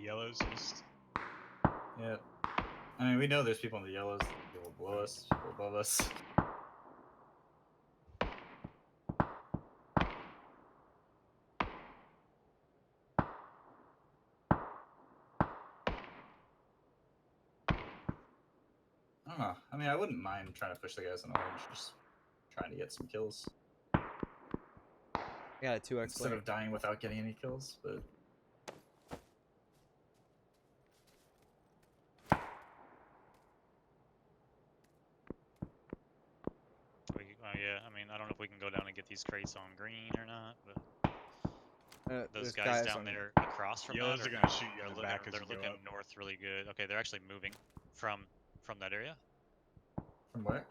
yellows east. Yeah. I mean, we know there's people in the yellows. People below us, people above us. I don't know. I mean, I wouldn't mind trying to push the guys in orange, just trying to get some kills. I got a 2x Instead of dying without getting any kills, but... Yeah, I mean, I don't know if we can go down and get these crates on green or not, but those guys down there across from Yellows that are gonna shoot you in they're the back as they're you go looking up. north really good. Okay, they're actually moving from that area. From where?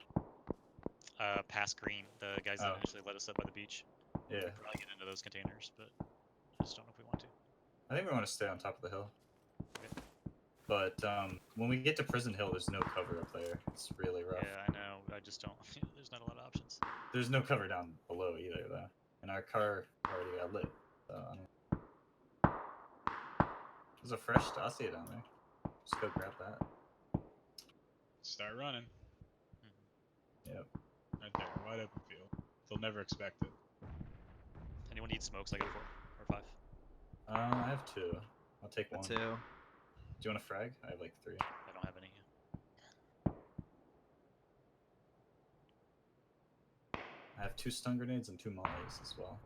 Past green, the guys that initially let us up by the beach. Yeah. We'll probably get into those containers, but I just don't know if we want to. I think we want to stay on top of the hill. Okay. But when we get to Prison Hill, there's no cover up there. It's really rough. Yeah, I know. I just don't. There's not a lot of options. There's no cover down below either, though. And our car already got lit. So, I mean... There's a fresh Dacia down there. Just go grab that. Start running. Yep. Right there, wide open field. They'll never expect it. Anyone need smokes? I got 4 or 5. I have 2. I'll take 1. 2. Do you want a frag? I have like 3. I don't have any. I have 2 stun grenades and 2 mollies as well.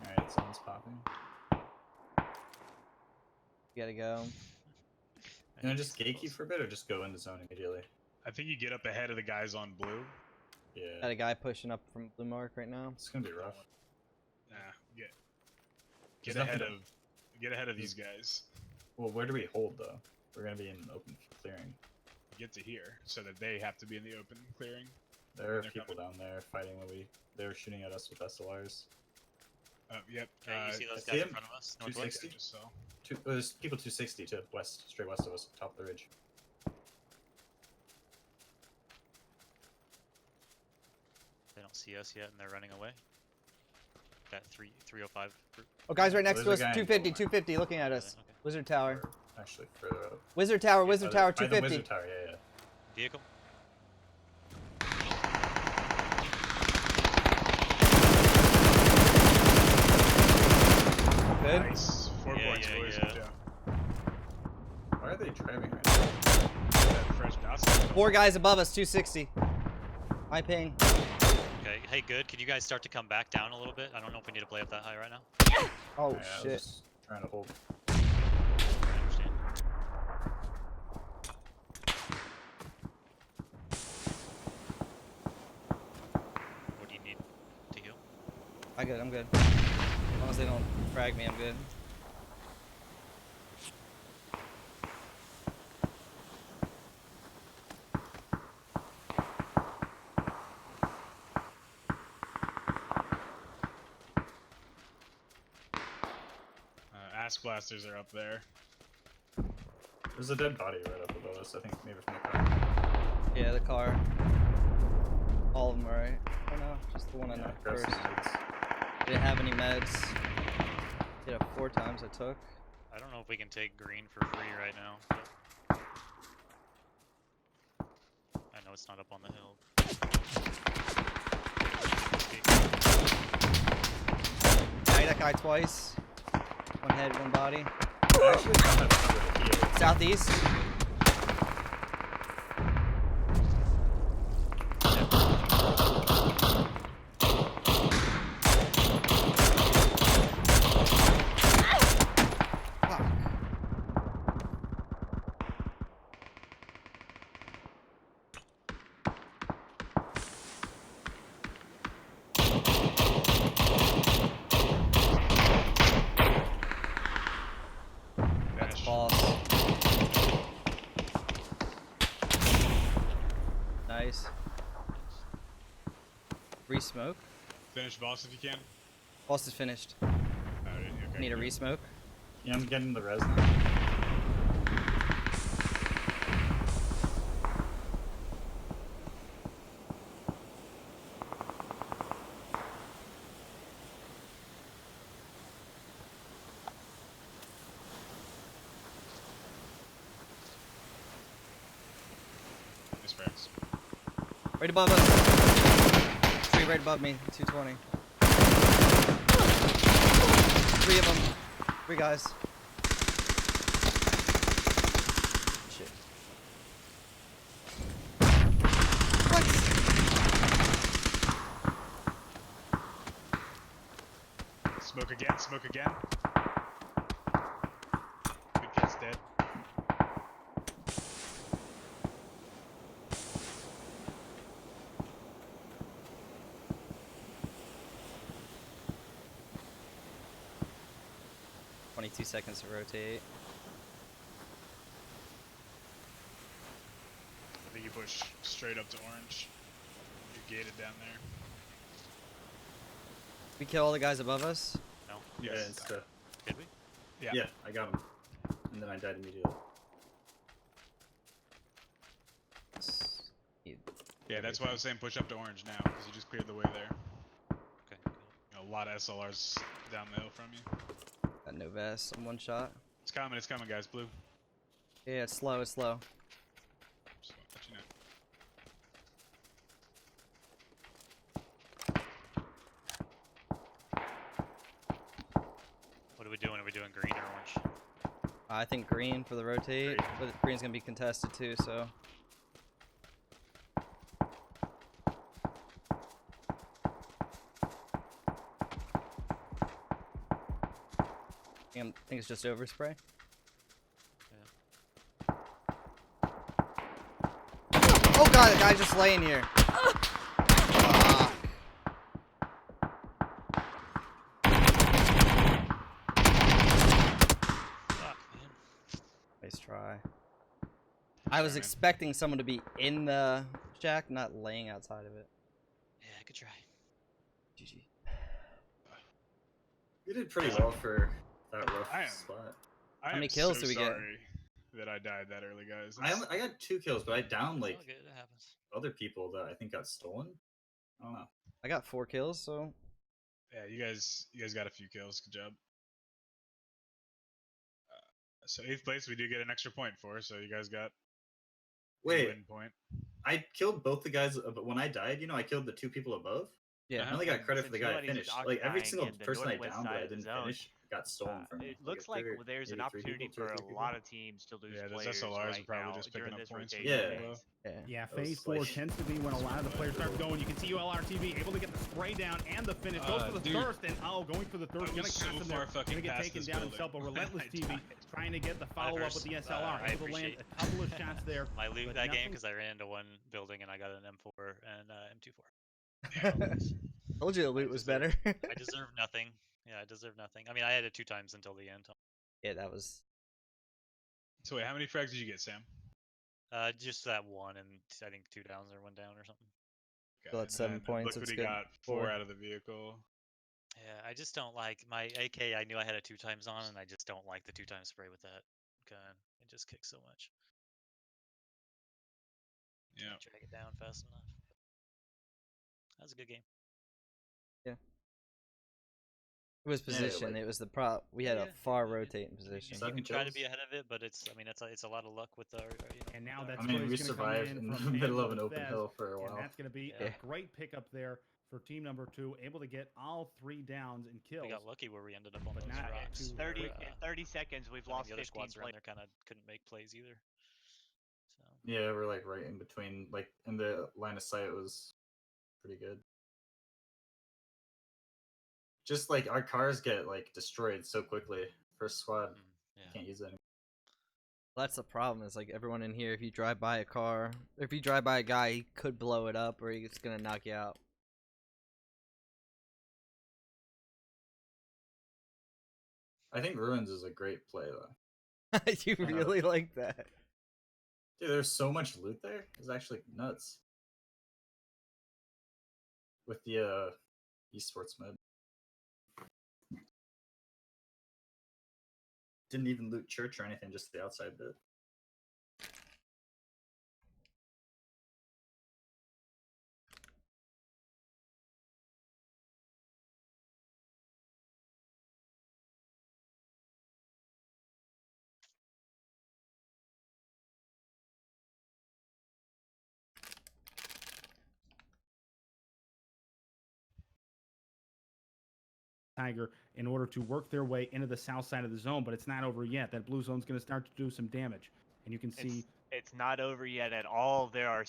Alright, someone's popping. You gotta go. Can I just gatekeep for a bit or just go into zone immediately? I think you get up ahead of the guys on blue. Yeah. Got a guy pushing up from blue mark right now. It's gonna be rough. Nah, get ahead of these guys. Well, where do we hold though? We're gonna be in an open clearing. Get to here so that they have to be in the open clearing. There are people down there fighting when they were shooting at us with SLRs. Yep. Okay, you see those guys in front of us? Northwest? 260? I just saw. There's people 260 to west, straight west of us, top of the ridge. They don't see us yet and they're running away. That 305 group. Oh, guys right next to there's us. a guy in 250, Walmart. 250, looking at us. Okay. Wizard Tower. Or actually, further up. Wizard Tower, Wizard Tower, By the 250. Wizard Tower, yeah, yeah. Vehicle? Good. Nice. 4 Yeah, points, yeah, boys. yeah. Good job. Why are they driving right now? That fresh Dacia. 4 guys above us, 260. High ping. Okay, hey, good. Can you guys start to come back down a little bit? I don't know if we need to play up that high right now. Oh, Yeah, I was shit. just trying to hold. I understand. What do you need to heal? I'm good. As long as they don't frag me, I'm good. Ass blasters are up there. There's a dead body right up above us, I think maybe from the car. Yeah, the car. All of them are right. Oh no, just the one I knocked grab first. some meds. Didn't have any meds. Hit up 4 times I took. I don't know if we can take green for free right now. But I know it's not up on the hill. Tagged that guy twice. 1 head, 1 body. I actually don't have cover to heal. Southeast. Fuck. That's boss. Nice. Re-smoke. Finish boss if you can. Boss is finished. Okay. Need a re-smoke. Yeah, I'm getting the res now. frags. Right above us. Three right above me. 220. Three of them. Three guys. Shit. What? Smoke again, smoke again. Good cat's dead. Seconds to rotate. I think you push straight up to orange. You're gated down there. We kill all the guys above us? No. Yeah, Yes. it's Did we? Yeah. yeah, I got him. And then I died immediately. Yeah, that's why I was saying push up to orange now, because you just cleared the way there. Okay, got it. You know, a lot of SLRs down the hill from you. Got no vest. I'm one shot. It's coming, guys. Blue. Yeah, it's slow, it's slow. Just wanna let you know. What are we doing? Are we doing green or orange? I think green for the rotate, but green's gonna be contested too, so. I think it's just overspray. Yeah. Oh god, the guy's just laying here. Fuck. Fuck, man. Nice try. I was man. expecting someone to be in the shack, not laying outside of it. Yeah, good try. GG. You did pretty well for that rough I am- spot. I How many am kills so do we get? sorry that I died that early, guys. I got 2 kills, but I downed It's like all good, it happens. other people that I think got stolen. I don't know. I got 4 kills, so. Yeah, you guys got a few kills. Good job. So 8th place, we do get an extra point for, so you guys got a Wait, win point. I killed both the guys, but when I died, I killed the 2 people above. Yeah. I only got credit for the Since guy I nobody's finished. Like every occupying single in the person I northwest downed that side I of the didn't zone, finish got stolen from me. It looks like there were there's an maybe 3 opportunity people, 2 or for 3 a people. lot of teams to lose Yeah, those players SLRs right are probably now just picking during up this points. rotation Yeah. phase. Yeah. Yeah, That was phase 4 like- tends to be when a lot of the players start going. You can see ULRTV able to get the spray down and the finish. Goes for the Dude. thirst, and going for the thirst. I Gonna was catch so him far there. fucking Gonna get past taken this down building himself, but when Relentless I TV died. trying to get the follow up with the SLR. I Able to land appreciate a couple of shots there. My loot but that game nothing- because I ran into one building and I got an M4 and M24. Told you the loot was better. I deserve nothing. Yeah, I deserve nothing. I mean, I had it 2 times until the end. Yeah, that was. So wait, how many frags did you get, Sam? Just that one, and I think 2 downs or 1 down or something. Still at 7 points, it's Obliquity good. got 4 4. out of the vehicle. Yeah, I just don't like my AK. I knew I had it 2 times on, and I just don't like the 2 times spray with that gun. It just kicks so much. Yeah. Can't drag it down fast enough. That was a good game. It was position. like- it was the prop. We had a Yeah, far yeah, rotating I mean, position. you 7 can try to be kills. ahead of it, but it's. I mean, it's a lot of luck with the. And now with that's I mean, where we he's gonna come survived in in the from middle of an Angel open Fez, hill for a and while. that's gonna be Yeah. a great pickup there for team number 2, able to get all 3 downs and kills. We got lucky where we ended up on But those not rocks. to- 30 where, in 30 seconds, we've I mean, lost the other 15 squads around players. there kind of couldn't make plays either. So Yeah, we're like right in between. Like in the line of sight was pretty good. Just like our cars get like destroyed so quickly. First squad yeah. can't use it anymore. That's the problem. Is like everyone in here. If you drive by a car, if you drive by a guy, he could blow it up, or he's gonna knock you out. I think Ruins is a great play though. You really like that? Dude, there's so much loot there. It's actually nuts. With the esports mode. Didn't even loot church or anything, just the outside bit. Tiger in order to work their way into the south side of the zone, but it's not over yet. That blue zone's going to start to do some damage, and you can see it's not over yet at all. There are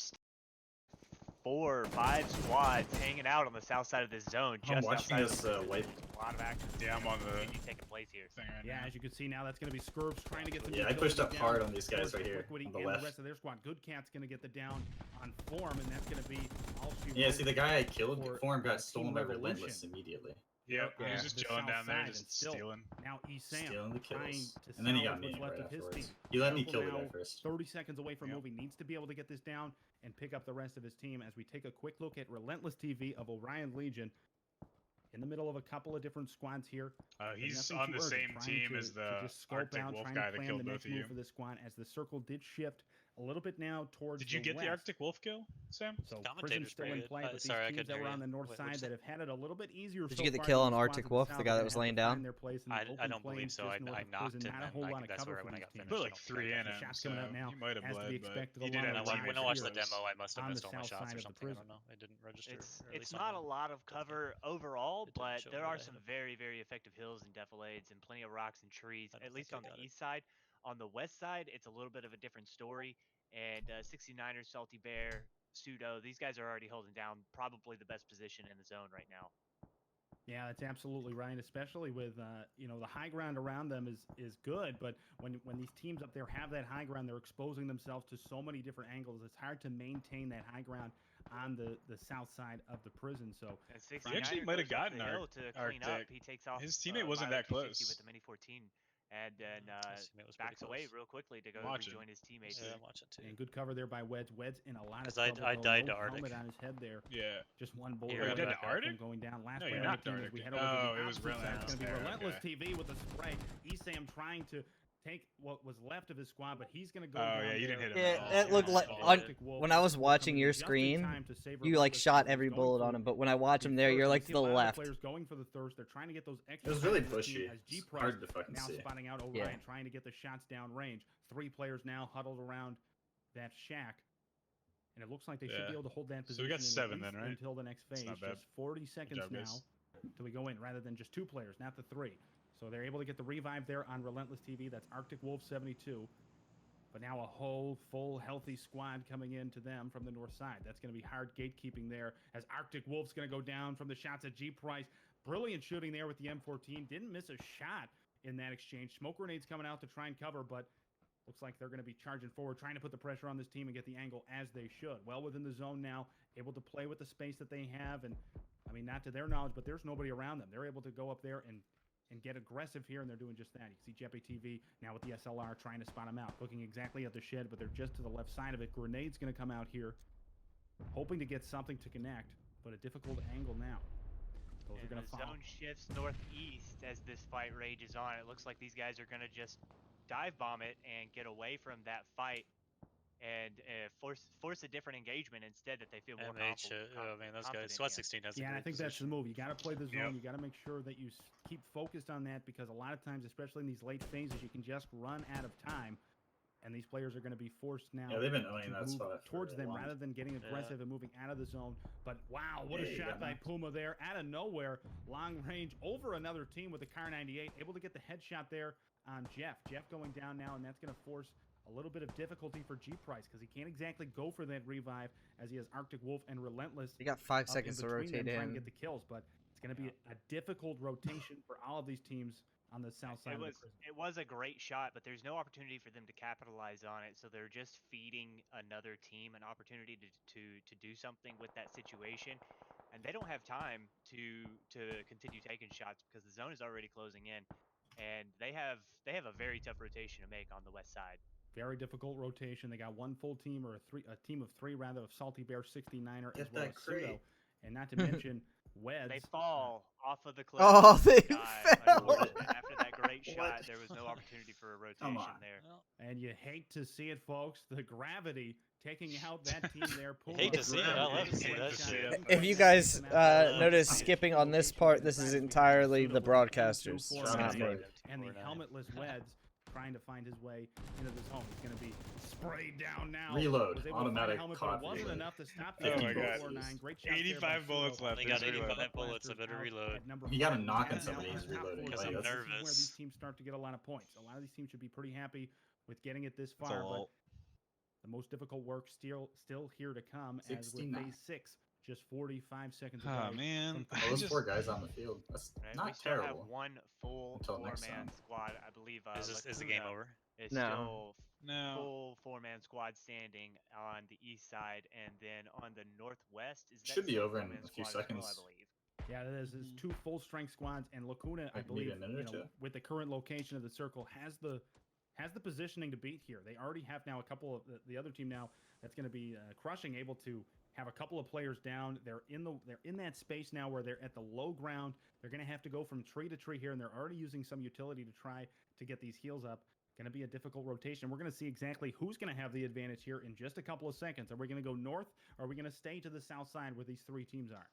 4 or 5 squads hanging out on the south side of this zone. I'm Just watching outside this of the wipe. A lot of action. Yeah, I'm on the taking place here. thing right yeah, now. as you can see now, that's going to be Scurbs trying to get some. Yeah, I pushed up hard on these guys right here on the and left. the rest of their squad. Good Cat's going to get the down on Form, and that's going to be all she Yeah, wrote see the guy I killed, for, Form got Team stolen by Revolution. Relentless immediately. Yep, Yeah. he's just The chilling south down there, side, just and still stealing. Now Sam Stealing the trying kills. to And then he got salvage me what's right left of his afterwards. team. He let me Circle kill the now, guy first. 30 seconds away from Yep. moving. Needs to be able to get this down and pick up the rest of his team as we take a quick look at Relentless TV of Orion Legion. In the middle of a couple of different squads here. He's Nothing on too the urgent, same trying team to as the just scope Arctic out, Wolf trying guy to that plan killed the both next of move you. for this squad as the circle did shift a little bit now towards Did you get the west. Arctic Wolf kill, Sam? So Commentator's Prison's still pretty in good. play, but these Sorry, I teams couldn't that hear were you. on the north What'd side you that say? have had it a little bit easier. Did so you get the far kill than on the squads Arctic to the Wolf, south the guy that have was had to laying find down? their place in the I open don't believe plains so. just I north of knocked Prison. and Not a then whole lot of that's cover where from when I these got teams. finished. Put I like don't 3 think in I- him, Shots so coming up now, you might have as to be bled, but expected, he a did lot have of a live teammate When I watched the heroes demo, I must have on the missed all my south shots side or of the something. I prison. don't know. It didn't register. or at It's least on not the- a lot of the thing. cover overall, It didn't but show there that are I some hit him. very, very effective hills and defilades and plenty of rocks and trees, I don't at least think on I the got it. east side. On the west side, it's a little bit of a different story. And 69ers, Salty Bear, Pseudo, these guys are already holding down probably the best position in the zone right now. Yeah, that's absolutely right. Especially with the high ground around them is good, but when these teams up there have that high ground, they're exposing themselves to so many different angles. It's hard to maintain that high ground on the south side of the prison. So And He 69er actually might have goes up gotten the hill to clean up. Arctic. He takes off. His teammate wasn't Miley that 260 close. with the Mini 14, and then His teammate was pretty backs away close. real quickly to go Watching. rejoin his teammates. Yeah, I'm watching too. and good cover there by Wedge. Wedge in a lot of 'Cause trouble. I though. died No to Arctic. helmet on his head there. Yeah. Just one bullet. You Oh, you right did back to from Arctic? going down. Last No, player you on the knocked team as Arctic. we head Oh, over to the it was opposite side. It's Relentless going to be there, Relentless okay. TV with the spray. Esam trying to take what was left of his squad, but he's going to go Oh, down yeah, you didn't there. hit him at Yeah, all. it looked like Arctic Wolf when I was coming watching in your just in screen, time to save you like Relentless shot TV. every He's going bullet on for him, but when I watch the him there, thirst. you're You like see to a the lot of left. Players going for the thirst. They're trying to get those It extra was really shots on the team bushy. as G It's Price hard to fucking now see. spotting out Orion, Yeah. trying to get the shots down range. 3 players now huddled around that shack. And it looks like they should Yeah. be able to hold that So position we got in 7 at least then, right? until the next phase. not bad. Just 40 seconds job, now guys. till we go in, rather than just 2 players, not the 3. So they're able to get the revive there on Relentless TV. That's Arctic Wolf 72. But now a whole, full, healthy squad coming in to them from the north side. That's going to be hard gatekeeping there as Arctic Wolf's going to go down from the shots at G Price. Brilliant shooting there with the M14. Didn't miss a shot in that exchange. Smoke grenades coming out to try and cover, but looks like they're going to be charging forward, trying to put the pressure on this team and get the angle as they should. Well within the zone now, able to play with the space that they have. And, I mean, not to their knowledge, but there's nobody around them. They're able to go up there and get aggressive here, and they're doing just that. You see Jeppy TV now with the SLR trying to spot him out, looking exactly at the shed, but they're just to the left side of it. Grenade's going to come out here, hoping to get something to connect, but a difficult angle now. Those are And going the to fall. zone shifts northeast as this fight rages on. It looks like these guys are going to just dive bomb it and get away from that fight and force a different engagement instead that they feel more MH, confident. I mean, those confident guys. SWAT in. 16 has a Yeah, and I great think that's the position. move. You got to play the zone. Yep. You got to make sure that you keep focused on that, because a lot of times, especially in these late phases, you can just run out of time, and these players are going to be forced now Yeah, they've been to owning that move spot for towards a them long rather than getting aggressive and moving out of the zone. But wow, what Yeah, a you shot got by knocked. Puma there out of nowhere, long range over another team with the Car 98, able to get the headshot there on Jeff. Jeff going down now, and that's going to force a little bit of difficulty for G Price, because he can't exactly go for that revive as he has Arctic Wolf and Relentless. You got 5 up in seconds to between them rotate trying to in. get the kills, but it's going to be a difficult rotation for all of these teams on the south side of the prison. It was a great shot, but there's no opportunity for them to capitalize on it. So they're just feeding another team an opportunity to do something with that situation, and they don't have time to continue taking shots because the zone is already closing in, and they have a very tough rotation to make on the west side. Very difficult rotation. They got one full team, or a team of 3 rather, of Salty Bear 69er Get as well that as Pseudo, crate. and not to mention Weds. They fall off of the cliff. Oh, they die, fell. unfortunately. After that great shot, What? there was no opportunity for a Come rotation on. there. Well, And you hate to see it, folks. The gravity taking out that team there. Puma. hate to see it. I love to see Great that shot. shit. If you guys notice skipping on this part, this is entirely the broadcasters. Two It's for not Puma. me. And the helmetless Weds trying to find his way into the zone. He's going to be sprayed down now. Reload. Was able to find a Automatic helmet, but it caught wasn't reload. enough to stop 50 Oh my God. 4-9. Great shot 85 bullets left. They got There's 85 reload. bullets. I better reload. You gotta knock on on somebody's reloading. Because Like, I'm that's- This is where nervous. these teams start to get a lot of points. A lot of these teams should be pretty happy with getting it this It's a far, but lot. the most difficult work still here to come, as with 69. phase 6 just 45 seconds away. Oh man, from Well, those just- 4 guys on the field. That's Right? not We still terrible. have one full Until next four-man time. squad. I believe Is the game Lacuna over? is No. still no. full four-man squad standing on the east side, and then on the northwest is that Should be same over in four-man a few squad as well, seconds. I believe. Yeah, it is. It's 2 full strength squads, and Lacuna, I Like, maybe believe, a minute or two. with the current location of the circle, has the positioning to beat here. They already have now a couple of the other team now that's going to be crushing, able to have a couple of players down. They're in that space now where they're at the low ground. They're going to have to go from tree to tree here, and they're already using some utility to try to get these heals up. Going to be a difficult rotation. We're going to see exactly who's going to have the advantage here in just a couple of seconds. Are we going to go north, or are we going to stay to the south side where these 3 teams are?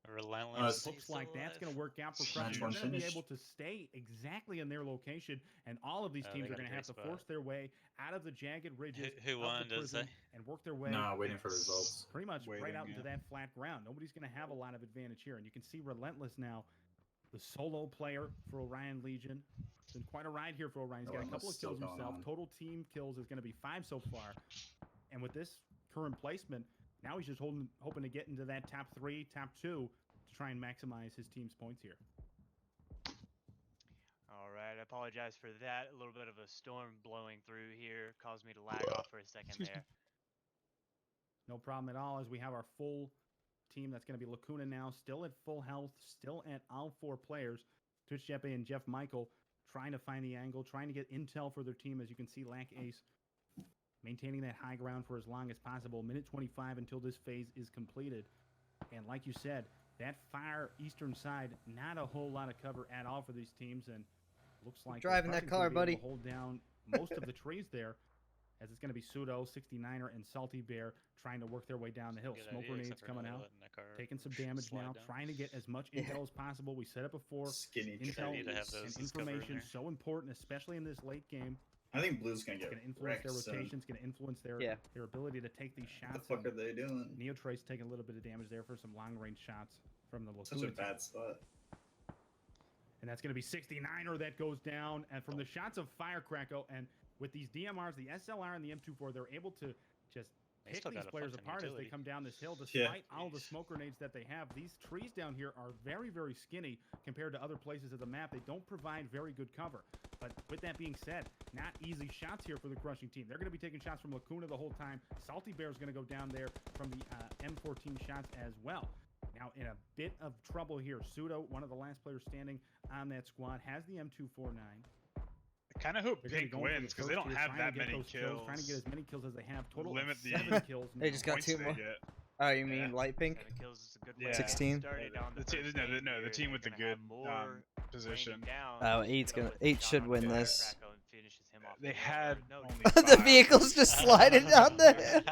Relentless. Looks like that's going to work out for Match Crush. one They're going to be finished. able to stay exactly in their location, and all of these Oh, teams they are got a going to have to great force spot. their way out of the jagged ridges Who of won, the does prison they? and work their way Nah, waiting for results. pretty much right Waiting, out into yeah. that flat ground. Nobody's going to have a lot of advantage here, and you can see Relentless now, the solo player for Orion Legion. It's been quite a ride here for Orion. He's got a Relentless couple of still kills going himself. on. Total team kills is going to be 5 so far, and with this current placement, now he's just hoping to get into that top 3, top 2 to try and maximize his team's points here. All right, I apologize for that. A little bit of a storm blowing through here caused me to lag off for a second Excuse me. there. No problem at all, as we have our full team. That's going to be Lacuna now, still at full health, still at all 4 players. Twitch Jeppe and Jeff Michael trying to find the angle, trying to get intel for their team. As you can see, Lack Ace maintaining that high ground for as long as possible. Minute 25 until this phase is completed. And like you said, that far eastern side, not a whole lot of cover at all for these teams. And looks like driving that Crushing's gonna car, be able buddy. to hold down most of the trees there, as it's going to be Pseudo, 69er, and Salty Bear trying to work their way down the hill. Good Smoke idea, grenades except for coming not out, letting that car taking some damage slide now, down. trying to get as much Yeah. intel as possible. We said it before. Skinny Intel need to have trees. those and as cover in information there. so important, especially in this late game. I think Blue's gonna It's get going to influence wrecked their soon. rotations, going to influence their Yeah. their ability to take these What the shots. fuck and are they doing? Neotrace taking a little bit of damage there for some long range shots from the Such a Lacuna team. bad spot. And that's going to be 69er that goes down. And from the shots of Firecracker, and with these DMRs, the SLR and the M24, they're able to just They pick still these got a players fucking apart as utility. they come down this hill, Yeah. despite all the smoke grenades that they have. These trees down here are very, very skinny compared to other places of the map. They don't provide very good cover. But with that being said, not easy shots here for the Crushing team. They're going to be taking shots from Lacuna the whole time. Salty Bear is going to go down there from the M14 shots as well. Now, in a bit of trouble here, Pseudo, one of the last players standing on that squad, has the M249. I kind of hope They're gonna be Pink going for the wins because they first don't here, have trying to that get many those kills. Trying to get as many kills as they have. Total Limit of the 7 kills. They now. just got Points 2 they more. get. Oh, you mean Yeah. light pink? 7 kills is a good Yeah. way to get 16? started on the The team, first no, game the here. team with the They're gonna have good more position. raining down. Oh, eight's Pseudo gonna- with the 8 shot should on win Firecracker this. and finishes him off They with a had no, only The 5. vehicle's just sliding down there.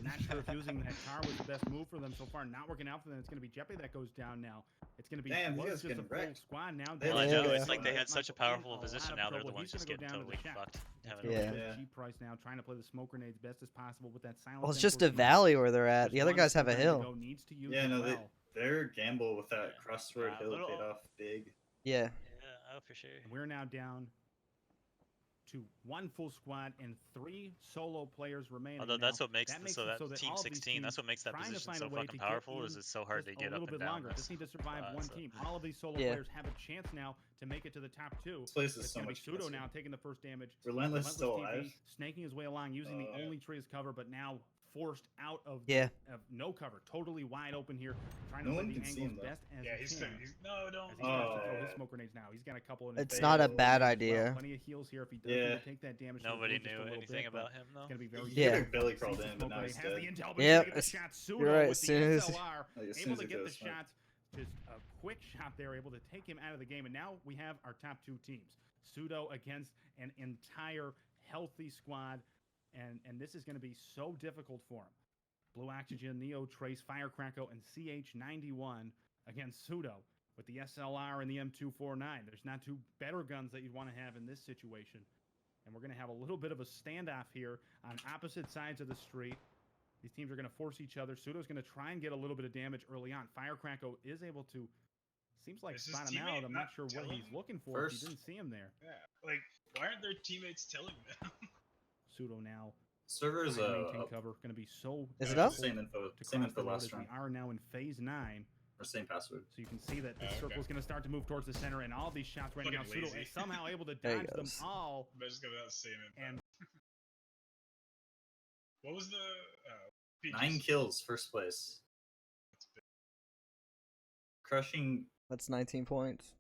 Not sure if using that car was the best move for them so far. Not working out for them. It's going to be Jeppe that goes down now. It's going to be Damn, these was guys just a getting full wrecked. squad now. They Well, I Yeah. know, Yeah. it's like they had such a Michael in powerful a lot position. of Now they're the trouble. ones He's just gonna getting go down to totally the shack. fucked. It's Having gonna Yeah. be Yeah. cheap price now, trying to play the smoke grenades best as possible with that silence. Well, it's just a M14. valley where they're at. Just The other one guys have a squad to hill. go, needs to use Yeah, it no, well. their gamble with that crossroad Yeah, hill little- paid off big. Yeah. Yeah, oh for sure. And we're now down to 1 full squad and 3 solo players remaining. Although Now, that's what makes that makes so it that so that team all of these 16. That's teams what makes that trying to position find so a way fucking to get powerful. Is in it's so hard just to get a up little and bit down longer. this. Just need to survive one so- team. All of these solo Yeah. players have a chance now to make it to the top 2. This place is It's so going to be much Pseudo closer. now taking the first damage. Relentless still TV alive. snaking his way along, using the Oh. only tree as cover, but now forced out of Yeah. of no cover, totally wide open here, trying to No play one the can see angles him, though. best as Yeah, he he's, can. no, As don't. he starts to throw Oh. his smoke grenades now. He's got a couple in his It's face. not a Well, bad Well, idea. plenty of heals here if he does Yeah. need to take that damage. to the Nobody blue just a knew little anything bit, but about him though. It's gonna be very Yeah. easy. Billy crawled Sees the in, but smoke now grenade, he's has the dead. intel, but Yep, he's gonna get the as- shot. Pseudo you're right, with as the soon as- SLR, Like, as soon able as to it get the goes smoke. shots. Just a quick shot there, able to take him out of the game. And now we have our top 2 teams. Pseudo against an entire healthy squad. And this is going to be so difficult for him. Blue Oxygen, Neo Trace, Firecracker, and CH91 against Pseudo. with the SLR and the M249. There's not two better guns that you'd want to have in this situation. And we're going to have a little bit of a standoff here on opposite sides of the street. These teams are going to force each other. Pseudo's going to try and get a little bit of damage early on. Firecracker is able to, seems like, spot him out. I'm not sure what he's looking for. He didn't see him there. Yeah, like, why aren't their teammates telling them? Pseudo now. Servers maintain cover. Going to be so. Is it up? Same info last round. We are now in phase 9. Or same password. So you can see that the circle is going to start to move towards the center, and all these shots right now, Pseudo is somehow able to dodge them all. But just go without same info. And what was the 9 kills, first place. Crushing. That's 19 points.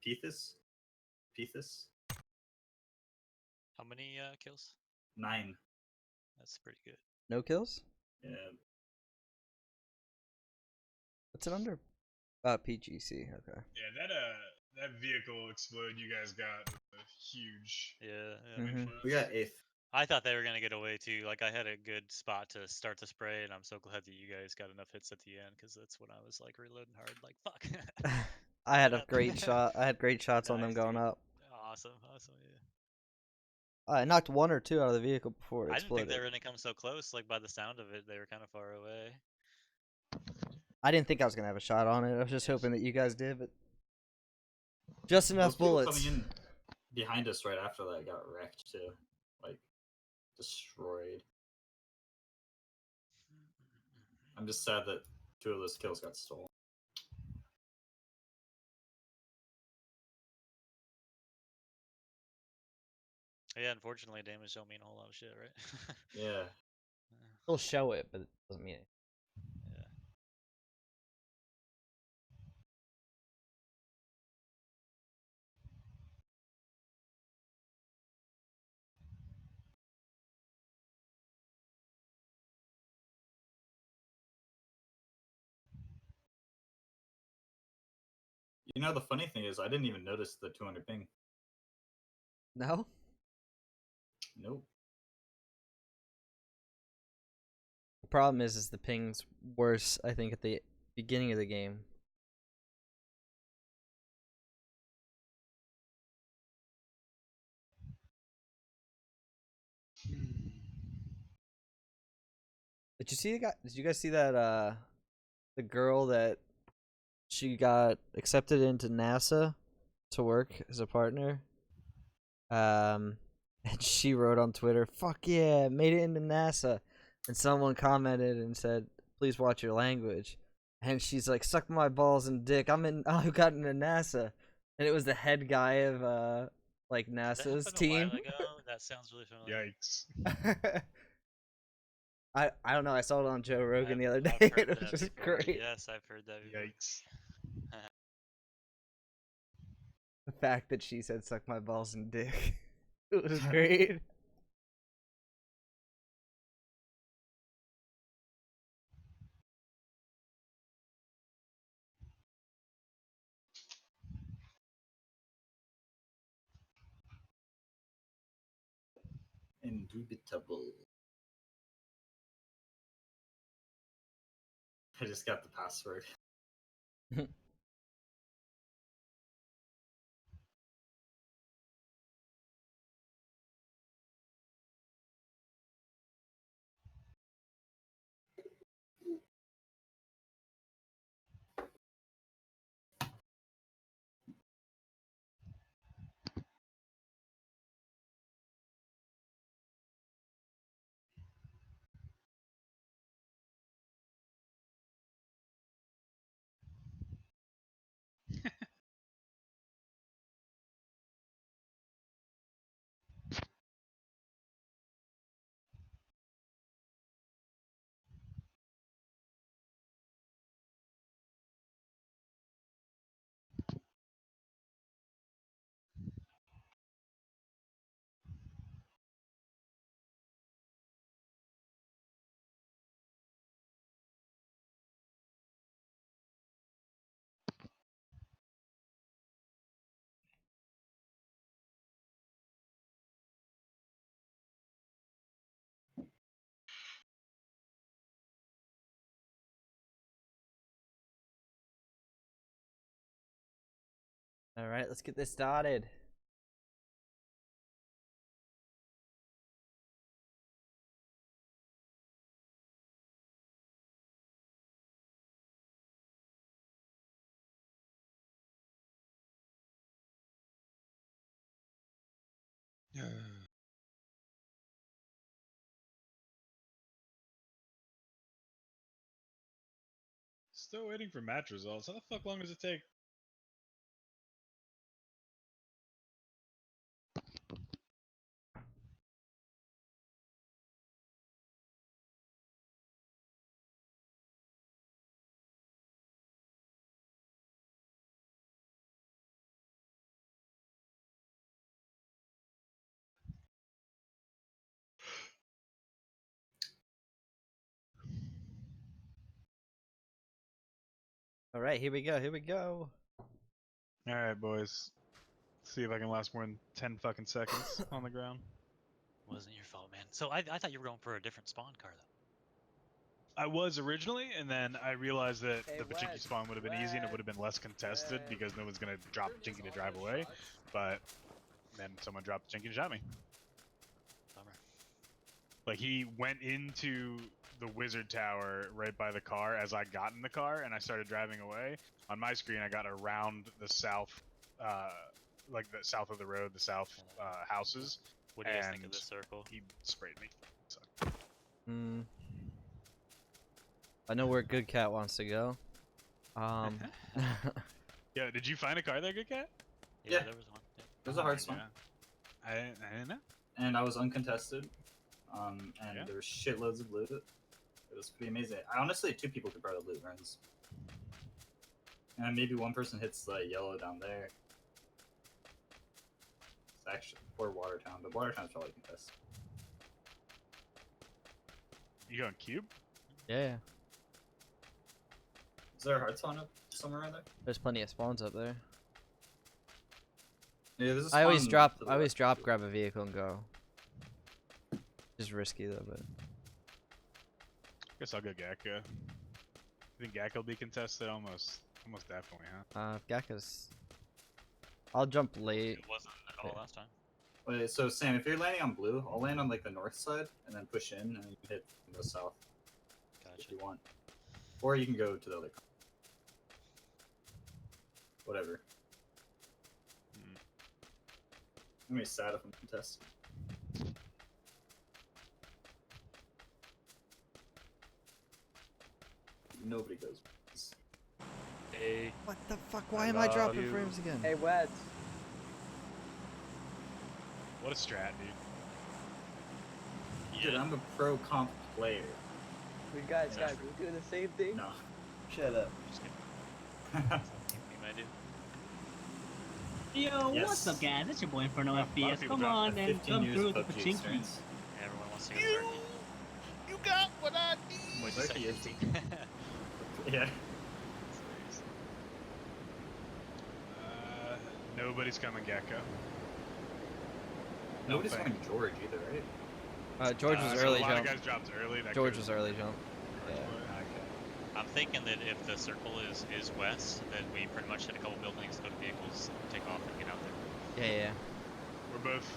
Pethus. How many kills? 9. That's pretty good. No kills? Yeah. What's it under? PGC. Okay. Yeah, that vehicle explode you guys got a huge. Yeah. We got 8th. I thought they were gonna get away too. Like I had a good spot to start the spray, and I'm so glad that you guys got enough hits at the end, because that's when I was like reloading hard. Like fuck. I had a great shot. I had great shots on them going up. Awesome, yeah. I knocked 1 or 2 out of the vehicle before it I exploded. didn't think they were gonna come so close. Like by the sound of it, they were kind of far away. I didn't think I was gonna have a shot on it. I was just hoping that you guys did, but just enough bullets. Coming in behind us right after that got wrecked too, like destroyed. I'm just sad that 2 of those kills got stolen. Yeah, unfortunately, damage don't mean a whole lot of shit, right? Yeah. They'll show it, but it doesn't mean it. Yeah. You know, the funny thing is, I didn't even notice the 200 ping. No? Nope. The problem is the ping's worse, I think, at the beginning of the game. Did you see the guy? Did you guys see that? The girl that she got accepted into NASA to work as a partner. And she wrote on Twitter, "Fuck yeah, made it into NASA." And someone commented and said, "Please watch your language." And she's like, "Suck my balls and dick. I've gotten into NASA." And it was the head guy of like NASA's team. A while ago? That sounds really familiar. Yikes. I don't know. I saw it on Joe Rogan the other day. I've heard It was that just before. great. Yes, I've heard that before. Yikes. The fact that she said "suck my balls and dick," it was great. Indubitable. I just got the password. All right, let's get this started. Still waiting for match results. How the fuck long does it take? All right, here we go. Here we go. All right, boys. See if I can last more than 10 fucking seconds on the ground. Wasn't your fault, man. So I thought you were going for a different spawn car though. I was originally, and then I realized that Hey, the Pachinki Wes, spawn would have been easy and it would have been less contested because no one's gonna drop Pachinki to drive away. But then someone dropped Pachinki and shot me. Bummer. Like he went into the wizard tower right by the car as I got in the car and I started driving away. On my screen, I got around the south, like the south of the road, the south houses. What do you guys think of And this circle? He sprayed me. So. I know where Good Cat wants to go. Yeah, did you find a car there, Good Cat? Yeah. There was one. Yeah. It was a hard Yeah. spawn. I didn't know. And I was uncontested. And Yeah. there were shitloads of loot. It was pretty amazing. I honestly, 2 people could probably loot runs. And maybe one person hits the yellow down there. It's actually, or Watertown, but Watertown's probably contested. You going cube? Yeah, Is there a hard spawn up somewhere around there? there's plenty of spawns up there. Yeah, there's a I always spawn drop. to the I always left, drop, too. grab a vehicle, and go. Just risky though, but Guess I'll go Gakka. I think Gakka will be contested almost definitely, huh? Gakka's. I'll jump late. It wasn't at all last time. Wait, so Sam, if you're landing on blue, I'll land on like the north side and then push in, and then you can hit from the south if Gotcha. you want, or you can go to the other. Whatever. I'm gonna be sad if I'm contested. Nobody goes. Hey. What the fuck? Why am I dropping you. frames again? Hey, Wes. What a strat, dude. Dude, I'm a pro comp player. Guys, we doing the same thing? No. Shut up. Just kidding. You might do. Yo, Yes. what's up, guys? It's your boy Inferno lot of FPS. people Come dropped on, the and 15 come years through of with the PUBG pachinki. experience. Everyone wants to get turkey. You got what I need. What'd you say? Turkey is- Yeah. Nobody's coming Gecko. Nobody's thank coming George either, right? George was so early a lot jump. of guys dropped early. That George could- was early jump. Yeah. Okay. I'm thinking that if the circle is west, then we pretty much hit a couple buildings, go to vehicles, take off, and get out there. Yeah, yeah.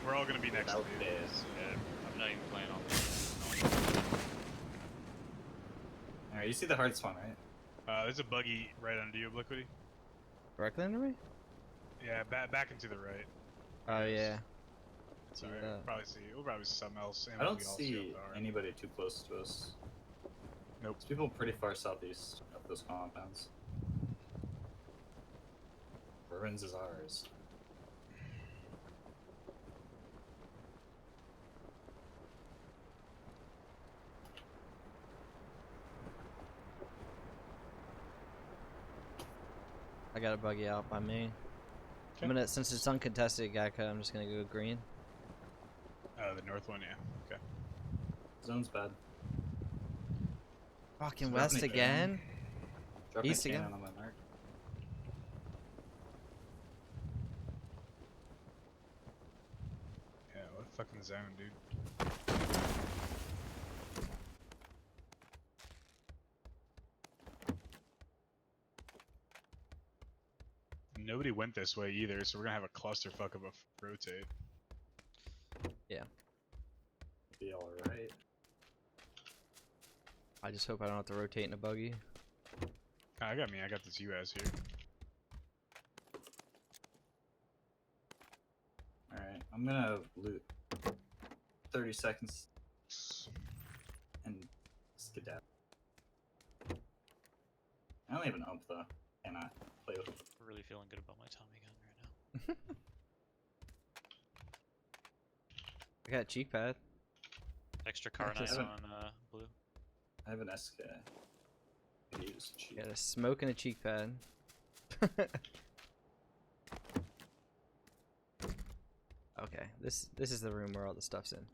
We're all gonna be next to Without vehicles. this. Yeah, I'm not even planning on. Alright, you see the hard spawn, right? There's a buggy right under you, Obliquity. Directly under me? Yeah, back and to the right. Oh yeah. Sorry, Yeah. we'll probably see something else. And I don't we all see up the anybody too close to us. Nope. There's people pretty far southeast of those compounds. Ruins is ours. I got a buggy out by me. Okay. I'm gonna, since it's uncontested, Gakka, I'm just gonna go green. Oh, the north one, yeah. Okay. Zone's bad. Fucking Dropping west a cannon. again? Dropping East a again? cannon on my mark. Yeah, what a fucking zone, dude. nobody went this way either, so we're gonna have a clusterfuck of a rotate. Be alright. I just hope I don't have to rotate in a buggy. I got me. I got this US here. Alright, I'm gonna loot 30 seconds and skedaddle. I only have an ump though, and I play with it. Really feeling good about my Tommy gun right now. I got a cheek pad. Extra car Just- knife on blue. I have an SK. I use cheap. Got a smoke and a cheek pad. Okay, this is the room where all the stuff's in.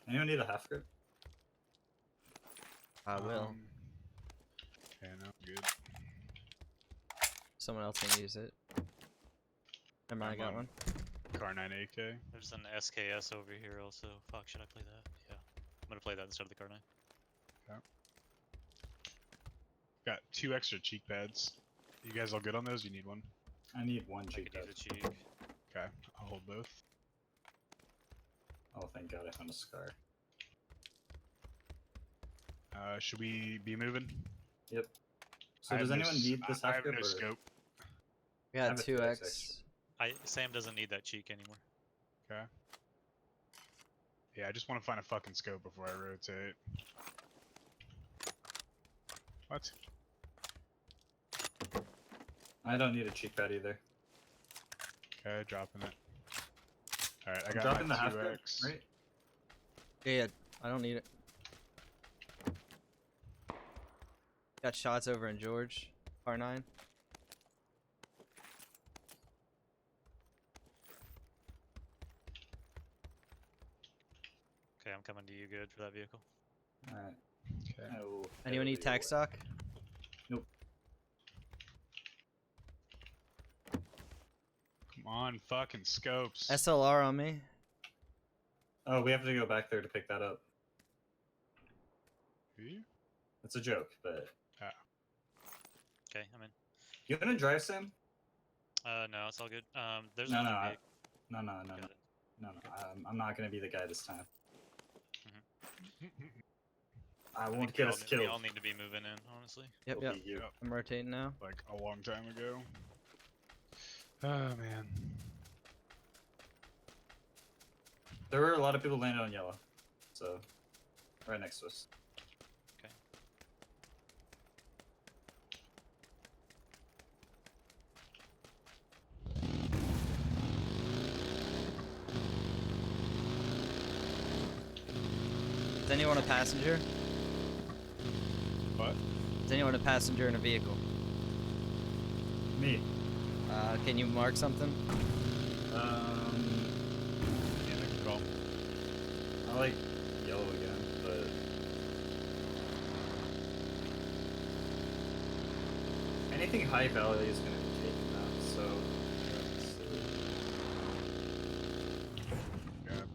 Anyone need a half grip? I will. Yeah, no, good. Someone else can use it. Never mind, I got I'm one. Car 9 AK. There's an SKS over here also. Fuck, should I play that? Yeah. I'm gonna play that instead of the car 9. Got 2 extra cheek pads. You guys all good on those? You need one? I need one I cheap could pad. use a cheek. Okay, I'll hold both. Oh, thank God I found a scar. Should we be moving? Yep. So I does have no anyone need this I half have grip no or? scope. We I got have a 2x. Sam doesn't need that cheek anymore. Okay. Yeah, I just want to find a fucking scope before I rotate. What? I don't need a cheek pad either. Okay, dropping it. Alright, I I'm got dropping my the half grip, 2x. right? Yeah, I don't need it. Got shots over in George. R9. Okay, I'm coming to you good for that vehicle. Alright. Okay. Anyone need tac stock? Nope. Come on, fucking scopes. SLR on me. Oh, we have to go back there to pick that up. Who you? It's a joke, but Okay, I'm in. you gonna drive, Sam? No, it's all good. There's No, another no, vehicle. No, Got it. no. I'm not gonna be the guy this time. I I won't think get us we all killed. need to be moving in, honestly. Yep, It'll yep. be you. I'm rotating now. Like a long time ago. Oh man. There were a lot of people landing on yellow, so right next to us. Okay. Is anyone a passenger? What? Is anyone a passenger in a vehicle? Me. Can you mark something? Yeah, they can call. I like yellow again, but anything high value is gonna be taken out. So let's see. God.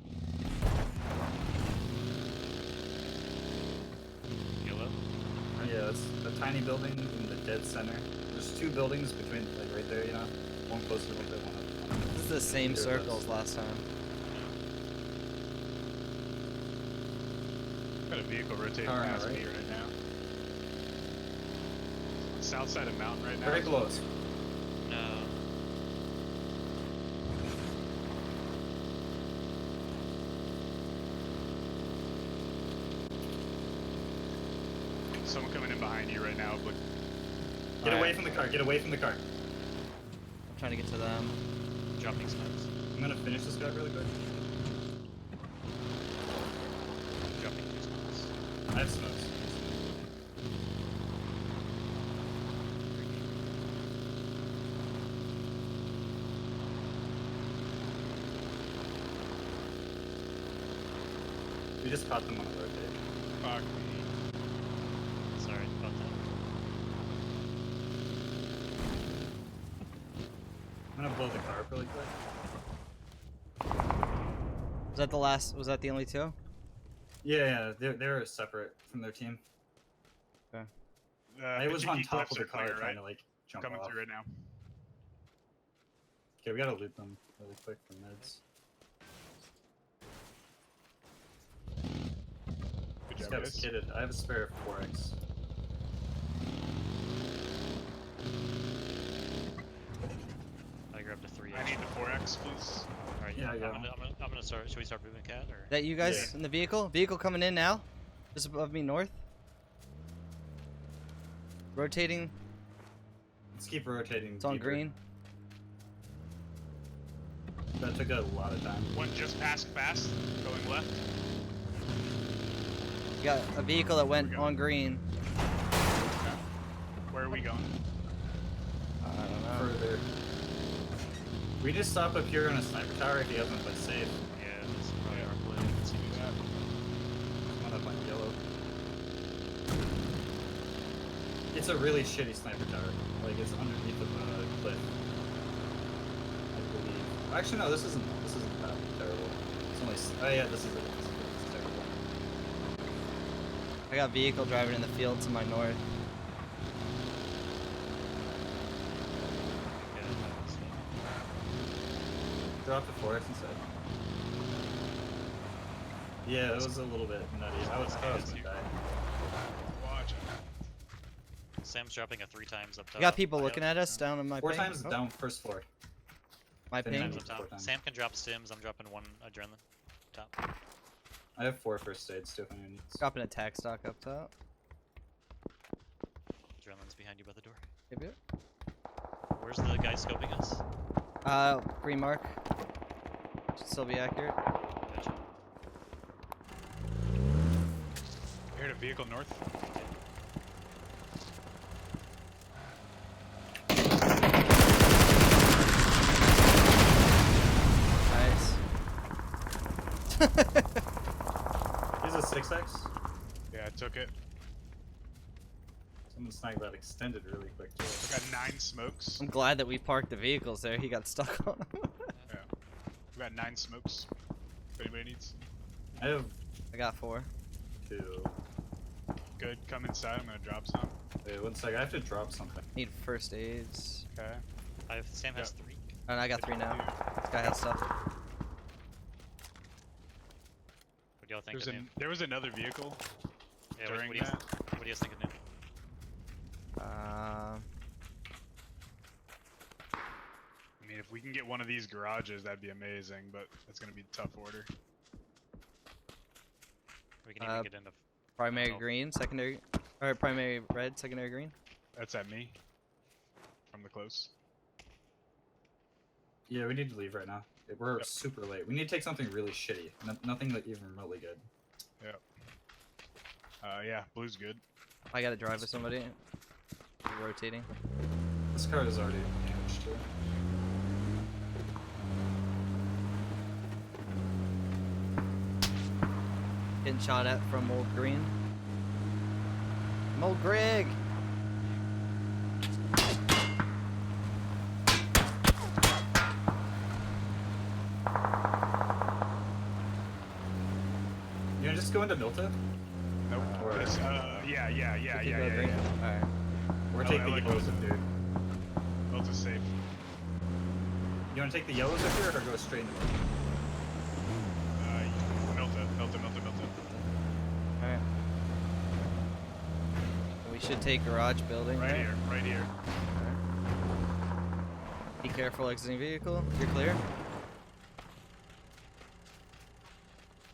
Yellow? Yeah, it's a tiny building in the dead center. There's 2 buildings between, like right there, you know, one closer to the one. This is the same Either of circles those. last time. Got a vehicle rotating Car on the past me right. right now. South side of mountain right now. Very close. No. Someone coming in behind you right now. But Get away Alright. from the car. Get away from the car. I'm trying to get to them. Dropping smokes. I'm gonna finish this guy really quick. Dropping 2 smokes. I have smokes. We just caught them on the rotate. fuck me. Sorry about that. I'm gonna blow the car up really quick. Was that the last? Was that the only 2? Yeah, they were separate from their team. I was on Pachiki top cliffs of the are car clear, trying right? to like jump Coming off. through right now. Okay, we gotta loot them really quick for meds. Good This job, guy was guys. kitted. I have a spare 4x. I grabbed a 3. I need the 4x, please. Alright, Yeah, I got I'm gonna start. Should we start moving, Cat? Or That you guys in the vehicle? Vehicle coming in now. Just above me north. Rotating. Let's keep rotating. It's on deeper. green. That took a lot of time. One just passed fast, going left. You got a vehicle that went we go. on green. Where are we going? I don't know. Further. We just stop up here on a sniper tower if he hasn't played safe. yeah, this is probably our play. Let's see what's happening. One up on yellow. It's a really shitty sniper tower. Like it's underneath of a cliff. I believe. Actually, no. This isn't that terrible. It's only. Oh yeah, this is it. It's terrible. I got a vehicle driving in the field to my north. Yeah, that's fine. Drop the 4x instead. Yeah, it was a little bit nutty. I was gonna die. Watch. Sam's dropping a 3 times up top. We got people I looking have- at us down in my 4 ping. times Oh, down first floor. my 10 ping. times Times up Four top. times. Sam can drop stims. I'm dropping 1 adrenaline. Top. I have 4 first aids too if anyone needs. Dropping a tac stock up top. Adrenaline's behind you by the door. Yep, yep. Where's the guy scoping us? Green mark. Should still be accurate. Gotcha. Heard a vehicle north. Nice. Here's a 6x. Yeah, I took it. Someone sniped that extended really quick too. I got 9 smokes. I'm glad that we parked the vehicles there. He got stuck on them. Yeah. We got 9 smokes. If anybody needs. I have I got 4. 2. Good. Come inside. I'm gonna drop some. Wait, 1 sec. I have to drop something. Need first aids. Okay. Sam has 3. And I got 3 now. This guy has stuff. What do y'all think of Noon? There was another vehicle Yeah, during what do you that. what do you guys think of Noon? I mean, if we can get one of these garages, that'd be amazing. But it's gonna be a tough order. We can even get into. Primary Oh. green, secondary, or primary red, secondary green. That's at me. From the close. Yeah, we need to leave right now. We're Yep. super late. We need to take something really shitty. Nothing that even remotely good. Yeah, blue's good. I gotta drive with somebody. Rotating. This car is already damaged too. Getting shot at from old green. From old Greg. You gonna just go into Milta? Nope. Or- Yeah. Should keep going green. Alright. Or I take the like yellows Milta. up here. Both are safe. You wanna take the yellows up here or go straight into Milta? Milta. Alright. We should take garage building. Right here. Alright. Be careful exiting vehicle. You're clear.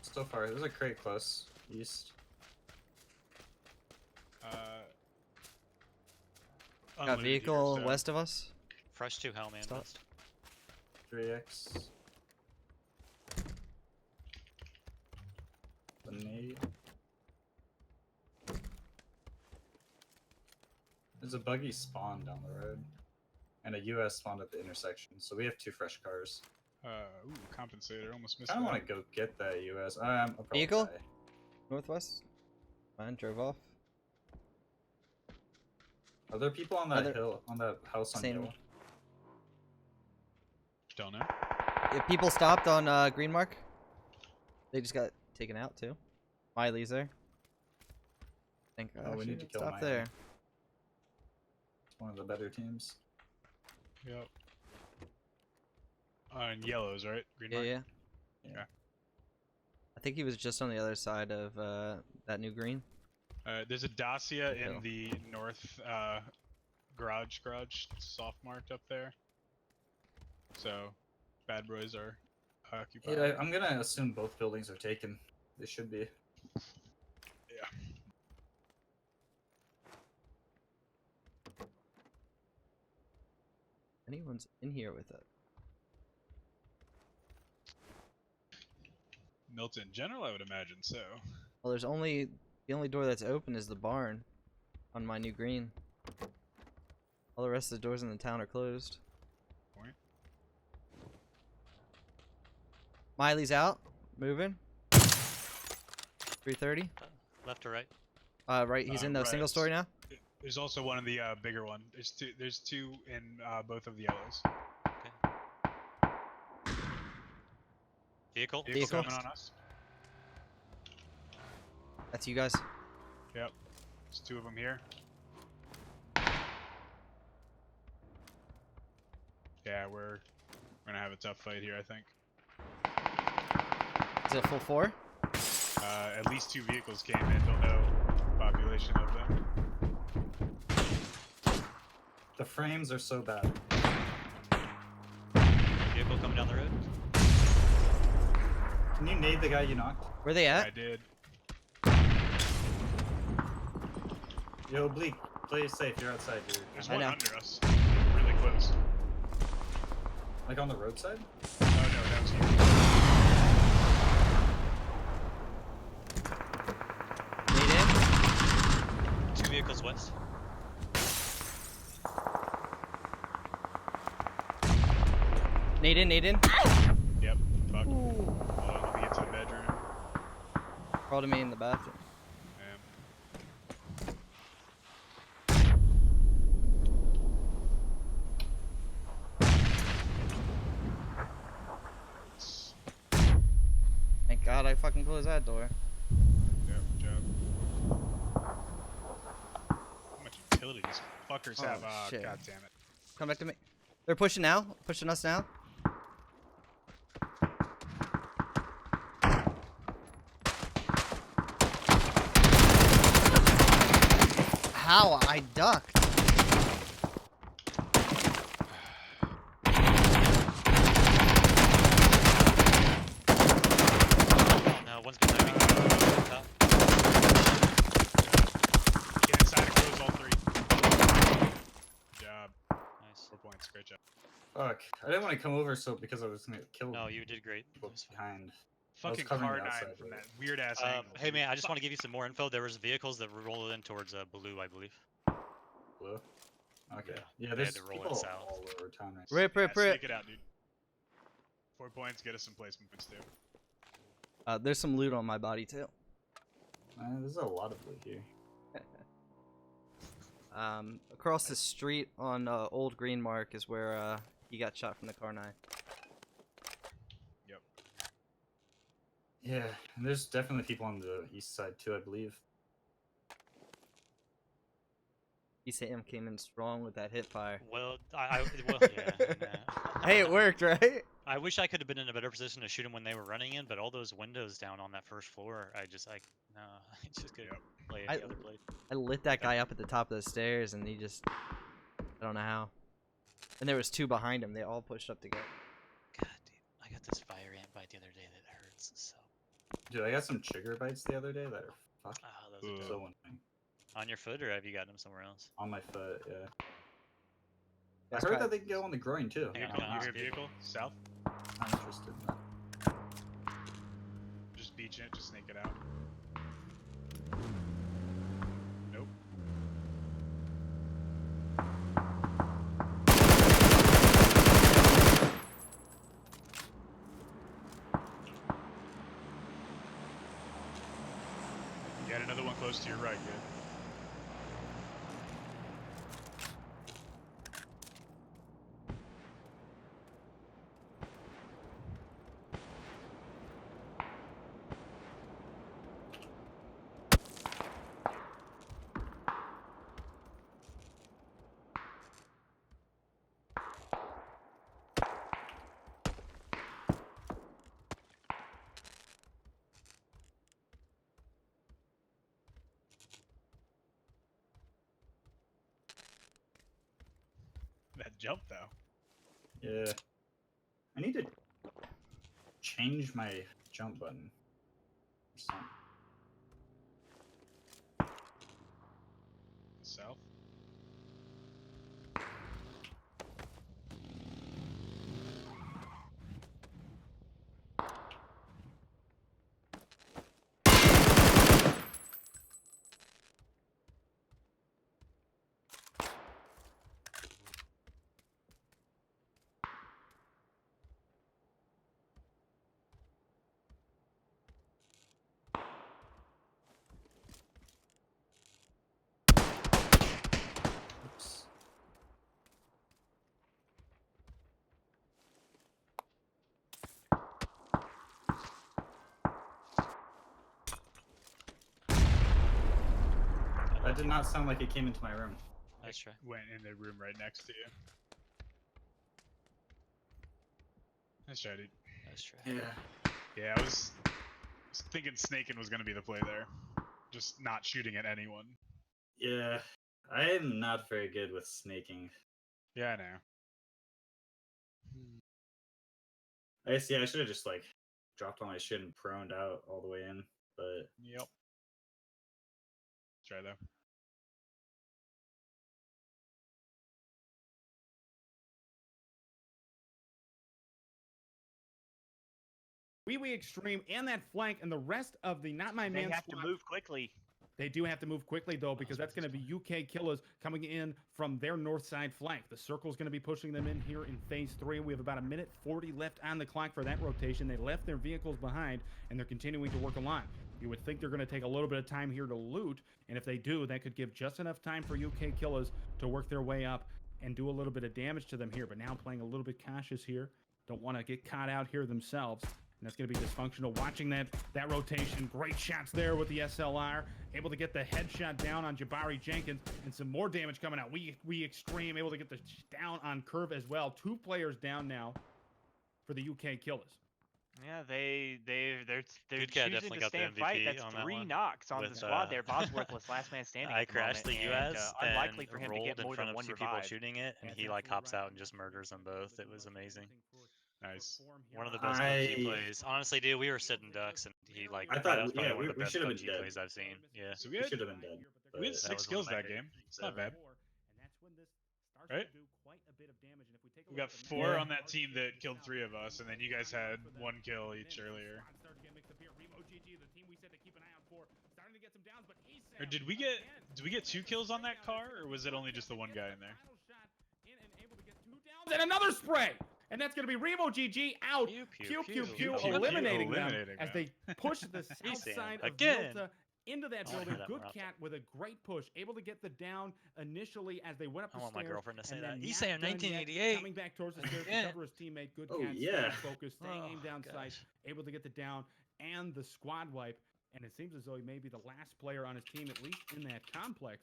So far, there's a crate close. East. Got Unlimited vehicle here, so- west of us. Fresh 2 Hellman Stop. West. 3x. Grenade. There's a buggy spawn down the road. And a US spawned at the intersection, so we have 2 fresh cars. Ooh, compensator. Almost missed I don't that. want to go get that US. I'll probably Vehicle? die. Northwest. Fine, drove off. Are there people on that Other- hill, on that house on Same. yellow? Don't know. Yeah, people stopped on green mark. They just got taken out too. Miley's there. I think. Oh, we need to kill stop Miley. there. one of the better teams. Yep. And yellows, right? Green Yeah, mark? yeah. Yeah. I think he was just on the other side of that new green. There's a Dacia Hill. in the north garage, soft marked up there. So, bad boys are occupied. Yeah, I'm gonna assume both buildings are taken. They should be. Yeah. Anyone's in here with it? Milton, in general, I would imagine so. Well, the only door that's open is the barn on my new green. All the rest of the doors in the town are closed. Point. Miley's out, moving. 330. Left or right? Right, he's in the single right. story now. There's also one in the bigger one. There's two in both of the yellows. Vehicle? Vehicle. Coming on us. That's you guys. Yep. There's two of them here. Yeah, we're gonna have a tough fight here, I think. Is it a full 4? At least 2 vehicles came in. Don't know population of them. The frames are so bad. Vehicle coming down the road? Can you nade the guy you knocked? Where they I at? did. Yo, Oblique, play it safe. You're outside. There's I one know. under us. Really close. Like on the roadside? Oh no, that was you. Need in? 2 vehicles west. Need in, need in. Yep. Fuck. Hold on, let me get to the bedroom. Crawl to me in the bathroom. Thank God I fucking closed that door. Yep, good job. How much utility these fuckers have? Oh, shit. God damn it. Come back to me. They're pushing now. Pushing us now. How? I ducked. Oh no, one's behind me. Top. Get inside and close all 3. Good job. Nice. 4 points. Great job. Fuck. I didn't want to come over because I was gonna kill No, you did great. people behind. Fucking covering car the 9 outside, from right? that weird ass angle. Hey dude. man, I just want to give you some more info. There was vehicles that rolled in towards blue, I believe. Blue? Okay. Yeah, Yeah, they had there's to roll it people south. all over town right Rip, Yeah, rip, rip. Sneak it out, dude. 4 points. Get us some placement points too. There's some loot on my body too. There's a lot of loot here. Across the street on Old Green Mark is where he got shot from the car 9. Yep. Yeah, and there's definitely people on the east side too, I believe. Sam came in strong with that hit fire. Well, yeah. Nah. Hey, it worked, right? I wish I could have been in a better position to shoot them when they were running in, but all those windows down on that first floor, I just couldn't Yep. play any other play. I lit that guy up at the top of the stairs, and he just, I don't know how. And there was 2 behind him. They all pushed up together. God, dude, I got this fire ant bite the other day that hurts so. Dude, I got some trigger bites the other day that are fucking Those are Ugh. dope. so annoying. On your foot, or have you gotten them somewhere else? On my foot, yeah. Let's I heard try- that they can go on the groin too. Yeah, Vehicle, no, you no. hear vehicle? South? I'm interested in that. Just beach it, just snake it out. Nope. You had another one close to your right, good. that jump though. Yeah. I need to change my jump button. Or something. South. Oops. That did not sound like it came into my room. Nice try. Went in the room right next to you. Nice try, dude. Nice try. Yeah. Yeah, I was thinking snaking was gonna be the play there. Just not shooting at anyone. Yeah. I am not very good with snaking. Yeah, I know. I guess, yeah, I should have just like dropped all my shit and proned out all the way in, but Yep. Try though. Wee Extreme and that flank and the rest of the Not My They Man have squad. to move quickly. They do have to move quickly, though, because that's going to be UK Killers coming in from their north side flank. The circle's going to be pushing them in here in phase 3. We have about 1:40 left on the clock for that rotation. They left their vehicles behind, and they're continuing to work along. You would think they're going to take a little bit of time here to loot, and if they do, that could give just enough time for UK Killers to work their way up and do a little bit of damage to them here. But now playing a little bit cautious here. Don't want to get caught out here themselves. And that's going to be dysfunctional. Watching that rotation. Great shots there with the SLR. Able to get the headshot down on Jabari Jenkins. And some more damage coming out. We Extreme able to get the down on Curve as well. 2 players down now for the UK Killers. Yeah, they're Good cat choosing definitely to got the stay and fight. MVP That's on that 3 one knocks on with, the squad there. Bosworthless, last man standing. I at the crashed the moment, US and, and unlikely for him to rolled get in more front than of 1 3 people revive. shooting it, and That's he like absolutely hops right. out and just murders them both. It was amazing. Nice. One of the best PUBG plays. Honestly, dude, we were sitting ducks, and he like I that thought, was probably yeah, one of the we best should have been PUBG dead. plays I've seen. Yeah. So We should have been dead. we had but- 6 was one of kills my that favorite game. It's games not bad. And that's when this starts Right? to do quite a bit of damage. And if we take a We look got at the 4 Yeah. on that team that killed 3 of us, and then you guys had 1 kill each earlier. GG, the team we said to keep an eye out for, starting to get some downs, but Or did we get 2 kills on that car, or was it only just the 1 guy in there? And another spray! And that's going to be Revo GG out. Pew, Pew, pew, pew, pew. pew, Pew, pew, eliminating pew. them Eliminating as them. they push the south Sam, side of again. Milta into that I wanna building. hear that Good more often. cat with a great push, able to get the down initially as they went up I the want my stairs. girlfriend to say and that. then He's not saying done yet, 1988. coming back towards the stairs to Again. cover his teammate. Good Oh, cat, yeah. staying focused, staying Oh, aimed down sight, gosh. able to get the down and the squad wipe. And it seems as though he may be the last player on his team, at least in that complex.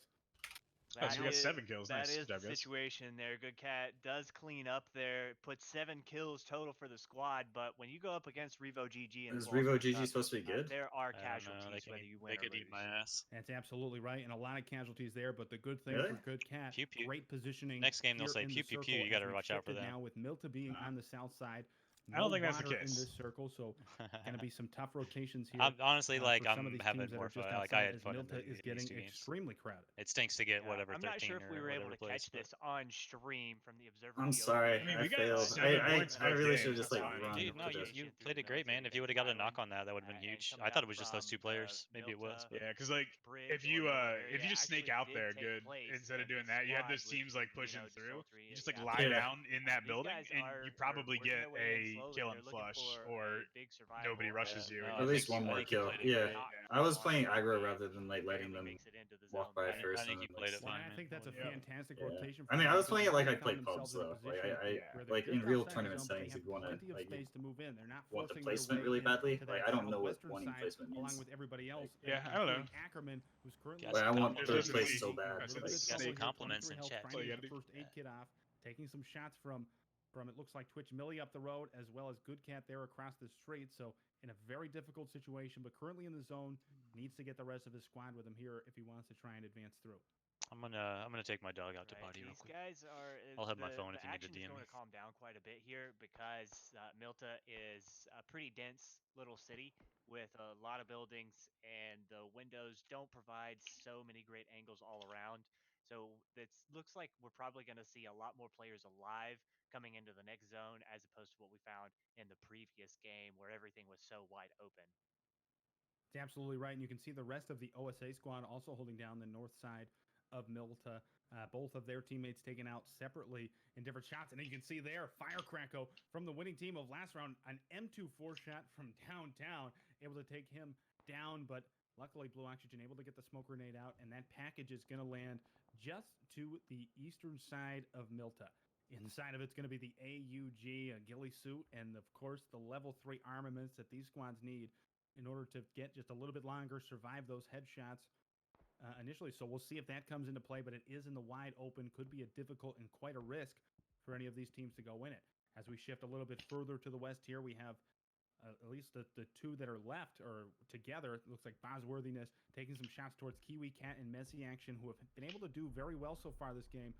Oh, so we got is- 7 kills. That Nice is job, the guys. situation there. Good cat does clean up there, puts 7 kills total for the squad. But when you go up against Revo GG and Is Bulls Revo and GG stuff, supposed to be good? there are I don't know. casualties They whether could, you win they or could lose. eat my ass. That's absolutely right, and a lot of casualties there. But the good thing Really? for Good Cat, Pew, pew. great positioning. Next game they'll here say in the pew, pew, pew, circle you gotta as we've watch out for shifted them. Now with Milta being on the south side, I don't no think that's the water in case. this circle, so going to be some tough rotations here. I'm honestly for like some of I'm these having teams that more are just fun. Like I outside had as fun in Milta is these getting 2 games. extremely crowded. It stinks to get Yeah, whatever I'm 13 not sure if we or were able whatever to place, catch but- this on stream from the observer. I'm POV. sorry, I mean, I we got failed. 7 points I both really games, should have just that's like fine. run. Dude, no, with you, this. you played it great, man. If you would have got a knock on that, that would have been huge. I thought it was just those 2 players. Maybe it was. But Yeah, because like if you just snake out there good instead of doing that, you have those teams like pushing through. You just like lie Yeah. down in that building, and you probably get a kill and flush, or nobody rushes you. No, and I At you least just- one more think you kill. played it Yeah, great. I was playing aggro rather than like letting them walk by I first. think and you then, played like, it Well, fine, I man. think that's a Yeah. fantastic Yeah. rotation. I mean, I was playing it like I They played found pubs themselves in a though. Like position I where they're like in just real outside the tournament zone, but they settings, have if you want to plenty of like space to move in. They're not want the forcing their placement way really badly. into Like that I don't know what southwestern wanting side, placement along means. with everybody else. Yeah, I don't know. including Ackerman, who's currently Got Like I some want compliments. third place Just so a bad. little bit Like, of got some snake. compliments in 23 health, chat, trying too. to Yeah. get the first aid kit off, taking some shots from it looks like Twitch Millie up the road, as well as Good Cat there across the street. So in a very difficult situation, but currently in the zone, needs to get the rest of his squad with him here if he wants to try and advance through. I'm gonna take my dog out to Right, potty real these quick. guys are. I'll have my phone The if you need to action's DM going me. to calm down quite a bit here because Milta is a pretty dense little city with a lot of buildings, and the windows don't provide so many great angles all around. So it looks like we're probably going to see a lot more players alive coming into the next zone as opposed to what we found in the previous game where everything was so wide open. It's absolutely right. And you can see the rest of the OSA squad also holding down the north side of Milta. Both of their teammates taken out separately in different shots. And then you can see there, Firecracko from the winning team of last round, an M24 shot from downtown, able to take him down. But luckily, Blue Oxygen able to get the smoke grenade out. And that package is going to land just to the eastern side of Milta. Inside of it's going to be the AUG, a ghillie suit, and of course the level 3 armaments that these squads need in order to get just a little bit longer, survive those headshots initially. So we'll see if that comes into play, but it is in the wide open, could be a difficult and quite a risk for any of these teams to go in it. As we shift a little bit further to the west here, we have at least the two that are left or together. It looks like Bosworthiness taking some shots towards Kiwi Cat and Messy Action, who have been able to do very well so far this game.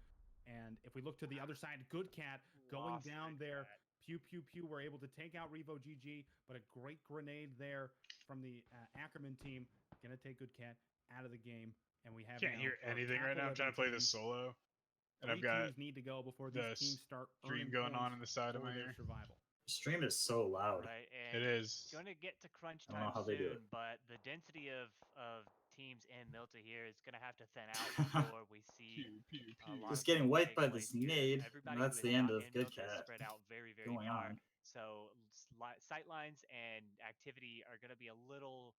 And if we look to the other side, Good Cat going down there. Pew, pew, pew. We're able to take out Revo GG, but a great grenade there from the Ackerman team. Going to take Good Cat out of the game. And we have Can't now hear our anything top right now. I'm 11 trying to play this teams. solo, and 3 I've got teams need to go before the these teams start stream earning going on points in the side of for my their ear. survival. The stream is so loud. Right, It and is. going to get to crunch I don't know time how they do it. soon, but the density of teams in Milta here is going to have to thin out before we see Pew, pew, a pew. lot Just of getting things wiped take by place this here. nade. And Everybody that's who is the end not of in Good Milta is Cat. spread out very, very Going far. on. So sight lines and activity are going to be a little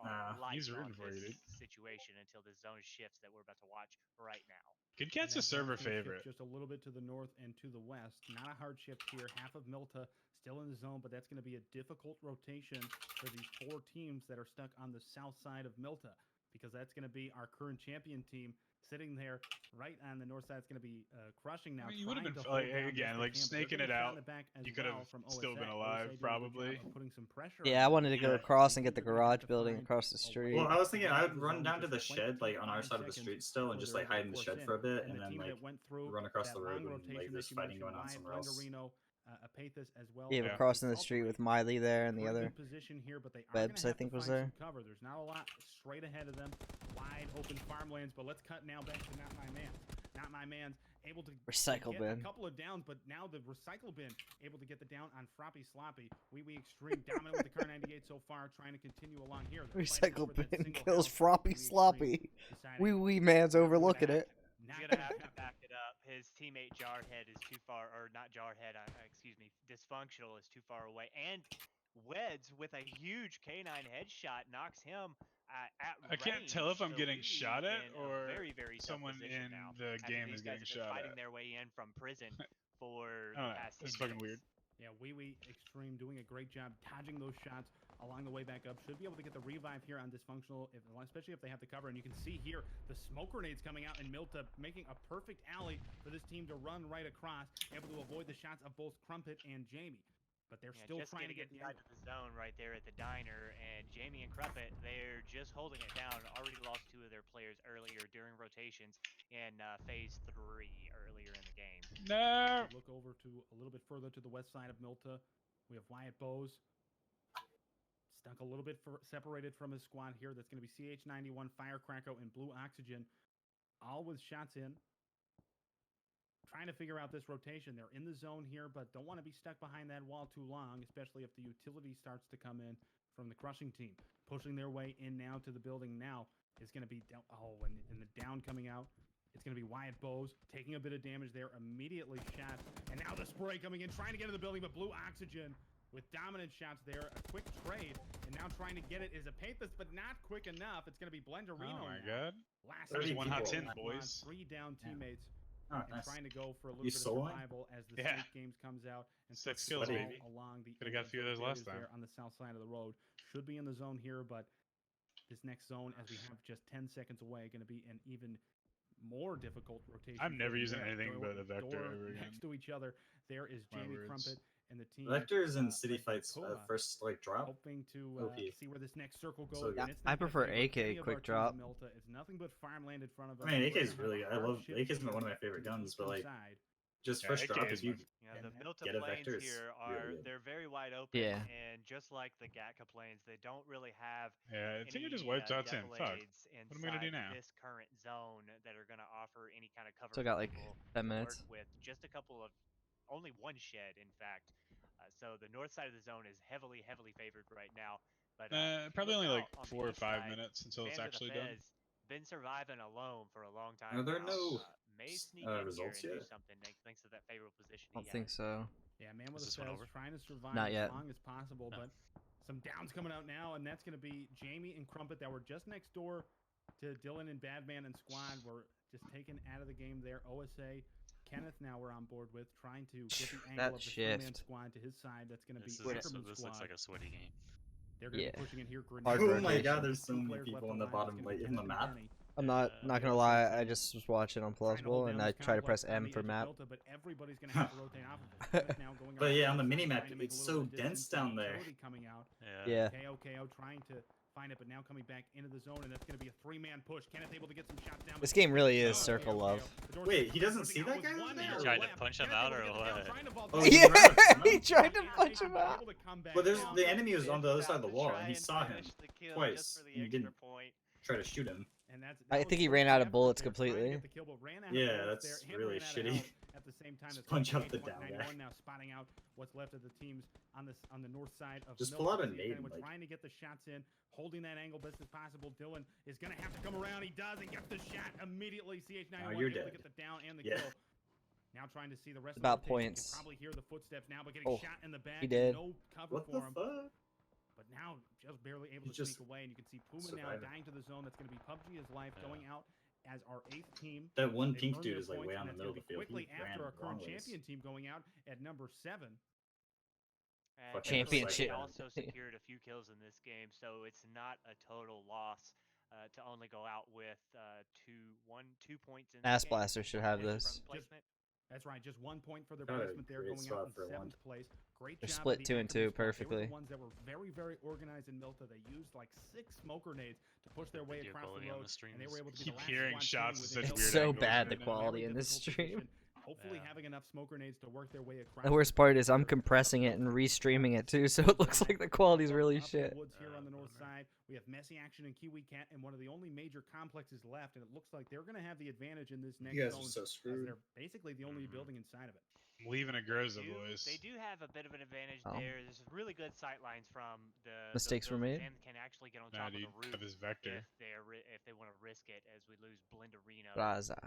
Nah, light he's on rooting for you, this dude. situation until the zone shifts that we're about to watch right now. Good And Cat's a that zone's server gonna shift favorite. just a little bit to the north and to the west. Not a hard shift here. Half of Milta still in the zone, but that's going to be a difficult rotation for these 4 teams that are stuck on the south side of Milta, because that's going to be our current champion team sitting there right on the north side. It's going to be crushing now. I mean, you would have trying been to hold like, down again, best like they can, but they're snaking getting it shot out. in the back as You could have well from still been OSA. alive, OSA doing a good probably. job of putting some pressure Yeah, I on wanted to go Yeah. across and get the Teams are gonna have garage to building find across the a street. Well, I was thinking get I out would of run zone down to just the quite shed, like on our 5 side of the seconds street still, and before just they're like able to hide in the force shed in. for a bit, And and the then team like that went through run across that the road long when like rotation there's that you fighting mentioned, going on Wyatt, somewhere else. Blenderino, Apathis as well. Yeah, are crossing the street with Miley there and the pretty other. good position here, but they are Webs, gonna I have think, to was find there. some cover. There's not a lot straight ahead of them. Wide open farmlands, but let's cut now back to Not My Man's. Not My Man's able to Recycle get bin. a couple of downs, but now the recycle bin able to get the down on Froppy Sloppy. Wee Extreme dominant with the Car 98 so far, trying to continue along here. They're fighting Recycle over that bin single kills house. Froppy Wee Extreme Sloppy. deciding Wee man's overlooking Gonna it. He's not gonna to have to happen. back it up. His teammate Jarhead is too far, or not Jarhead. Excuse me, Dysfunctional is too far away, and Weds with a huge K9 headshot knocks him at I can't range. tell if I'm So getting we shot at in or a very, very tough someone position in now. the After game these is guys getting have been shot fighting at. their way in from prison for I don't the know. past 10 It's fucking minutes. weird. Yeah, Wee Extreme doing a great job dodging those shots along the way back up. Should be able to get the revive here on Dysfunctional, especially if they have the cover. And you can see here the smoke grenades coming out, and Milta making a perfect alley for this team to run right across, able to avoid the shots of both Crumpet and Jamie. But they're still just trying to getting get the inside of the zone right there at the diner, and Jamie and Crumpet, they're just holding it down. Already lost 2 of their players earlier during rotations in phase 3 earlier in the game. No. Look over to a little bit further to the west side of Milta. We have Wyatt Bowes. Stuck a little bit separated from his squad here. That's going to be CH91, Firecracko, and Blue Oxygen. All with shots in. Trying to figure out this rotation. They're in the zone here, but don't want to be stuck behind that wall too long, especially if the utility starts to come in from the crushing team. Pushing their way in now to the building now is going to be... and the down coming out. It's going to be Wyatt Bowes taking a bit of damage there. Immediately shot. And now the spray coming in, trying to get in the building, but Blue Oxygen with dominant shots there. A quick trade, and now trying to get it is Apathis, but not quick enough. It's going to be Blenderino. Oh my now. god. Last There's 30 one hot people. 10, boys. 3 down teammates. Oh, And nice. trying to go for a little You bit of soloing? survival as the Yeah. Snake Games comes out and 6 starts kills, to baby. fall along the Coulda got a few of those last time. there on the south side of the road. Should be in the zone here, but this next zone, as we have just 10 seconds away, going to be an even more difficult rotation. I'm never for them using there. anything Door- but a Vector door ever again. Next to each other, there is My Jamie words. Crumpet and the team. Vectors in city led by fights Puma, first like drop. hoping to OP. see where this next circle goes. So and good. it's I not gonna prefer favor AK any of quick our teams drop. in Milta. It's nothing but farmland in front of us. I mean, We're AK is gonna really have good. a I hard love shit AK is here one of my on favorite the guns, but eastern like side. just Yeah, first AK drop is if you Yeah, the get Milta a plains Vector, it's here really are good. they're very wide open, Yeah. and just like the Gatka plains, they don't really have Yeah, I think I any just wiped out 10. Fuck. defilades What am I gonna do inside now? this current zone that are going to offer any kind of cover Still for got like people 10 to minutes. work with. Just a couple of, only one shed, in fact. So the north side of the zone is heavily favored right now. But if you Probably look only like out on the 4 or east 5 side, minutes until it's Band of the actually done. Fez been surviving alone for a long time Are there now. no May sneak in here results and do yet? something thanks to that favorable position I he don't think has. so. Yeah, man with Is a this one Fez over? trying to survive Not as yet. long as possible, No. but some downs coming out now, and that's going to be Jamie and Crumpet that were just next door to Dylan and Badman and Squad were just taken out of the game there. OSA, Kenneth now we're on board with, trying to get the angle That of the three-man shift. squad to his side. That's going to be This Ackerman's looks squad. like a sweaty game. They're going to Yeah. be pushing in here. Hard Oh my rotation. god, there's so Two many players people left in the alive. It's bottom gonna right be in the Kenneth and map. Benny. I'm not They're gonna on the lie, same I side. just was watching Trying to hold Unplausible and down I this try to complex press on M the for edge of map. Delta, but everybody's going to have to rotate off of it. Kenneth now going But around yeah, on the outside, minimap, trying to make it's a little so bit of dense distance. down there. Utility coming out. Yeah. KO trying to find it, but now coming back into the zone, and that's going to be a three-man push. Kenneth able to get some shots down. This game really is Oh, circle love. The door's Wait, he doesn't pushing see out that with guy one over there? arrow Tried to left. punch him Kenneth out able to or get the down, what? trying to vault Oh, down. he Yeah, ran up, he no? tried to punch him out. Able to come back But down. the enemy was on the other About side of the to wall, try and he and saw him finish the kill twice, just for the and he extra didn't point. try to shoot him. And that's, I that think was he first ran out of effort bullets there, trying to completely. get the kill, but ran out of Yeah, bullets that's there and really ran out of shitty. health at the same time. Just That's punch gonna out be the down guy. 91 now spotting out what's left of the teams on the north side of Just Milton. pull out a See if nade, anyone's like- trying to get the shots in, holding that angle best as possible. Dylan is gonna have to come around. He does and gets the shot immediately. CH91 you're able to dead. get the down and the Yeah. kill. Now trying to see the rest About of the rotation. You points. can probably hear the footsteps now, but getting Oh, shot in the back. he did. No cover What for the him. fuck? But now just barely able He's to just sneak away, and you can see Puma now surviving. dying to the zone. That's going to be PUBG is life Yeah. going out as our 8th team. That one They've pink earned dude their is like points, way and on the that's middle of gonna the be field. quickly He ran after our current wrong ways. champion team going out at number 7. And Fucking Championship. They also secured a few kills in this game, so it's not a total loss to only go out with 2 points in this Ass game. Blaster should have From this. placement. That's right, just 1 point for their Got a placement there, great going spot out in for a 7th one. place. Great They're job. split of the 2 and 2 Ackerman squad. They were perfectly. the ones that were very organized in Milta. They used like 6 smoke grenades to push their way Video across the quality on road, the stream and they is- were able to be Keep the last hearing squad shots standing at with such a It's weird so angles, bad, man. the quality in this difficult stream. position. Hopefully Yeah. having enough smoke grenades to work their way across. The worst part is I'm compressing it and restreaming it too, so it looks like the quality's really Up the shit. woods here on the north bummer. side. We have Messy Action and Kiwi Cat and one of the only major complexes left, and it looks like they're going to have the advantage in this next You guys zone are so as screwed. they're basically the only Mhm. building inside of it. I'm leaving a Groza, They do- boys. They do have a bit of an advantage Oh. there. There's really good sight lines from the Mistakes were made? and can actually get on Nah, top dude, of the roof have his Vector. if they want to risk it as we lose Blenderino Raza.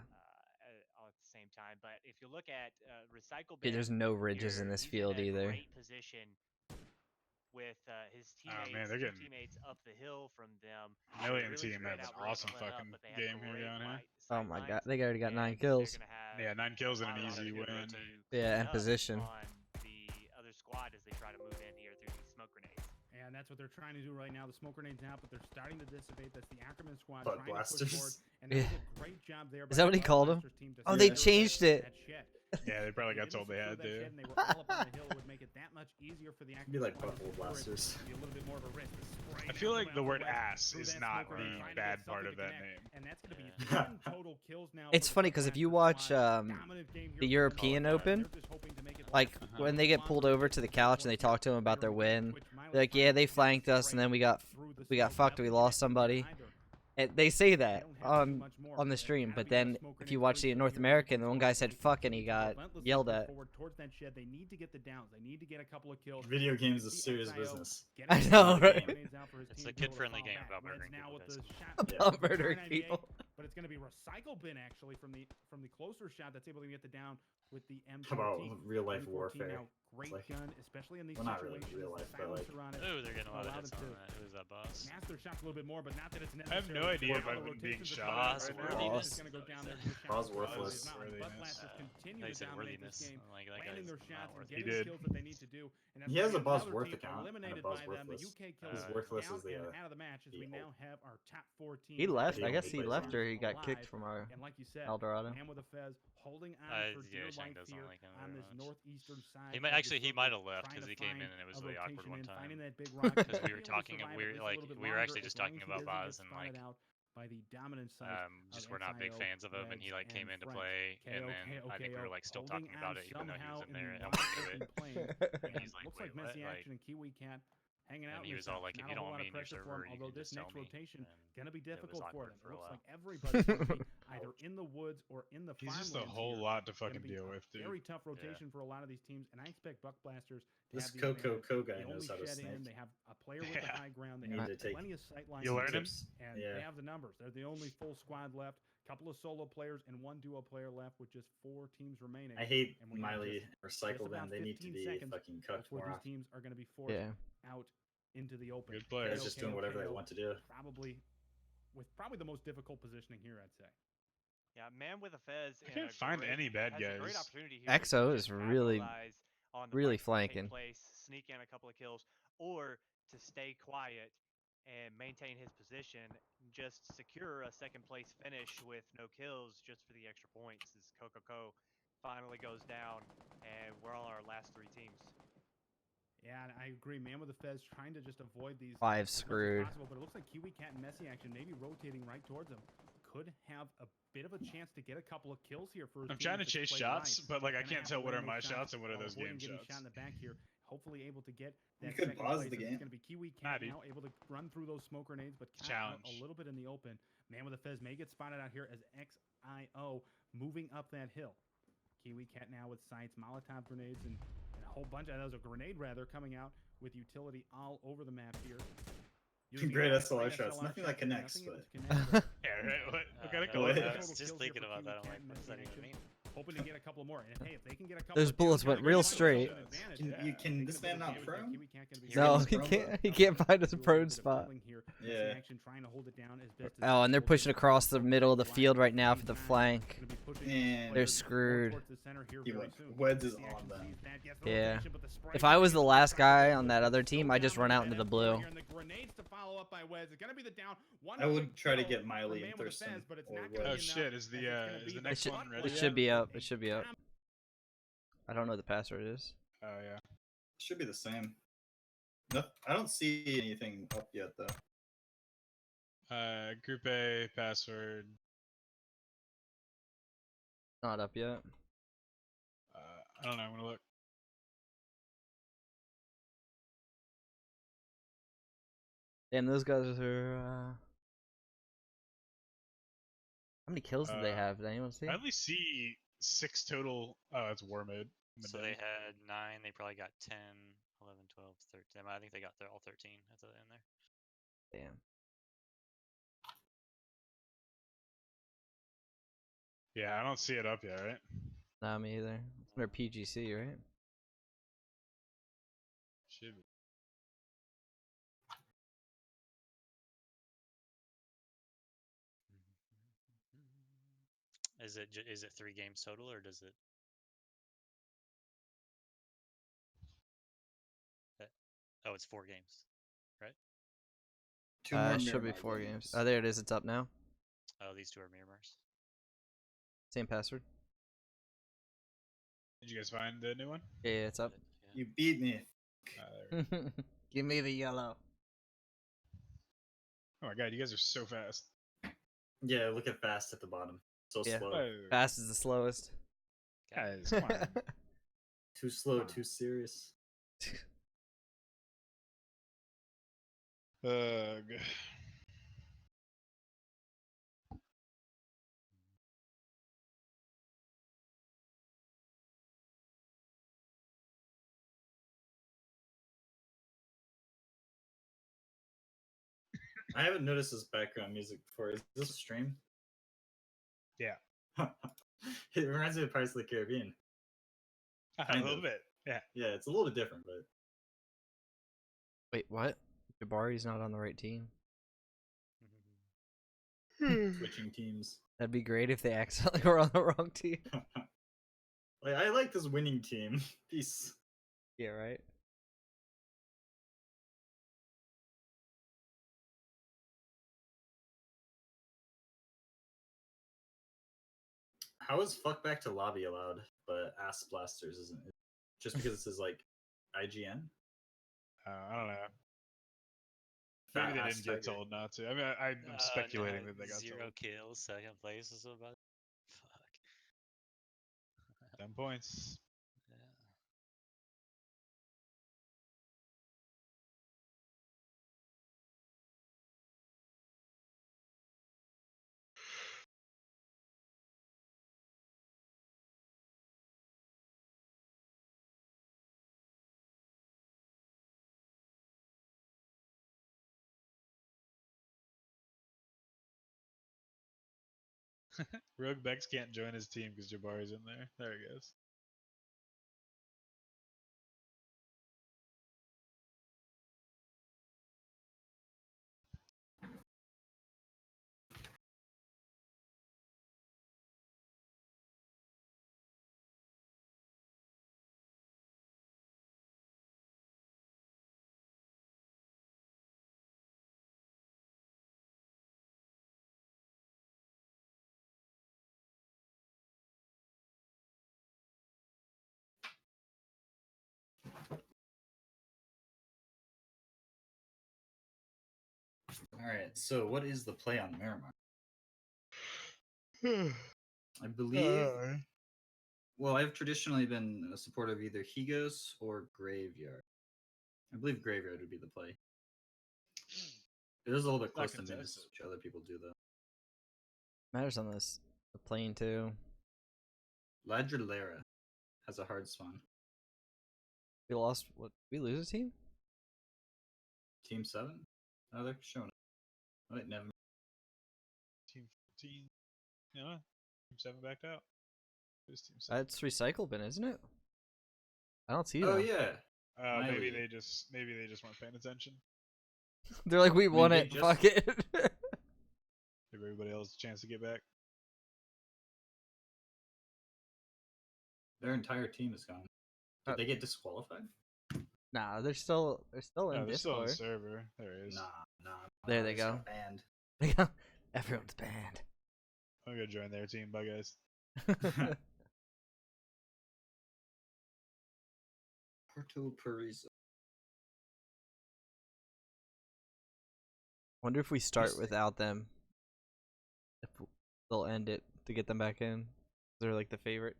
all at the same time. But if you look at Recycle Okay, there's Ben no ridges in here, this he's field in a either. Great position with his teammates, man, they're two getting- teammates up the hill from them. Million Really team spread has out, really awesome split up, fucking but they have game here great down here. Oh sight my god, lines, they already got 9 and kills. they're gonna have Yeah, 9 kills and an a lot easy to win. Yeah, and up position. on the other squad as they try to move in here through these smoke grenades. And that's what they're trying to do right now. The smoke grenades out, but they're starting to dissipate. That's the Ackerman squad Bug trying to push blasters. forward. And that was a great job there. Is by that the what he Bug called 'em? Blasters team to Oh, secure they that- changed it. that shed. Yeah, they probably got If told they didn't had secure that to. shed and they were all up on the hill, it would make it that much easier for the Be Ackerman like squad to butthole secure it. blasters. It'd be a little bit more of a risk. The spray I now feel like coming the out word the west ass through is that not smoke grenade, the trying to get bad part something of to that connect. name. And that's going to be Yeah. 7 total kills now. It's for the funny because if Bug you Blasters watch squad. Dominant game here the for European them. Open, They're just hoping to make it like last. when they get pulled over to the couch and they talk to them about their win, they're like, yeah, they flanked us and then we got fucked, we lost somebody. And they say that on the stream, but then if you watch the North American, the one guy said fuck and he got yelled at. Towards that shed. They need to get the downs. They need to get a couple of kills. Video games is The serious XIO business. getting I some know, grenades right? out for his It's team a to be able to kid-friendly fall game back. about Reds murdering now people, with the guys. shot Yeah. About murdering 998, people. But it's going to be Recycle Bin actually from the closer shot that's able to get the down with the M14. How about real life M14 warfare? now great Like, gun, especially in these well, not really in situations. real life, The but, like- silencer on it. Oh, they're getting a lot of allowed hits him on to that. Who's that boss? master shots a little bit more, but not that it's I necessary. have no idea if Now I'm the being rotations are shot. coming out Boss right now. worthiness. He's gonna go down there for the shot. Boss But worthless. it's not. Worthiness. Buttblasters continue They to said dominate worthiness. this game, Like that landing guy's their not shots and worth getting He the did. kills that they need to do. And that's He has why a Buzz another Worth team account and a eliminated Buzz by them. The Worthless. UK kills Buzz are Worthless down is the, and out of the match as we the now old- have our top 4 teams. He left. I He guess only he plays left on or he got alive. kicked from our And like you said, El Dorado. man with a fez holding on for Yeah, dear Shang life doesn't here like him on very this much. northeastern side. He might of the actually he circle, might have left trying because to he came in find and it was a really awkward rotation one in, time. finding that big rock. Because we He'll were be able to talking, survive we at were least a like, little bit we were actually longer just as long talking as he about doesn't get Vaz and like, spotted out by the dominant side just of we're not big XIO, fans of him, and he like Reds, came and in to Frank. play, and KO, then I think we were like still holding talking about on it, even though he was somehow in there the and wide wanted to open it. plains, and He's like, looks wait, like Messy what? Action and Kiwi Cat hanging out And in he the was all south. like, if Not you a don't whole want lot me of in your pressure for server, him, you although can this just tell next me. rotation And gonna be it was difficult for awkward them. for It a looks while. like everybody's gonna be either in the woods or in the He's just a farmlands whole here. lot to It's gonna fucking be deal a with, dude. very tough rotation for a lot of these teams, and I expect Buckblasters to This have the Coco advantage. Co guy They only knows how to shed in. snake. They have a player with the Yeah. high ground. They Need have to take plenty of sight lines. You learn him? tips. And Yeah. they have the numbers. They're the only full squad left. Couple of solo players and one duo player left with just 4 teams remaining. I hate And we have Miley just or Cycle about them. They need to 15 be seconds fucking cooked before more these often. teams are going to be forced Yeah. out into the open. Good player. Guys just doing whatever they want to do. Probably with the most difficult positioning here, I'd say. Yeah, man with a fez. I can't find any bad has a great guys. opportunity here XO to is just really, capitalize on the really fights that take flanking. place, sneak in a couple of kills, or to stay quiet and maintain his position, just secure a second place finish with no kills just for the extra points as Coco finally goes down, and we're on our last 3 teams. Yeah, and I agree. Man with the Fez trying to just avoid these Five as much as screwed. possible, but it looks like Kiwi Cat and Messy Action maybe rotating right towards him. Could have a bit of a chance to get a couple of kills here for his I'm team trying to if it's chase played shots, right. but like I Gonna can't have tell to what are land my those shots and what are while those avoiding game getting shots. shot in the back here. Hopefully able to get that could second pause place. the It's game. going to be Kiwi Nah, Cat dude. now able to run through those smoke grenades, but Cat out a Challenge. little bit in the open. Man with the Fez may get spotted out here as XIO moving up that hill. Kiwi Cat now with sights, Molotov grenades, and a whole bunch of those, a grenade rather, coming out with utility all over the map here. Using Great that SLR great shots. Nothing that connects, nothing able but- to connect, but Yeah, right. What kind of no, color? Go I ahead. was just Kills here thinking for about that. Kiwi I'm Cat like, and what does Messy that even Action. mean? Hoping to get a couple more. And hey, if they can get a couple Those of bullets kills, went they're real gonna find straight. themselves an advantage. Can, Yeah. you can They this could man have not been pro? Kiwi Cat gonna be You're No, in safe. he this can't. He can't find his Do a prone bit of spot. dribbling here. Yeah. Messy Action trying to hold it down as best as Oh, and they're possible. pushing across the middle of the field right now for the flank. Gonna be pushing And players screwed. more towards the center here He very went- soon. Weds is Messy on Action them. sees that, gets the Yeah. rotation, but the spray If I was the grenade last is guy so on that other team, I'd just run out into the blue. here, and the grenades to follow up by Weds. It's gonna be the down. One I would quick try to kill get for Miley Man and with a Fez, Thurston. but it's or not gonna Oh be Weds. shit! Is as the it's gonna be next the one Buckblasters. ready? It should be up. A It should be up. I don't know what the password is. Oh yeah. Should be the same. No, I don't see anything up yet though. Group A password. Not up yet. I don't know. I'm gonna look. Damn, those guys are. How many kills did they have? Did anyone see? I only see 6 total. Oh, it's war mode. So they had 9. They probably got 10, 11, 12, 13. I think they got all 13 at the end there. Damn. Yeah, I don't see it up yet, right? Not me either. It's under PGC, right? Should be. Is it 3 games total, or does it? Oh, it's 4 games, right? Two more It should be Miramar 4 games. Oh, there it is. It's up now. Oh, these 2 are Miramars. Same password. Did you guys find the new one? Yeah, it's up. Yeah. You beat me. There we go. Give me the yellow. Oh my god, you guys are so fast. Yeah, look at fast at the bottom. So Yeah. slow. Oh, Fast is the slowest. guys, come on. Too slow, too serious. Ugh. I haven't noticed this background music before. Is this a stream? Yeah. It reminds me of Pirates of the Caribbean. A Kind little of. bit. Yeah. Yeah, it's a little different, but Wait, what? Jabari's not on the right team. switching teams. That'd be great if they accidentally were on the wrong team. Like, I like this winning team. Peace. Yeah, right. How is fuck back to lobby allowed, but ass blasters isn't? Just because this is like IGN? I don't know. Maybe Fat they ass didn't get tiger. told not to. I mean, I'm speculating that they got 0 told. kills, second place is about. Fuck. 10 points. Yeah. Rogue Bex can't join his team because Jabari's in there. There he goes. Alright, so what is the play on Miramar? I believe. Well, I've traditionally been a supporter of either Higos or Graveyard. I believe Graveyard would be the play. It is a little bit Not close to Minas, contested. which other people do though. Matters on this. The plane too. Ladrillera has a hard spawn. We lost. What? We lose a team? Team 7? Oh, they're showing it. Wait, never. Team 14. Yeah. Team 7 backed out. Who's Team 7? That's recycle bin, isn't it? I don't see Oh them. yeah. Maybe Miley. they just weren't paying attention. They're like, we won they it. just- Fuck it. Give everybody else a chance to get back. Their entire team is gone. Did they get disqualified? Nah, they're still No, in they're still on the Discord. server. There it is. Nah. There they just go. got Banned. They go. Everyone's banned. I'm gonna join their team. Bye, guys. Porto Parizo. Wonder if we start Interesting. without them. If they'll end it to get them back in. They're like the favorite.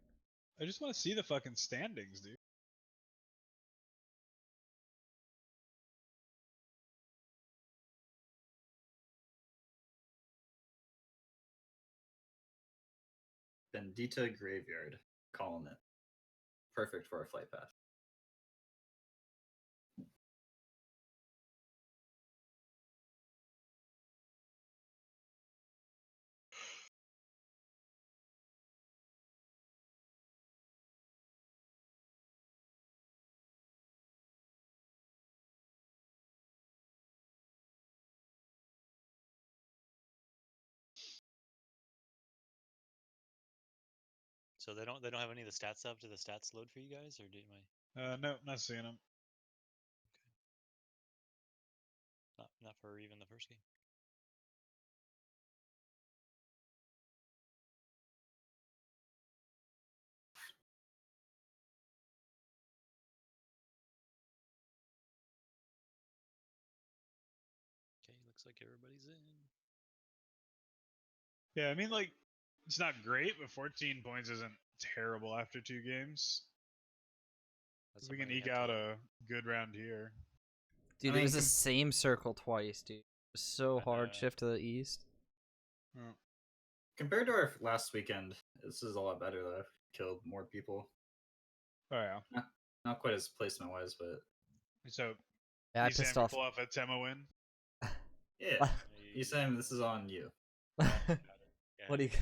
I just want to see the fucking standings, dude. Bendita Graveyard. Calling it. Perfect for our flight path. So they don't have any of the stats up to the stats load for you guys, or do I? No, not seeing them. Not for even the first game. Okay, looks like everybody's in. Yeah, I mean, like, it's not great, but 14 points isn't terrible after 2 games. That's If we can something eke we have out to- a good round here. Dude, I it was mean, the same circle twice, dude. It was so I hard. know. Shift to the east. Oh. Compared to our last weekend, this is a lot better though. Killed more people. Oh, yeah. Not quite as placement wise, but So, Yeah, I you saying pissed we off. pull off a Tema win? yeah. You saying this is on you? Yeah, What do you? yeah.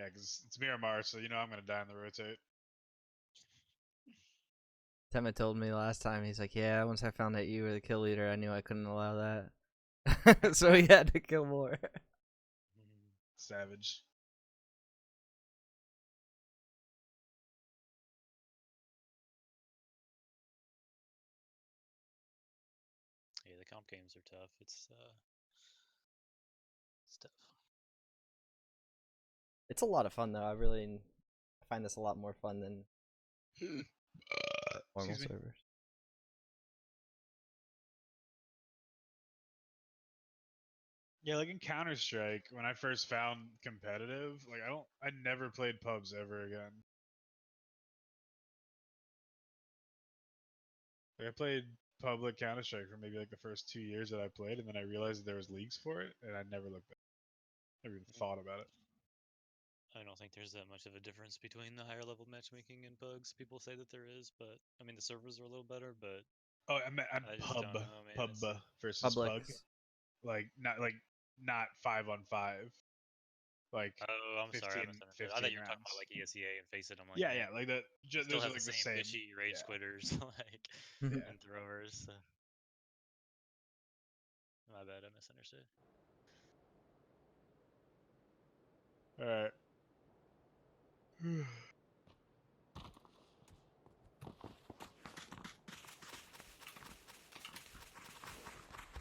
Yeah, because it's Miramar, so you know I'm going to die in the rotate. Tema told me last time. He's like, yeah, once I found that you were the kill leader, I knew I couldn't allow that. So he had to kill more. Savage. Yeah, the comp games are tough. It's tough. It's a lot of fun though. I find this a lot more fun than normal Excuse me. servers. Yeah, like in Counter Strike, when I first found competitive, like I never played pubs ever again. Like I played public Counter Strike for maybe like the first 2 years that I played, and then I realized there was leagues for it, and I never looked at it. Never even thought about it. I don't think there's that much of a difference between the higher level matchmaking and bugs. People say that there is, but I mean the servers are a little better, but Oh, I'm I just pub, don't know, man. pub It's- versus pug, Public. like not 5-on-5, like Oh, I'm sorry, I 15 misunderstood. I thought you were talking rounds. about like ESEA and Face It. I'm like, Yeah, man, yeah, like that. still Those have are like the the same same. bitchy rage Yeah. quitters, like, Yeah. and throwers. So. My bad, I misunderstood. All right.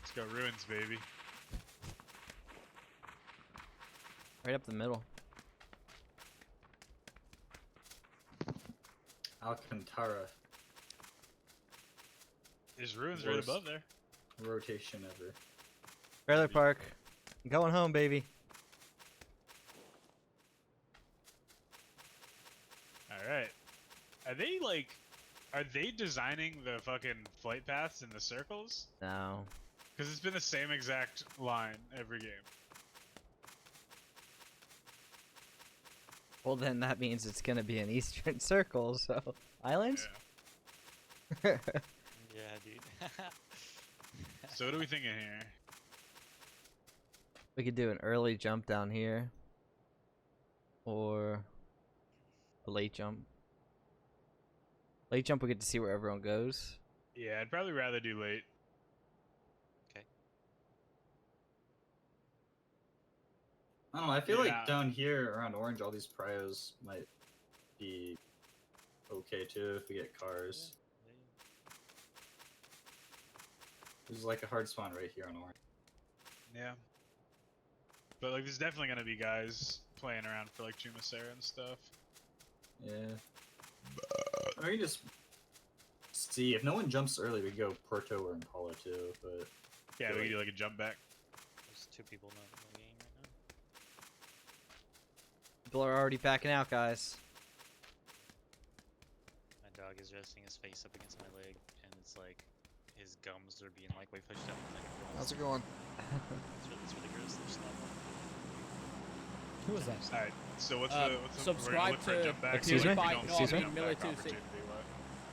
Let's go ruins, baby. Right up the middle. Alcantara. There's ruins right Worst above there. rotation ever. Trailer park. I'm going home, baby. All right. Are they designing the fucking flight paths in the circles? No. Because it's been the same exact line every game. Well, then that means it's gonna be an eastern circle. So islands. Yeah. Yeah, dude. So what are we thinking here? We could do an early jump down here, or a late jump. Late jump, we get to see where everyone goes. Yeah, I'd probably rather do late. Okay. I don't know. I feel Yeah. like down here around Orange, all these pryos might be okay too if we get cars. There's like a hard spawn right here on Orange. Yeah. But like, there's definitely gonna be guys playing around for like Jumasera and stuff. Yeah. Or you just see if no one jumps early, we go Porto or Impala too. But Yeah, feel we like- could do like a jump back. There's 2 people not in the game right now. People are already backing out, guys. My dog is resting his face up against my leg, and it's like his gums are being like way pushed up. How's it going? It's really gross. They're slow. Who was that? All right. So what's Uh, the we're gonna subscribe look for a to jump back? Excuse So me? if we Fight- don't no, see Excuse the me? jump Millie back too, opportunity, what?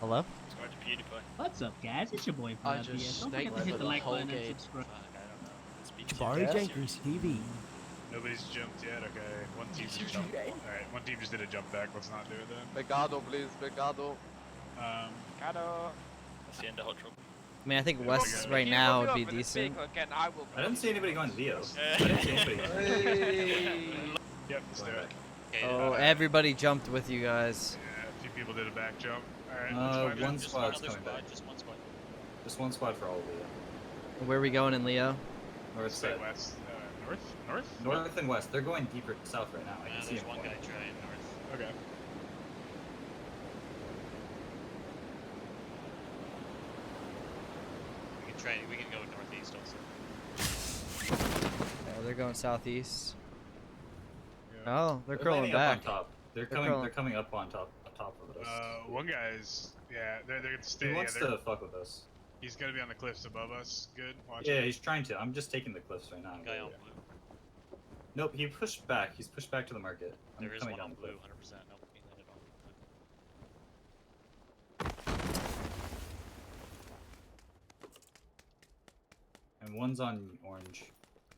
Hello. Subscribe to PewDiePie. What's up, guys? It's your boy I Fab here. just Don't forget to sniped hit for the the like whole button and game. subscribe. Fuck, I don't know. Speak Jabari Yeah. Jenkins TV. Nobody's jumped yet. Okay. One team just jumped. All right. One team just did a jump back. Let's not do it then. Pegado, please, pegado. That's the end of Hot Trouble. I mean, I think Yeah, West we right now would be decent. I didn't see anybody going Vio. I didn't see anybody. Yep. Let's do it. Okay, Oh, everybody jumped with you guys. Yeah. A few people did a back jump. All right. Uh, let's find one it. just squad's another coming squad, back. just one squad. Just one squad for all of you. Where are we going in Leo? North Stay side. west. North. North. North and west. They're going deeper south right now. I can see There's them. one guy going. trying north. Okay. We can go northeast also. Oh, they're going southeast. Yeah. Oh, they're They're curling lining back. up on top. They're They're coming. curling- They're coming up on top of us. One guy's. Yeah. They're gonna stay. He Yeah, wants to fuck with us. he's gonna be on the cliffs above us. Good. Watch Yeah, it. he's trying to. I'm just taking the cliffs right now. One guy on Yeah. blue. Nope, he pushed back. He's pushed back to the market. I'm There is coming one down on the blue, cliff. 100%. Nope, he landed on blue. And one's on orange.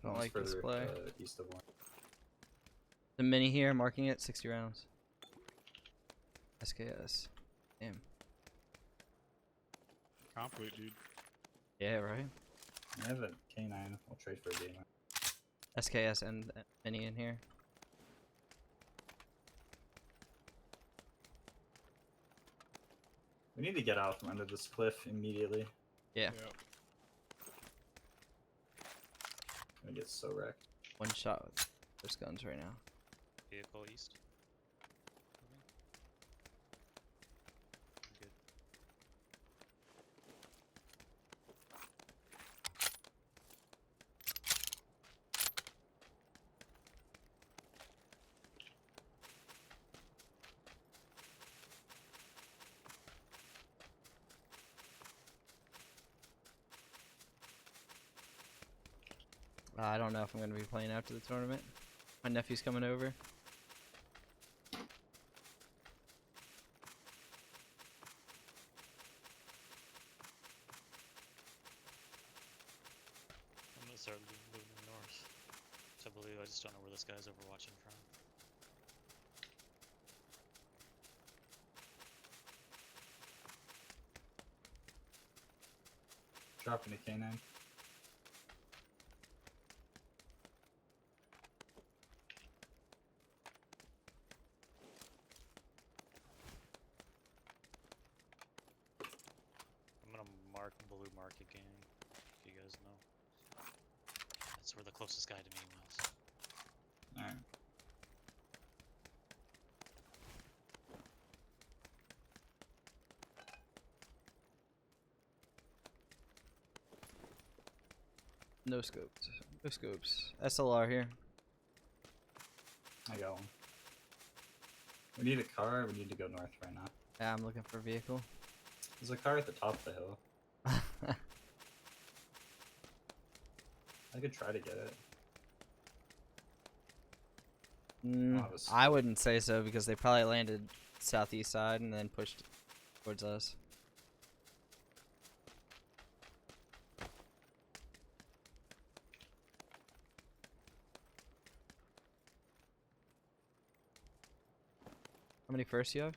Don't One's like this further, play. east of orange. The mini here, marking it, 60 rounds. SKS. Damn. Comp loot, dude. Yeah, right. I have a K9. I'll trade for a game. SKS and any in here. We need to get out from under this cliff immediately. Yeah. Yep. I'm gonna get so wrecked. One shot with those guns right now. Vehicle east. Good. I don't know if I'm gonna be playing after the tournament. My nephew's coming over. I'm gonna start moving north. I believe I just don't know where this guy's overwatching from. Dropping a K9. I'm gonna mark blue market gang, if you guys know. That's where the closest guy to me was. Alright. No scopes. No scopes. SLR here. I got one. We need a car. We need to go north right now. Yeah, I'm looking for a vehicle. There's a car at the top of the hill. I could try to get it. I wouldn't say so because they probably landed southeast side and then pushed towards us. How many firsts you have?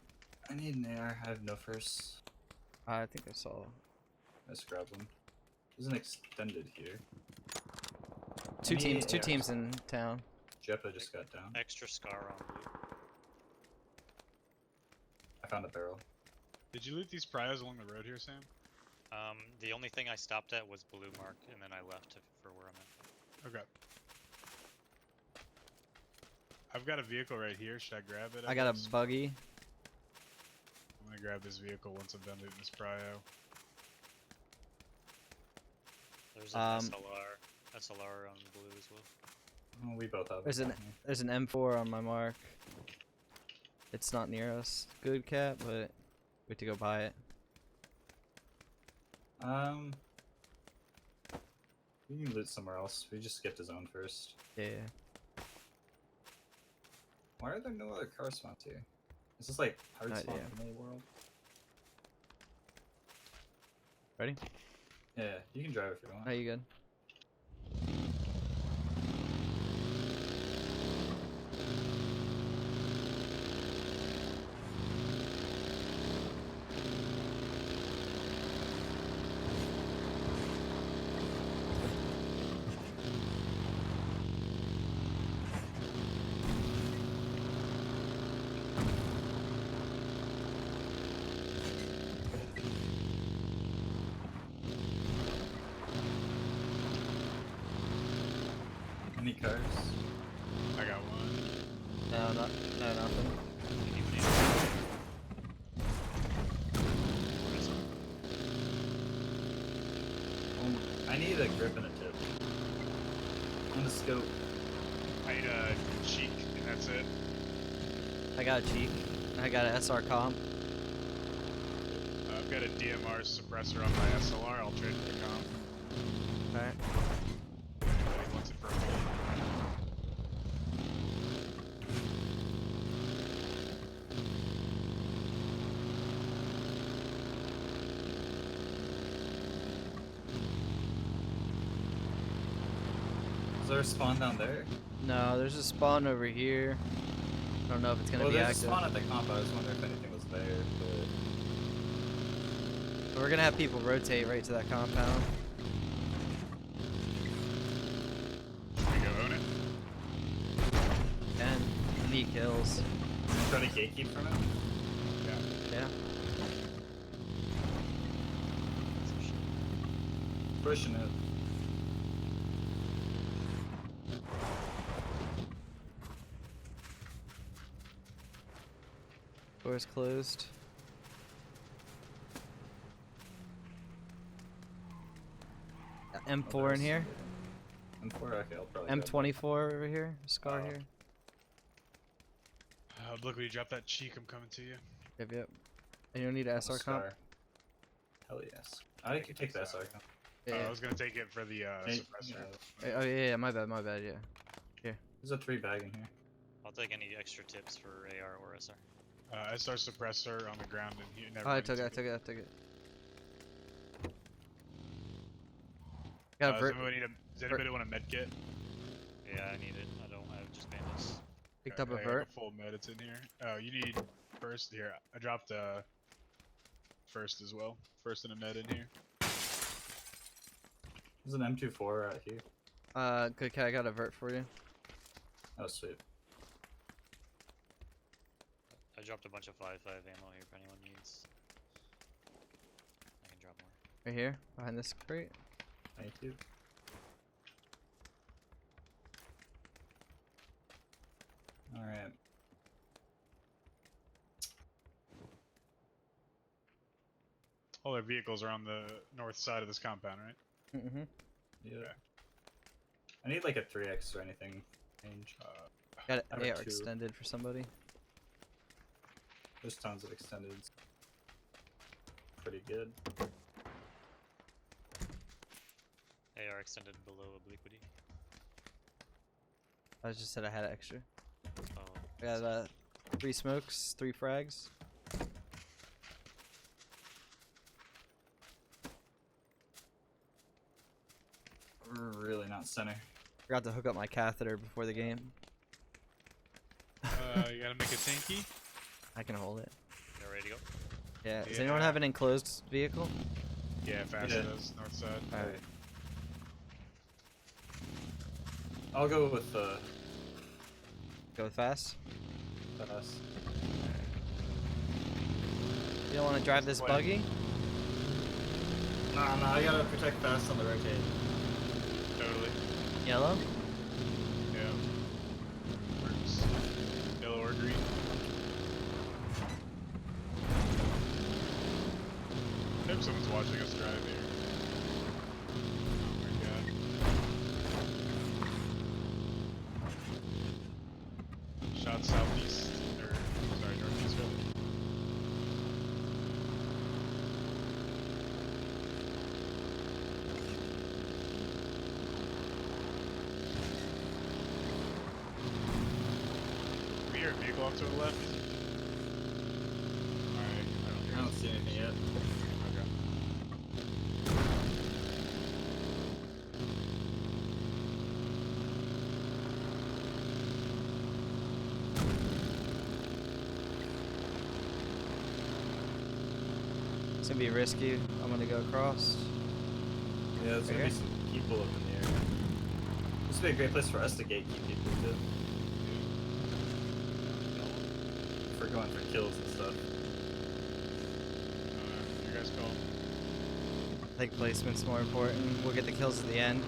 I need an AR. I have no first. I think I saw. Let's grab one. There's an extended here. Two Any teams ARs? in town. Jeppa just got down. Extra scar on blue. I found a barrel. Did you loot these pryos along the road here, Sam? The only thing I stopped at was blue mark, and then I left for where I'm at. Okay. I've got a vehicle right here. Should I grab it? I got a guess? buggy. I'm gonna grab this vehicle once I'm done looting this prio. There's an SLR on blue as well. Oh, we both have. There's it an down here. there's an M4 on my mark. It's not near us. Good cat, but we have to go buy it. We can loot somewhere else. We just get to zone first. Yeah. Why are there no other car spawns here? Is this like hard No spawn idea. from any world? Ready? Yeah, you can drive if you want. Are you good? Any cars? I got one. No, nothing. I need a grip and a tip. On the scope. I need a cheek, and that's it. I got a cheek. I got an SR comp. I've got a DMR suppressor on my SLR. I'll trade for the comp. Alright. He wants it for a gold. Is there a spawn down there? No, there's a spawn over here. I don't know if it's gonna Well, be there's active. a spawn at the comp. I was wondering if anything was there, but We're gonna have people rotate right to that compound. Should we go own it? And we need kills. Try to gatekeep from it. Yeah. Pushing it. Door's closed. M4 in here. M4, okay, I'll probably M24 over here. Scar here. Obliquity, drop that cheek. I'm coming to you. Yep. And you don't need SR comp? Hell yes. I could take the SR comp. Yeah. I was gonna take it for the suppressor. Oh yeah, my bad, yeah. Here. There's a 3 bag in here. I'll take any extra tips for AR or SR. SR suppressor on the ground and he never. Oh, I took it. Got a vert. Does anybody want a med kit? Yeah, I need it. I have just bandits. Picked up a I got vert. full med. It's in here. Oh, you need first here. I dropped first as well. First and a med in here. There's an M24 right here. Good cat. I got a vert for you. Oh, sweet. I dropped a bunch of 5.5 ammo here if anyone needs. I can drop more. Right here, behind this crate. Thank you. Alright. All their vehicles are on the north side of this compound, right? Mm-hmm. Yeah. I need like a 3x or anything. Range. Got I have an a AR 2. extended for somebody. There's tons of extended. Pretty good. AR extended below Obliquity. I just said I had extra. Oh. I got 3 smokes, 3 frags. Really not center. Forgot to hook up my catheter before the game. You gotta make a tanky. I can hold it. You ready to go? Yeah. Does anyone have an enclosed vehicle? Yeah, fast Yeah. does north side. Alright. I'll go with Go with fast. fast. You don't want to drive this buggy? Nah, I gotta protect fast on the rotate. Totally. Yellow? Yeah. Works. Yellow or green. I hope someone's watching us drive here. Oh my god. Shot southeast, or sorry, northeast rather. We hear a vehicle off to the left. Alright, I don't see anything yet. Okay. It's gonna be risky. I'm gonna go across. Yeah, there's gonna Okay. be some people up in the area. This would be a great place for us to gatekeep people too. If we're going for kills and stuff. You guys call. I think placement's more important. We'll get the kills at the end.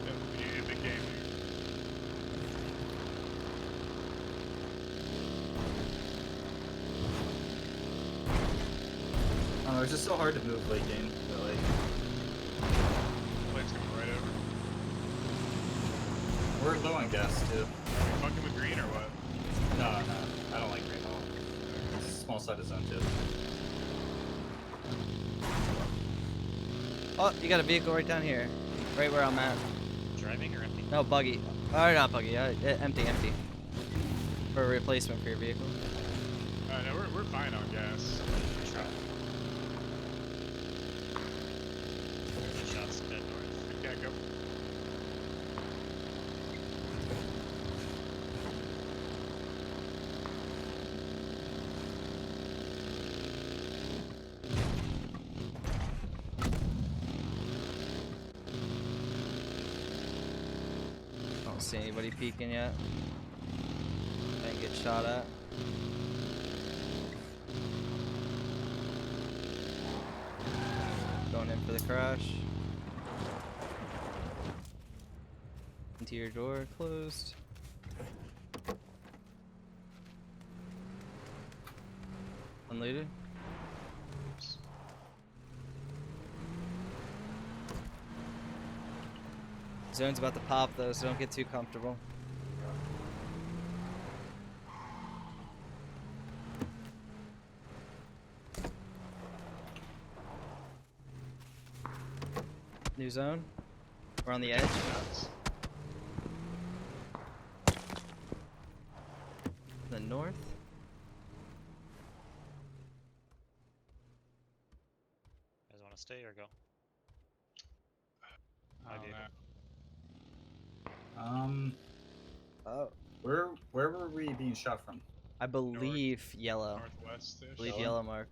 Yep, we need a big game here. Oh, it's just so hard to move late game. But like, Plane's coming right over. we're low on gas too. Are you fucking with green or what? No, I don't like green at all. It's a small side of zone too. Oh, you got a vehicle right down here. Right where I'm at. Driving or empty? No, buggy. Or not buggy. Empty. For a replacement for your vehicle. No, we're fine on gas. Truck. Shots dead north. Yeah, go. don't see anybody peeking yet. Didn't get shot at. Going in for the crash. Interior door closed. Unlooted. Zone's about to pop though, so don't get too comfortable. New zone. We're on the edge. The north. You guys want to stay or go? I don't know. Oh, where were we being shot from? I believe yellow. Northwest-ish. I believe yellow mark.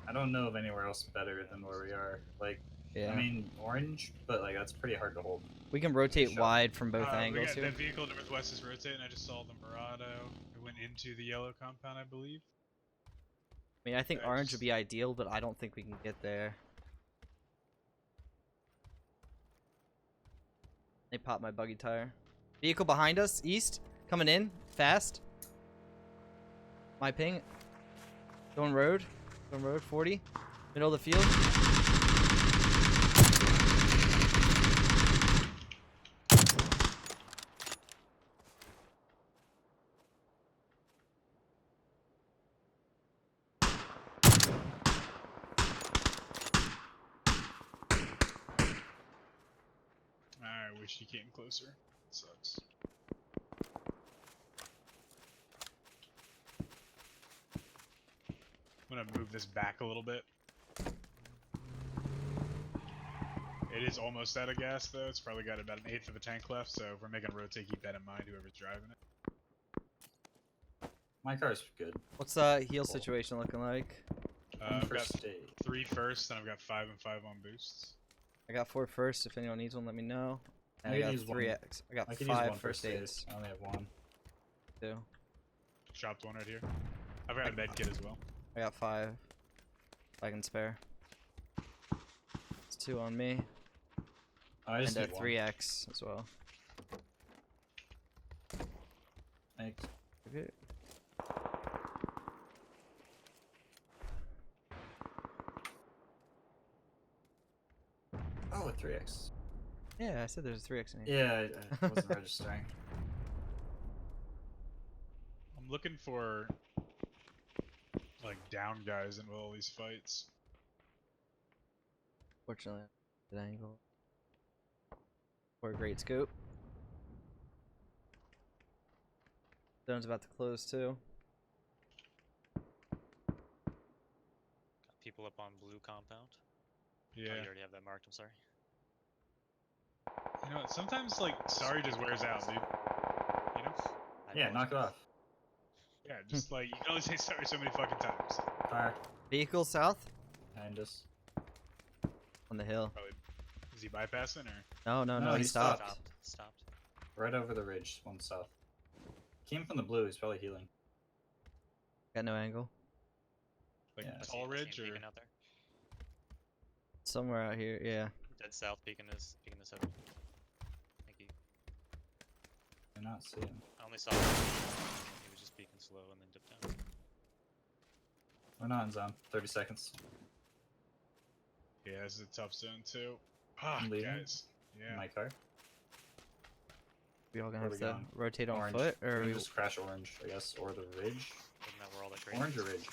I don't know of anywhere else better than where we are. Like, Yeah. I mean, orange, but like that's pretty hard to hold. We can rotate Shot. wide from both We angles got here. that vehicle northwest is rotating. I just saw the Murado. It went into the yellow compound, I believe. I mean, I think Yeah, orange just- would be ideal, but I don't think we can get there. They popped my buggy tire. Vehicle behind us, east, coming in, fast. My ping. Going road, 40. Middle of the field. I wish he came closer. Sucks. I'm gonna move this back a little bit. It is almost out of gas though. It's probably got about an eighth of a tank left, so if we're making a rotate, keep that in mind, whoever's driving it. My car's good. What's the heal situation looking like? I've got First aid. 3 first, and I've got 5 and 5 on boosts. I got 4 first. If anyone needs one, let me know. And I I could got use 3x. I got I could use 5 one first aid. aids I only have one. too. Dropped one right here. I've got a med kit as well. I got 5. If I can spare. It's 2 on me. Oh, I just And a need one. 3x as well. Thanks. Okay. Oh, a 3x. Yeah, I said there's a 3x in here. Yeah, I wasn't registering. I'm looking for like down guys in all these fights. Fortunately, good angle. Or a great scope. Zone's about to close too. Got people up on blue compound. Oh, Yeah. you already have that marked. I'm sorry. You know what? Sometimes like sorry just wears out, dude. You know? Yeah, knock it off. Yeah, just like you can only say sorry so many fucking times. Fire. Vehicle south Behind us. on the hill. Probably. Is he bypassing or? No, no, No, no, he he stopped. Stopped. Right over the ridge, one south. Came from the blue, he's probably healing. Got no angle. Like Yeah. tall ridge or? Peeking out there. Somewhere out here, yeah. Dead south, peeking this heavy. Thank you. I not see him. I only saw him. He was just peeking slow and then dipped down. We're not in zone. 30 seconds. Yeah, this is a tough zone too. Ah, I'm leaving. guys. Yeah. My car. We all gonna Where have we to going? rotate on Orange. foot, or are We we, just crash orange, I guess, or the ridge. Isn't that where all that great Orange or ridge?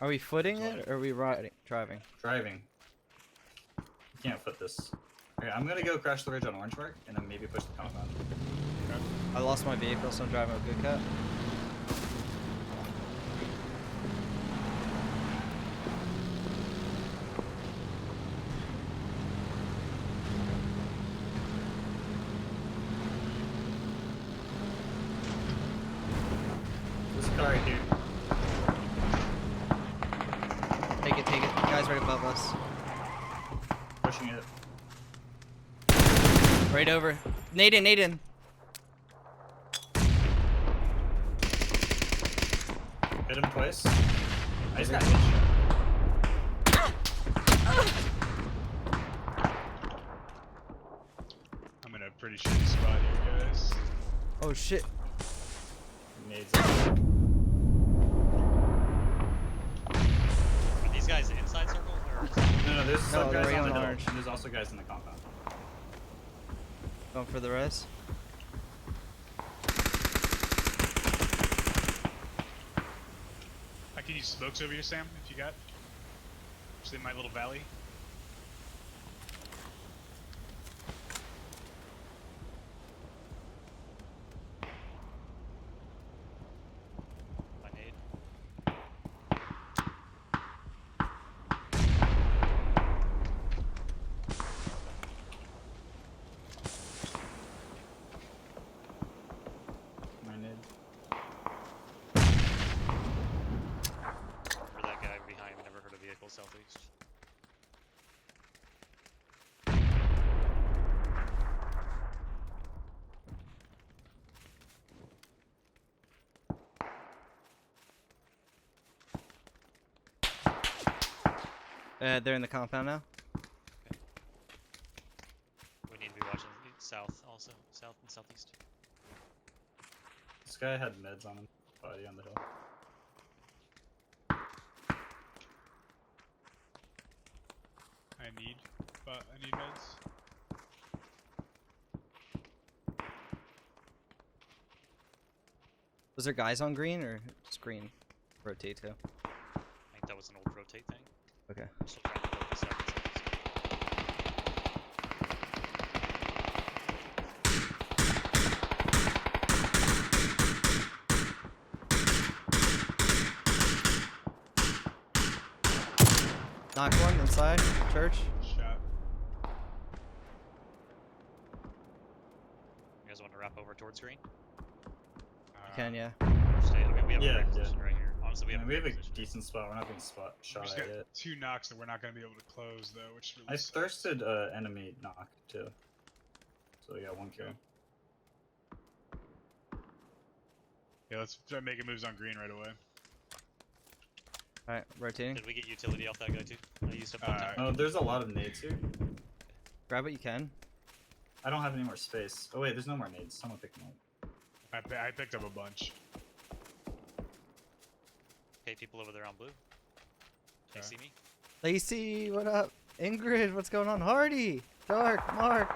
are we footing it, or are we riding, driving? Driving. You can't foot this. Okay, I'm gonna go crash the ridge on orange mark, and then maybe push the compound. I lost my vehicle, so I'm driving with good cut. This car right here. Take it, take it. The guy's right above us. Pushing it. Right over. Nade in, nade in. Hit him twice. I just got headshot. I'm in a pretty shitty spot here, guys. Oh shit. Nades. Are these guys inside circle or inside? No, there's some No, guys they're on the on hill, orange. and there's also guys in the compound. Going for the res. I can use smokes over here, Sam, if you got. Just in my little valley. My nade. My nade. Remember that guy behind me, never heard of vehicle southeast. They're in the compound now. We need to be watching south also. South and southeast. This guy had meds on him. Body on the hill. I need meds. Was there guys on green or just green? Rotate to. I think that was an old rotate thing. Okay. I'm still trying to build this up. Knock one inside church. Shot. You guys want to wrap over towards green? You can, yeah. Or stay? I mean, we have Yeah, a great yeah. position right here. Honestly, we have We a have great a position. decent spot. We're not being shot We just got yet. 2 knocks that we're not going to be able to close, though, which really I sucks. thirsted enemy knock too. So we got 1 kill. Yeah, let's start making moves on green right away. Alright, rotating. Did we get utility off that guy too? I used up one time. Oh, there's a lot of nades here. Grab what you can. I don't have any more space. Oh wait, there's no more nades. Someone picked them up. I picked up a bunch. Okay, people over there on blue. They Okay. see me? Lacey, what up? Ingrid, what's going on? Hardy, Dark, Mark,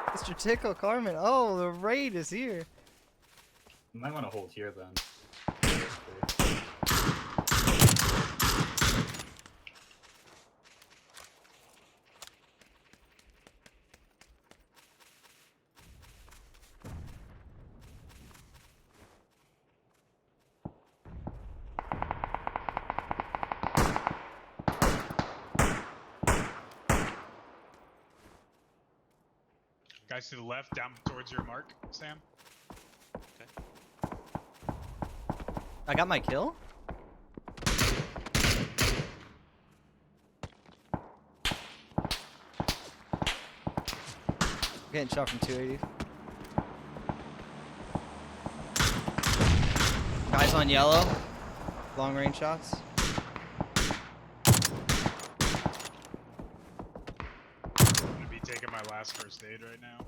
Mr. Tickle, Carmen. Oh, the raid is here. You might want to hold here then. Guys to the left, down towards your mark, Sam. I got my kill. Getting shot from 280. Guys on yellow. Long range shots. I'm gonna be taking my last first aid right now.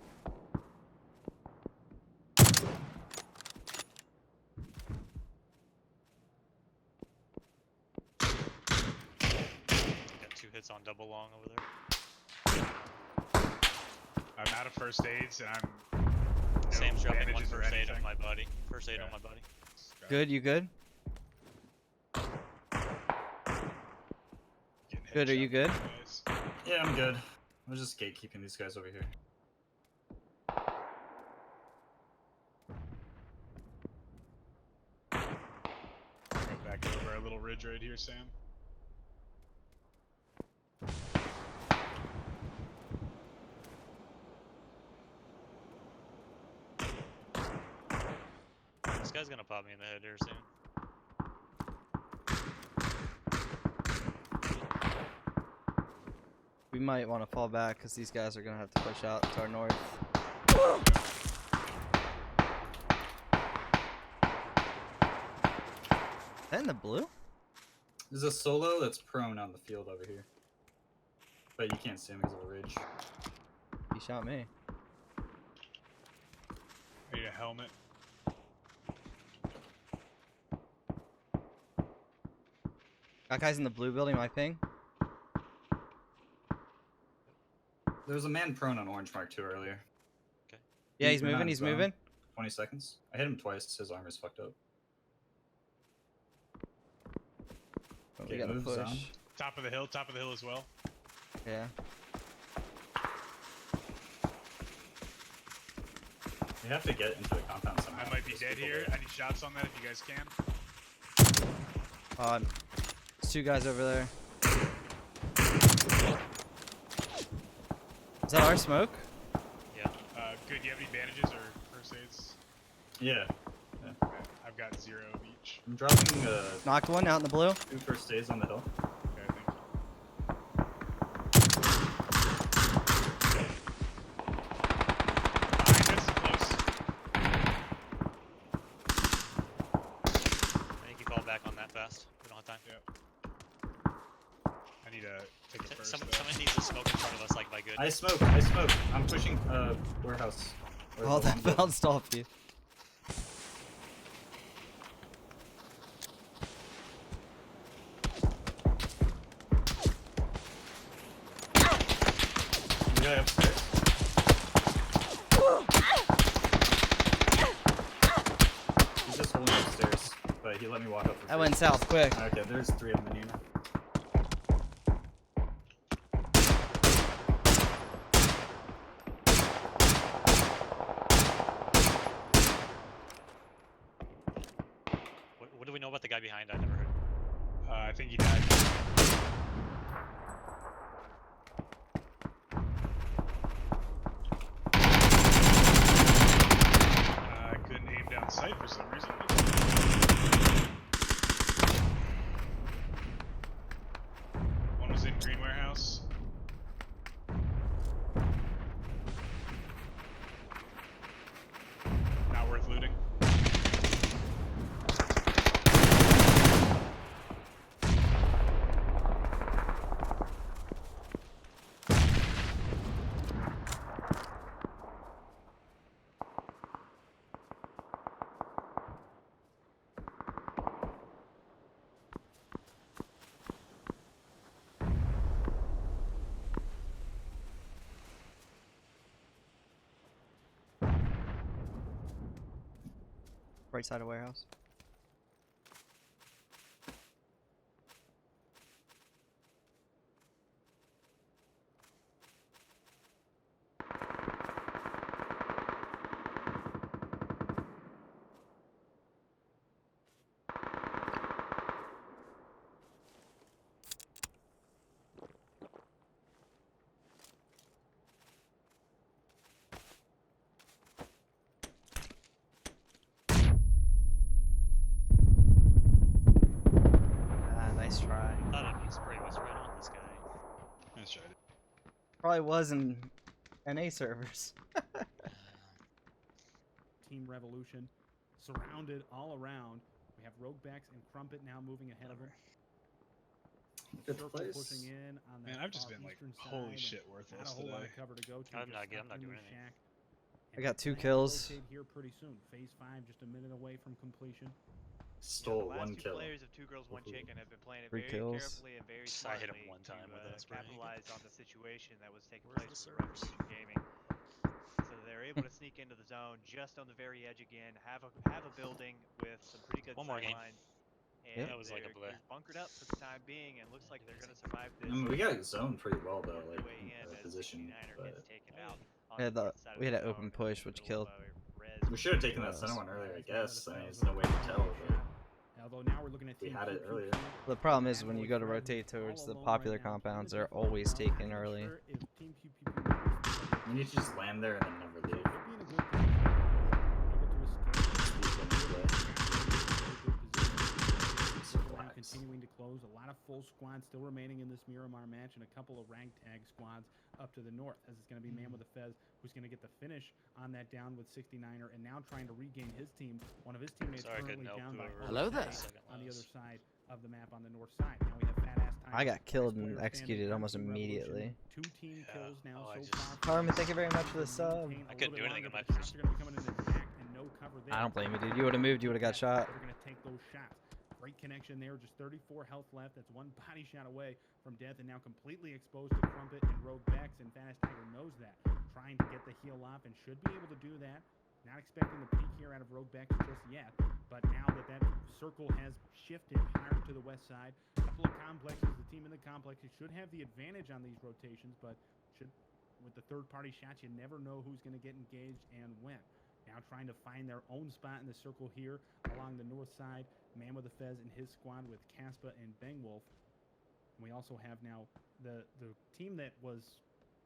Got 2 hits on double long over there. I'm out of first aids, and I'm no Sam's dropping 1 bandages or first aid on anything. my body. First aid Okay. on my body. Good, you good? Getting Good, are you headshot good? by guys. Yeah, I'm good. I'm just gatekeeping these guys over here. Go back over our little ridge right here, Sam. This guy's gonna pop me in the head here soon. We might want to fall back because these guys are going to have to push out to our north. in the blue? There's a solo that's prone on the field over here. But you can't see him because of the ridge. He shot me. I need a helmet. That guy's in the blue building, my ping. There was a man prone on orange mark 2 earlier. Yeah, he's We're not moving, in he's zone. moving. 20 seconds. I hit him twice. His armor's fucked up. Oh, Okay, we gotta move push. zone. Top of the hill as well. Yeah. We have to get into the compound somehow. I might be There's dead people here. there. I need shots on that if you guys can. There's 2 guys over there. Is that our smoke? Yeah. Good. Do you have any bandages or first aids? Yeah. Okay. I've got 0 of each. I'm dropping Knocked one out in the blue. 2 first aids on the hill. Okay, thank you. Behind us, close. I think you fall back on that fast. We don't have time. I need to take it first. Someone though. needs to smoke in front of us, like by good. I smoke. I'm pushing warehouse. Or Oh, the that long building. bounced off you. The guy upstairs. He's just holding upstairs, but he let me walk up. for I free. went south quick. Okay, there's 3 of them in here. What do we know about the guy behind? I never heard. I think he died. I couldn't aim down sight for some reason. One was in green warehouse. Not worth looting. Right side of warehouse. Nice try. Thought enemy spray was right on this guy. That's right. Probably was in NA servers. Team Revolution surrounded all around. We have Roguebacks and Crumpet now moving ahead of them. Good Circle place. pushing in on Man, that I've just far been like, eastern holy side, shit, and worthless not a whole lot today. of cover to go to. I'm just not up doing the new anything. shack. I got And 2 we're gonna have to kills. rotate here pretty soon. Phase 5 just a minute away from completion. Stole the last 1 two kill. players of Two Girls One Chicken have been playing it 3 very kills. carefully and very I hit smartly him one time to with that spray. capitalize on the situation that was taking Where's place the for servers? Revolution Gaming. So they're able to sneak into the zone just on the very edge again, have a building with some pretty good One more game. sightlines. Yep. And That was like a bleh. they're bunkered up for the time being, and looks like they're going to survive this. We got zoned pretty well though, work like their way in as position. 69er But gets taken out on Yeah, the north side of we had the an open zone, push, which middle killed. of, res. we should have taken that Yes. center one earlier, I That's one of guess. the I mean, fails there's no way to of the tell. shot. But Although now we're looking at we Team had it 222. earlier. The problem is when you Ammo go to is rotate dragging towards the all alone popular right now. compounds, Team they're is always not taken sure early. if Team PUBG You need to just land there and then never leave. could be in a good position. Able to escape. These ones play. Very good position. Circle Now eyes. continuing to close. A lot of full squads still remaining in this Miramar match, and a couple of rank tag squads up to the north, as it's going to be Man with a Fez who's going to get the finish on that down with 69er, and now trying to regain his team. One of his teammates Sorry, I currently couldn't help down by whoever Hello there. on the other side of the map on the north side. Now we have Fat Ass Tiger. I got killed Nice and player executed standing on almost Team Revolution. immediately. 2 team kills now I so just- far. Carmen, thank you very much for the sub. I couldn't do anything in my The shots first- are going to be coming in exact and no cover there. I don't blame you, dude. You would have moved, you would have got shot. They're going to take those shots. Great connection there. Just 34 health left. That's one body shot away from death, and now completely exposed to Crumpet and Rogue Bex, and Fast Tiger knows that. Trying to get the heal off and should be able to do that. Not expecting the peak here out of Rogue Bex just yet, but now that that circle has shifted higher to the west side, a couple of complexes, the team in the complexes should have the advantage on these rotations, but should, with the third-party shots, you never know who's going to get engaged and when. Now trying to find their own spot in the circle here along the north side. Man with the Fez and his squad with Caspa and Bangwolf. And we also have now the team that was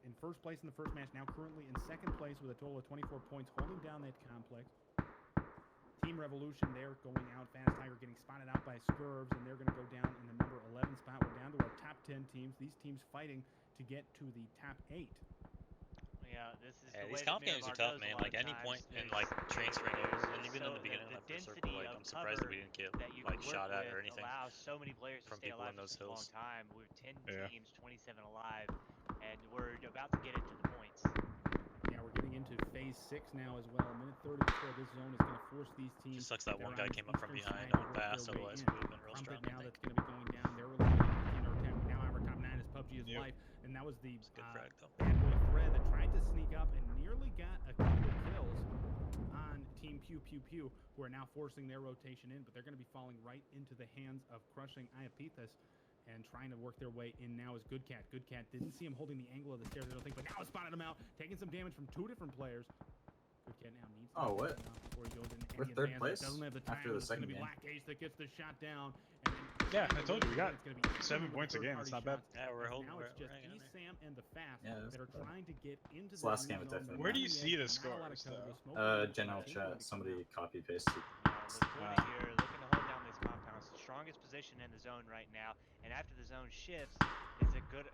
in first place in the first match, now currently in second place with a total of 24 points, holding down that complex. Team Revolution there going out. Fast Tiger getting spotted out by Scurvs, and they're going to go down in the number 11 spot. We're down to our top 10 teams. These teams fighting to get to the top 8. Yeah, this is Yeah, the these way that comp games are Miramar tough, goes a man. lot Like of any times. point in There's- like transferring over, and there's even in the beginning the of that first density circle, like of I'm surprised that we cover didn't get that you like can work shot at with or anything allows so many players to from stay people alive in for those such a long hills. time. We're 10 Yeah. teams, 27 alive, and we're about to get into the points. Yeah, we're getting into phase 6 now as well. A minute 30 before this zone is going to force these teams. Just sucks that that one are guy on the came up from eastern behind side and to went work fast, their way otherwise in. we would have been real Crumpet strong, I now think. that's going to be going down. They're eliminating our attack. We now have our top 9 as PUBG is Yep. life, and that was the It's a good frag though. bad boy Fred that tried to sneak up and nearly got a couple of kills on Team Pew Pew Pew, who are now forcing their rotation in, but they're going to be falling right into the hands of Crushing Iapithus and trying to work their way in now is Good Cat. Good Cat didn't see him holding the angle of the stairs, I don't think, but now has spotted him out, taking some damage from 2 different players. Good Cat now needs to Oh, get what? taken off before he goes in We're any third advance. place Doesn't have the time. after the It's going to second be game. Black Ace that gets the shot down. And then Yeah, I told you, we got it's gonna be 7 with the points a game. It's third-party not bad. shots. Yeah, we're holding. Now We're, it's just hanging in there. Sam and the Fast Yeah, that are trying to get into This the last blue game was zone. definitely Where do They're you on see edge, the not a lot of scores, cover. though? The smoke grenades General continue chat. to come Somebody out. copy pasted. Liquidity here looking to hold down this compound. It's the strongest position in the zone right now, and after the zone shifts, is a good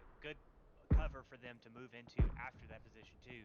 cover for them to move into after that position too.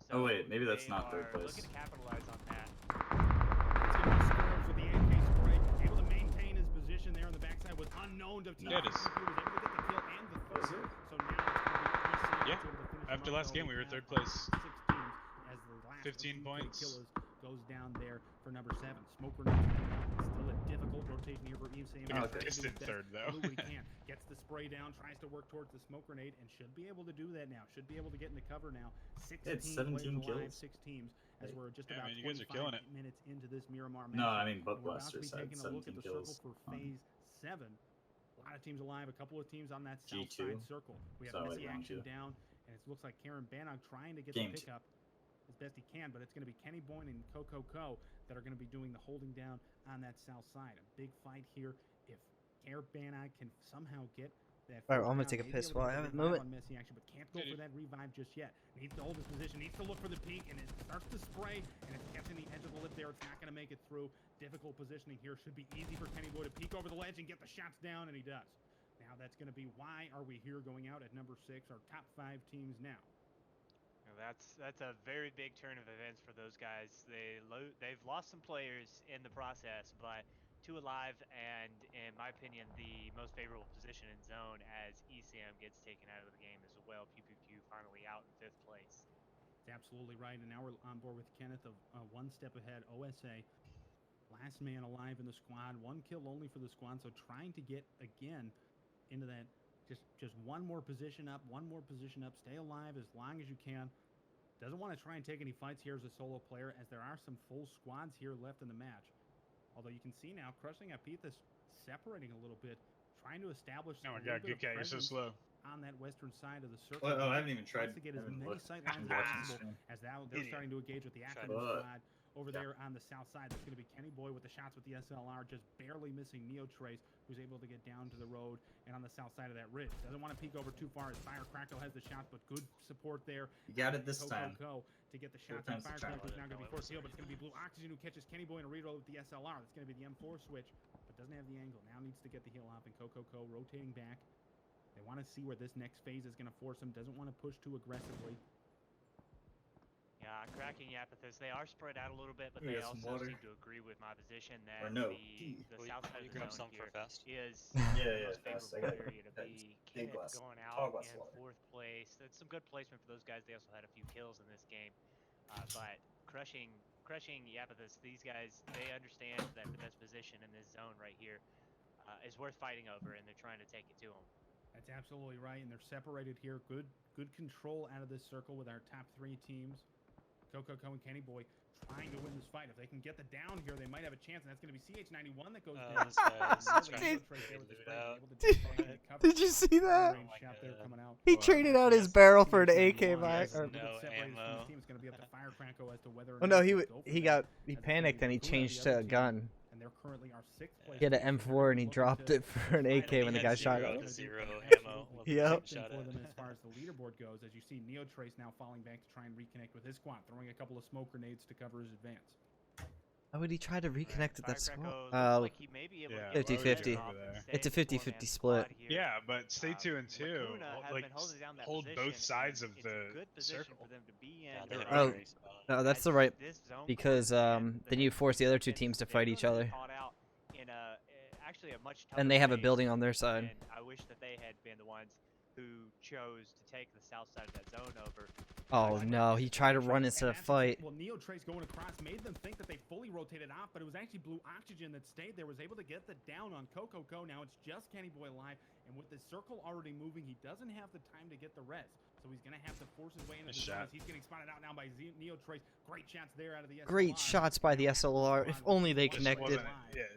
So Oh, wait, maybe that's they not third are place. looking to capitalize on that. It's going to be Scurvs with the AK spray, able to maintain his position there on the backside with unknown to Yeah, it is. was able to get the kill and the third. Is it? So now it's going to be ECM Yeah. that's able to finish After him last off. game, we were They'll third have place. 6 teams as the last 15 of the UK points. killers goes down there for number 7. Smoke grenades coming out. It's still a difficult rotation here for ECM. Like a Okay. distant third, though. Do what he can. Gets the spray down, tries to work towards the smoke grenade, and should be able to do that now. Should be able to get into cover now. 16 It's 17 players alive, kills. 6 teams, as Hey. we're just Yeah, about man, you guys are 25 killing it. minutes into this Miramar match. No, I mean, And we're about to be Buckblasters had taking a look at 17 the circle kills. for on phase 7. A lot of teams alive, a couple of teams on that south G2. side circle. We have So, Missy like, round action 2. down, and it looks like Karen Bannock trying to get Game the 2. pickup as best he can, but it's going to be Kenny Boyne and Coco Co that are going to be doing the holding down on that south side. A big fight here. If Karen Bannock can somehow get that. Alright, I'm gonna first take a down, may be piss able to while I get have the a revive moment. on Messi action, but can't go Yeah, for dude. that revive just yet. Needs to hold his position, needs to look for the peak, and it starts to spray, and it's catching the edge of the lip there. It's not going to make it through. Difficult positioning here. Should be easy for Kenny Boy to peek over the ledge and get the shots down, and he does. Now that's going to be why are we here going out at number 6, our top 5 teams now. Now, that's a very big turn of events for those guys. They've lost some players in the process, but 2 alive, and in my opinion, the most favorable position in zone as ECM gets taken out of the game as well. Pew Pew Pew finally out in 5th place. That's absolutely right, and now we're on board with Kenneth of 1 step ahead. OSA, last man alive in the squad, 1 kill only for the squad, so trying to get again into that just one more position up, stay alive as long as you can. Doesn't want to try and take any fights here as a solo player, as there are some full squads here left in the match. Although you can see now, Crushing Apithus separating a little bit, trying to establish Oh my a little god, bit good cat, of you're so presence slow. on that western side of the circle. Oh, I haven't even tried. Wants to get as I haven't many looked. sight I'm lines as watching the possible, stream. as now they're Idiot. starting to engage with the Shut active up. squad over there on the south side. That's going to be Kenny Boy with the shots with the SLR, just barely missing Neo Trace, who's able to get down to the road and on the south side of that ridge. Doesn't want to peek over too far as Firecrackle has the shots, but good support there. You got it this time. Co to get the Third shots on time's the charm. Firecrackle, who's now going to be No, it forced heal, but was it's going to be Blue Oxygen who catches Kenny Boy in a reroll with the SLR. That's going to be the M4 switch, but Doesn't have the angle. Now needs to get the heel off, and Coco rotating back. They want to see where this next phase is going to force him. Doesn't want to push too aggressively. Yeah, cracking Apathis. They are spread out a little bit, but We they got some also water. seem to agree with my position that Or no, the Will south side you of the grab zone some for here fast? is Yeah, the most fast. I favorable got area to that be big glass, going tall out glass in of water. 4th place. That's some good placement for those guys. They also had a few kills in this game, but crushing Apathis. These guys, they understand that the best position in this zone right here is worth fighting over, and they're trying to take it to them. That's absolutely right, and they're separated here. Good control out of this circle with our top 3 teams. Coco and Kenny Boy trying to win this fight. If they can get the down here, they might have a chance, and that's going to be CH91 that goes down. This guy's Really trying good trade there with the loot spray, out. able to take back into cover. Did you see that? Range shot there coming out. He What? traded out his Yes. barrel for an AK CH91 back. is a Or, little bit No separated from ammo. his team. It's going to be up to Firecracko as to whether or oh not no, they he go for he that, got he as it's gonna panicked be and he Lacuna, the changed other to a team, gun. and they're currently our 6th place. He had team, an so they're M4 gonna and be he looking dropped to it for an try AK to when the get guy that shot zero at to him. Zero absolute ammo. Look Yep. what something shot for at. them as far as the leaderboard goes. As you see, Neo Trace now falling back to try and reconnect with his squad, throwing a couple of smoke grenades to cover his advance. Why would he try to reconnect with that squad? Looks like he may be able Yeah, to get 50-50. off and stay It's a in the 50-50 4-man split. squad here. Yeah, but stay 2 and 2. Lacuna has Like been holding down that hold position, both sides and of it's the a good position circle. for them to be in. Yeah, they have Oh, a great spot. no, that's As the right this zone because closes in, then you next force few the other 2 seconds, teams to they're fight gonna each be other. caught out in actually a much tougher And they have a phase, building on their side. and I wish that they had been the ones who chose to take the south side of that zone over. Oh no, he tried to run into the fight. Well, Neo Trace going across made them think that they fully rotated off, but it was actually Blue Oxygen that stayed there, was able to get the down on Coco. Now it's just Kenny Boy alive, and with the circle already moving, he doesn't have the time to get the res. So he's going to have to force his way into the zone. He's getting spotted out now by Neo Trace. Great shots there out of the SLR. Great shots by the SLR. If only they connected.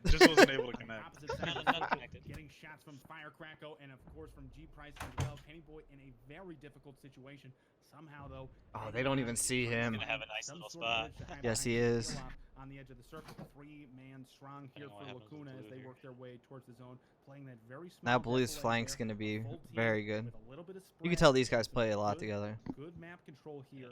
Just wasn't able to connect. Opposite side of the circle, getting shots from Firecracko and of course from G Price as well. Kenny Boy in a very difficult situation. Somehow though. Oh, they don't even see him. He's gonna have a nice little spot. Yes, he is. On the edge of the circle, 3-man strong here for Lacuna as they work their way towards the zone, playing that very small. Now Blue's flank's gonna be very good. You can tell these guys play a lot together. Good map control here.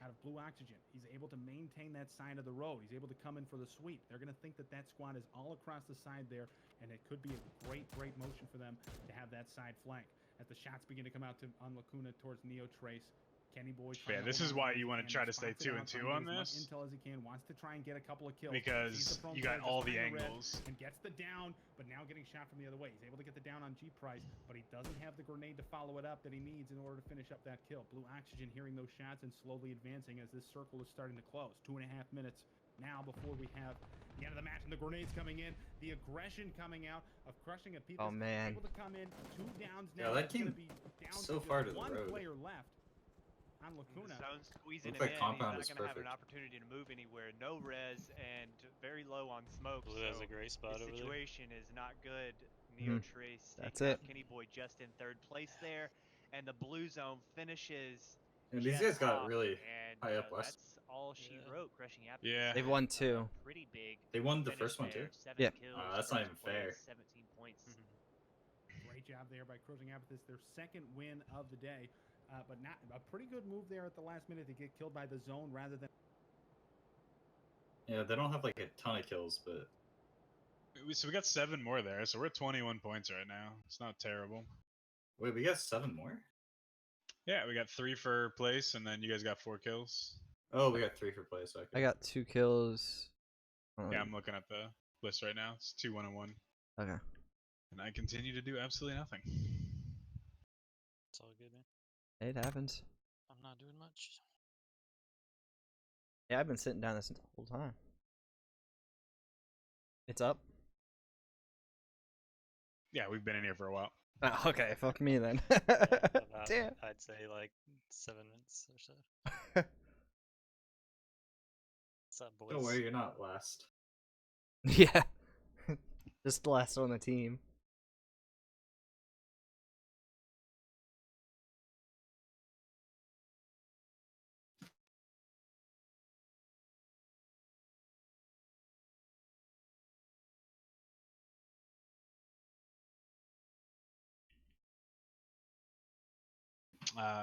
Out of Blue Oxygen, he's able to maintain that side of the road. He's able to come in for the sweep. They're going to think that that squad is all across the side there, and it could be a great motion for them to have that side flank. As the shots begin to come out on Lacuna towards Neo Trace, Kenny Boy. Yeah, this is why you want to try to stay 2 and 2 on this. Intel as he can, wants to try and get a couple of kills because you got all the angles. And gets the down, but now getting shot from the other way. He's able to get the down on G Price, but he doesn't have the grenade to follow it up that he needs in order to finish up that kill. Blue Oxygen hearing those shots and slowly advancing as this circle is starting to close. 2.5 minutes now before we have the end of the match, and the grenades coming in, the aggression coming out of crushing a people. Oh man! Able to come in, 2 downs now. Yeah, that came down so to far to the one road. player left. On Lacuna. The zone's squeezing Looks him like in. He's compound not is going to have an perfect. opportunity to move anywhere. No res and very low on smoke. Blue has a great spot the over there. situation is not good. Neo Trace That's taking out it. Kenny Boy just in 3rd place there, and the blue zone finishes. And these guys got really high up west. That's all she wrote. Crushing Apple. Yeah. They've won 2. Pretty big. They won the finish first one there. too. 7 Yeah. kills. That's not first even fair. place, 17 points. Great job there by Crushing Apathis, their 2nd win of the day. But not a pretty good move there at the last minute to get killed by the zone rather than. Yeah, they don't have like a ton of kills, but So we got 7 more there, so we're at 21 points right now. It's not terrible. wait, we got 7 more? Yeah, we got 3 for place, and then you guys got 4 kills. Oh, we got 3 for place. Okay. I got 2 kills. Yeah, I'm looking at the list right now. It's 2-1 and 1. Okay. And I continue to do absolutely nothing. It's all good, man. It happens. I'm not doing much. Yeah, I've been sitting down this whole time. It's up? Yeah, we've been in here for a while. Oh, okay, fuck me then. About, Damn. I'd say like 7 minutes or so. What's up, boys? Don't worry, you're not last. Yeah. Just the last on the team.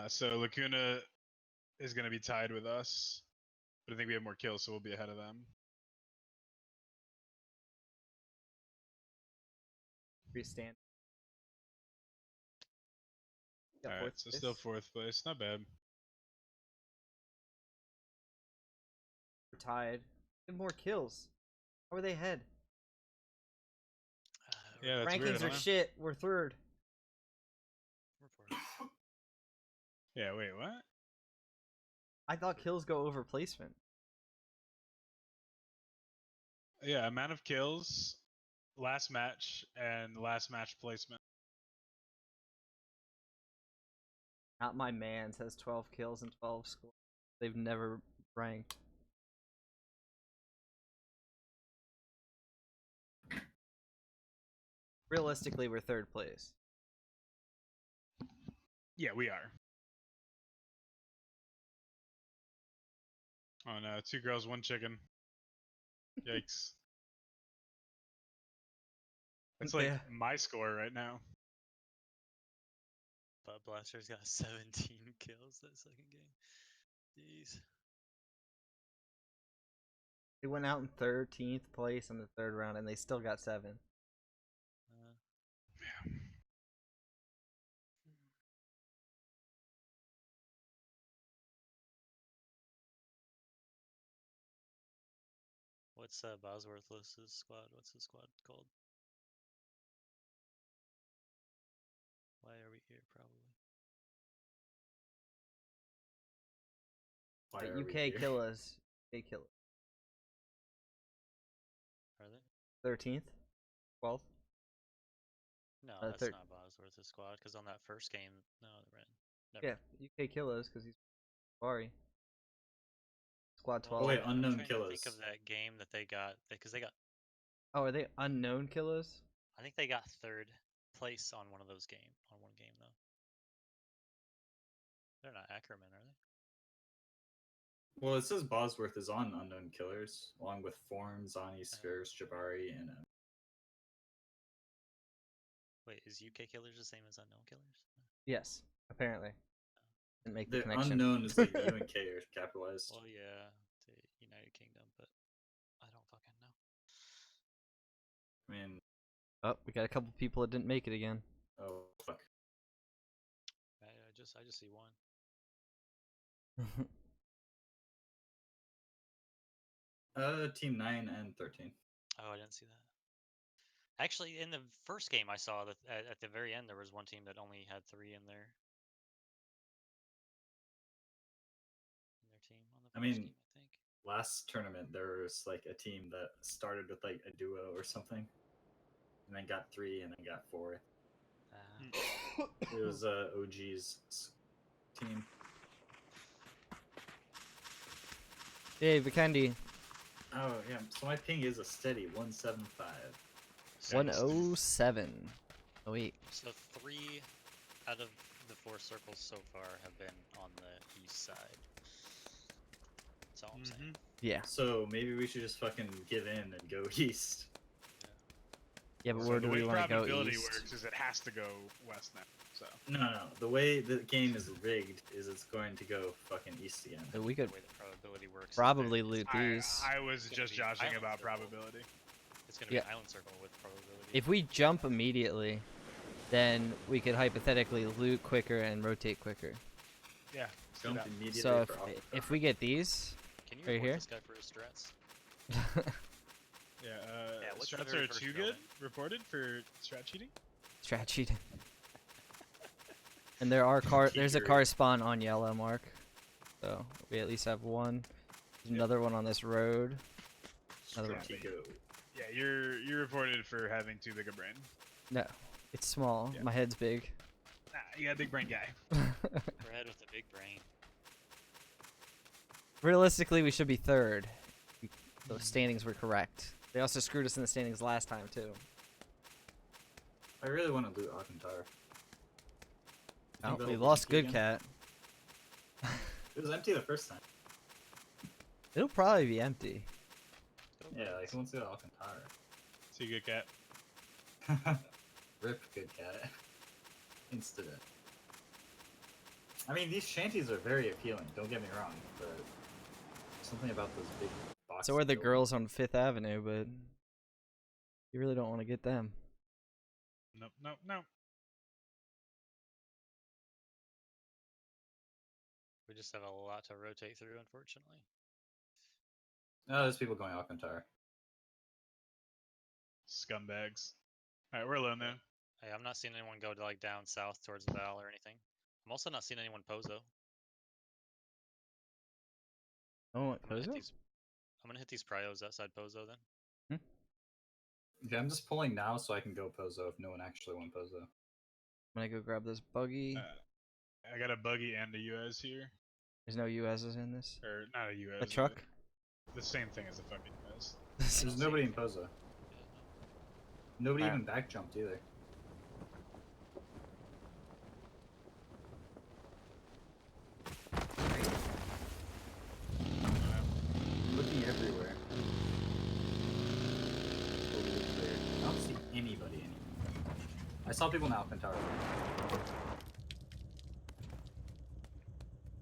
So Lacuna is going to be tied with us, but I think we have more kills, so we'll be ahead of them. Freestand. Got Alright, fourth so place. still 4th place. Not bad. We're tied. Get more kills. How are they ahead? Yeah, that's weird. I Rankings don't are know. shit. We're third. Yeah, wait, what? I thought kills go over placement. Yeah, amount of kills, last match, and last match placement. Not my man's has 12 kills and 12 scores. They've never ranked. Realistically, we're third place. Yeah, we are. Oh no, 2 girls, 1 chicken. Yikes. That's like Yeah. my score right now. But Blaster's got 17 kills that second game. Jeez. They went out in 13th place in the third round, and they still got 7. Yeah. What's Bosworthless's squad? What's his squad called? Why are we here? Probably. Why are we UK here? Killers. UK Killers. Are they? 13th? 12th? No, Uh, that's third- not Bosworth's squad. Because on that first game, no, they're in. Yeah, UK Killers, because he's Bari. Squad 12. Oh, wait, I'm unknown trying to killers. think of that game that they got because they got. Oh, are they unknown killers? I think they got third place on one of those on one game though. They're not Ackerman, are they? Well, it says Bosworth is on unknown killers, along with Form, Zani, Spheres, Jabari, and Wait, is UK Killers the same as Unknown Killers? Yes, apparently. Didn't make the the connection. unknown is like U and K are capitalized. Well, yeah, the United Kingdom, but I don't fucking know. I mean, Oh, we got a couple people that didn't make it again. oh fuck. I just see one. Team 9 and 13. Oh, I didn't see that. Actually, in the first game, I saw that at the very end there was one team that only had 3 in their team on the I first mean, game, I think. Last tournament there was like a team that started with like a duo or something, and then got 3 and then got 4. It was OG's team. Hey, Vikendi. Oh yeah, so my ping is a steady 175. 107. Oh, wait. So 3 out of the 4 circles so far have been on the east side. That's all I'm saying. Yeah. So maybe we should just fucking give in and go east. Yeah, but So where the do way we want to go probability east? works is it has to go west now. So No. The way the game is rigged is it's going to go fucking east again. So we could The way the probability works. is probably that loot I these. was It's gonna just be joshing island about circle. probability. It's gonna be Yeah. an island circle with probability. If we jump immediately, then we could hypothetically loot quicker and rotate quicker. Yeah. Jump immediately So for off the if top. we get these, Can you right report here? this guy for his strats? Yeah. what's the Strats very are first too building? good reported for strat cheating. strat cheating. And there's a Secret. car spawn on yellow, Mark. So we at least have one. There's another one on this road. Another one. Stratego. Yeah, you're reported for having too big a brain. No, it's small. Yeah. My head's big. Nah, you got a big brain guy. Brad with a big brain. Realistically, we should be third. Those standings were correct. They also screwed us in the standings last time too. I really want to loot Alcantara. Oh, Think we that'll be lost empty Good again? Cat. It was empty the first time. It'll probably be empty. Yeah, like who wants to go to Alcantara? See, good cat. Rip Good Cat. Insta-death. I mean, these shanties are very appealing, don't get me wrong, but something about those big boxes. So are the girls on 5th Avenue, but you really don't want to get them. Nope, nope, nope. We just have a lot to rotate through, unfortunately. Oh, there's people going Alcantara. Scumbags. Alright, we're alone Yeah. now. Hey, I'm not seeing anyone go to like down south towards Val or anything. I'm also not seeing anyone Pozo. Oh, what, I'm gonna hit Pozo? these. I'm gonna hit these pryos outside Pozo then. Okay, I'm just pulling now so I can go Pozo if no one actually went Pozo. I'm gonna go grab this buggy. I got a buggy and a US here. There's no USs in this. Or, not a US. A truck? The same thing as the fucking US. There's nobody in Pozo. Yeah, Nobody Alright. even back jumped either. I'm looking everywhere. Totally clear. I don't see anybody anymore. I saw people in Alcantara.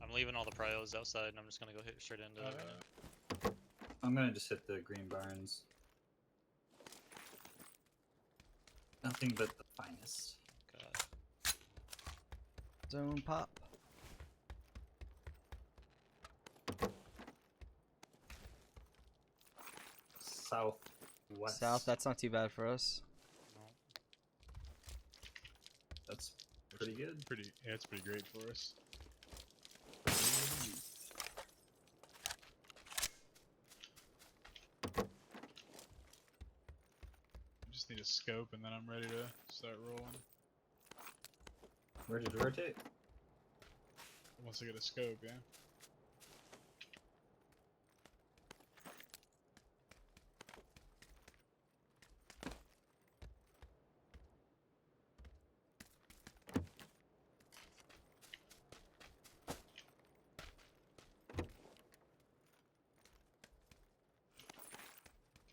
I'm leaving all the pryos outside, and I'm just gonna go hit straight into. I'm gonna just hit the green barns. Nothing but the finest. God. Zone pop. Southwest. South, that's not too bad for us. No. That's pretty good. Yeah, it's pretty great for us. Just need a scope and then I'm ready to start rolling. Where did you rotate? Once I get a scope, yeah.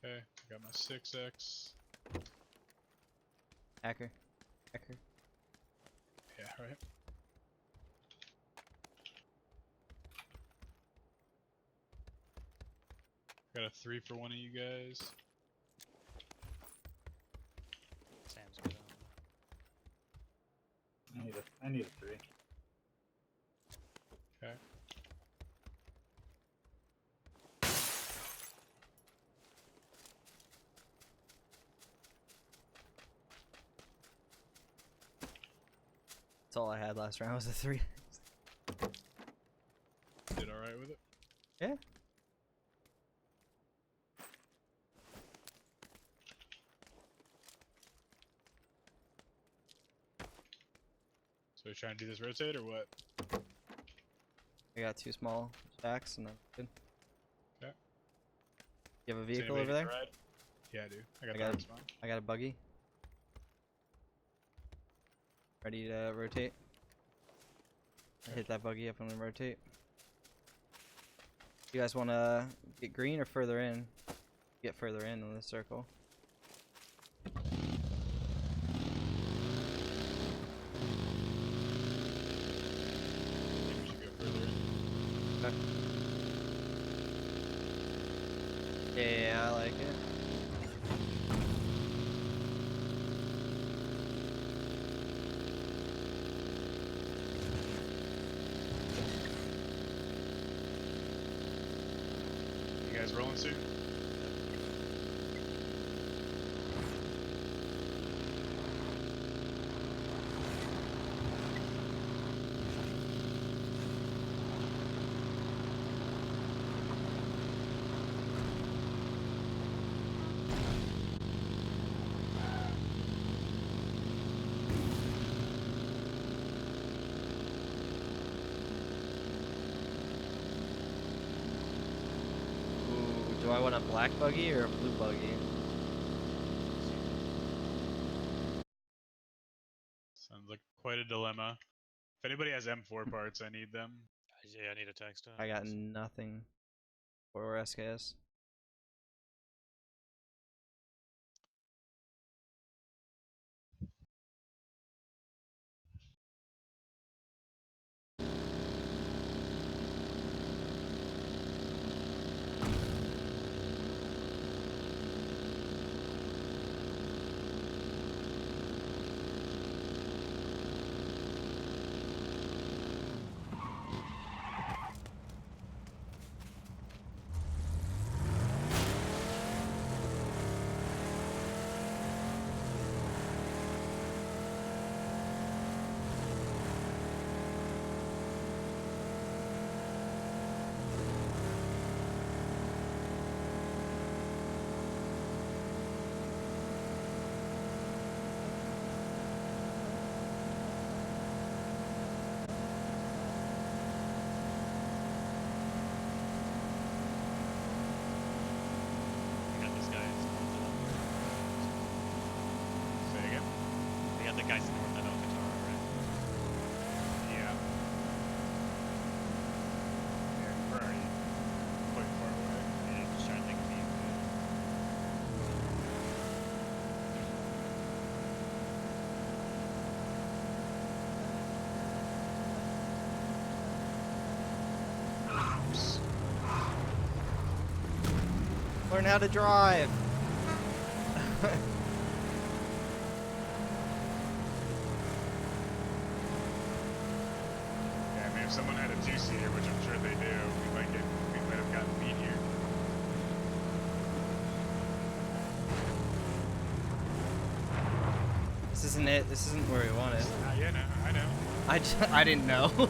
Okay, got my 6x. Hacker. Yeah, right. Got a 3 for one of you guys. Sam's good. I need a 3. Okay. That's all I had last round was a 3. Did alright with it? Yeah. So we're trying to do this rotate or what? I got 2 small stacks and then good. Okay. You have a Does vehicle anybody over there? need a ride? Yeah, I do. I got I the got hard spawn. I got a buggy. Ready to rotate. I hit that buggy up and then rotate. You guys want to get green or further in? Get further in the circle. Maybe we should go further in. Okay. Yeah, I like it. You guys rolling soon? Ooh, do I want a black buggy or a blue buggy? Sounds like quite a dilemma. If anybody has M4 parts, I need them. Yeah, I need a text. I got nothing for SKS. Learn how to drive. Yeah, I mean, if someone had a two-seater, which I'm sure they do, we might have gotten beat here. This isn't it. This isn't where we want it. Yeah, no, I know. I didn't know. It's the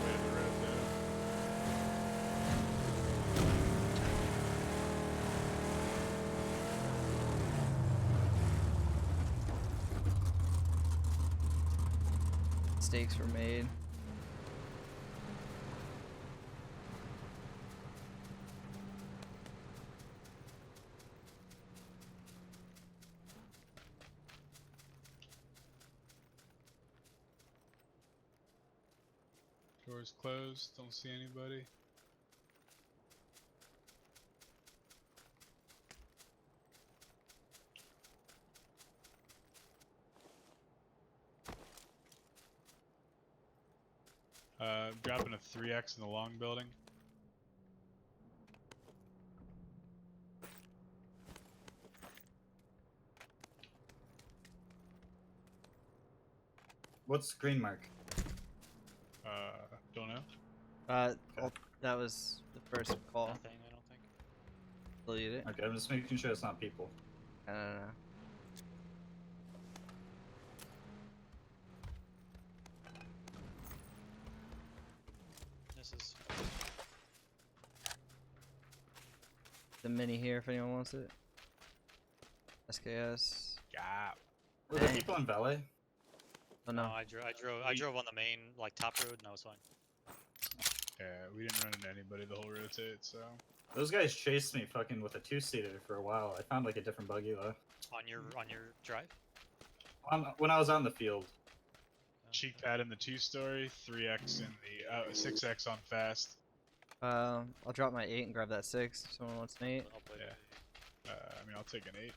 way of the road, though. Mistakes were made. Doors closed. Don't see anybody. Dropping a 3x in the long building. What's green mark? Don't know. Oh, that was the first call. Nothing, I don't think. Delete it. Okay, I'm just making sure it's not people. I don't know. This is. The mini here if anyone wants it. SKS. Yeah. Were there Dang. people in valet? Oh No, no. I drove on the main like top road and I was fine. Yeah, we didn't run into anybody the whole rotate, so. Those guys chased me fucking with a two-seater for a while. I found like a different buggy though. On your drive. When I was on the field. Cheek pad in the 2-story, 3x in the 6x on fast. I'll drop my 8 and grab that 6 if someone wants an 8. I'll play Yeah. I mean, I'll take an 8.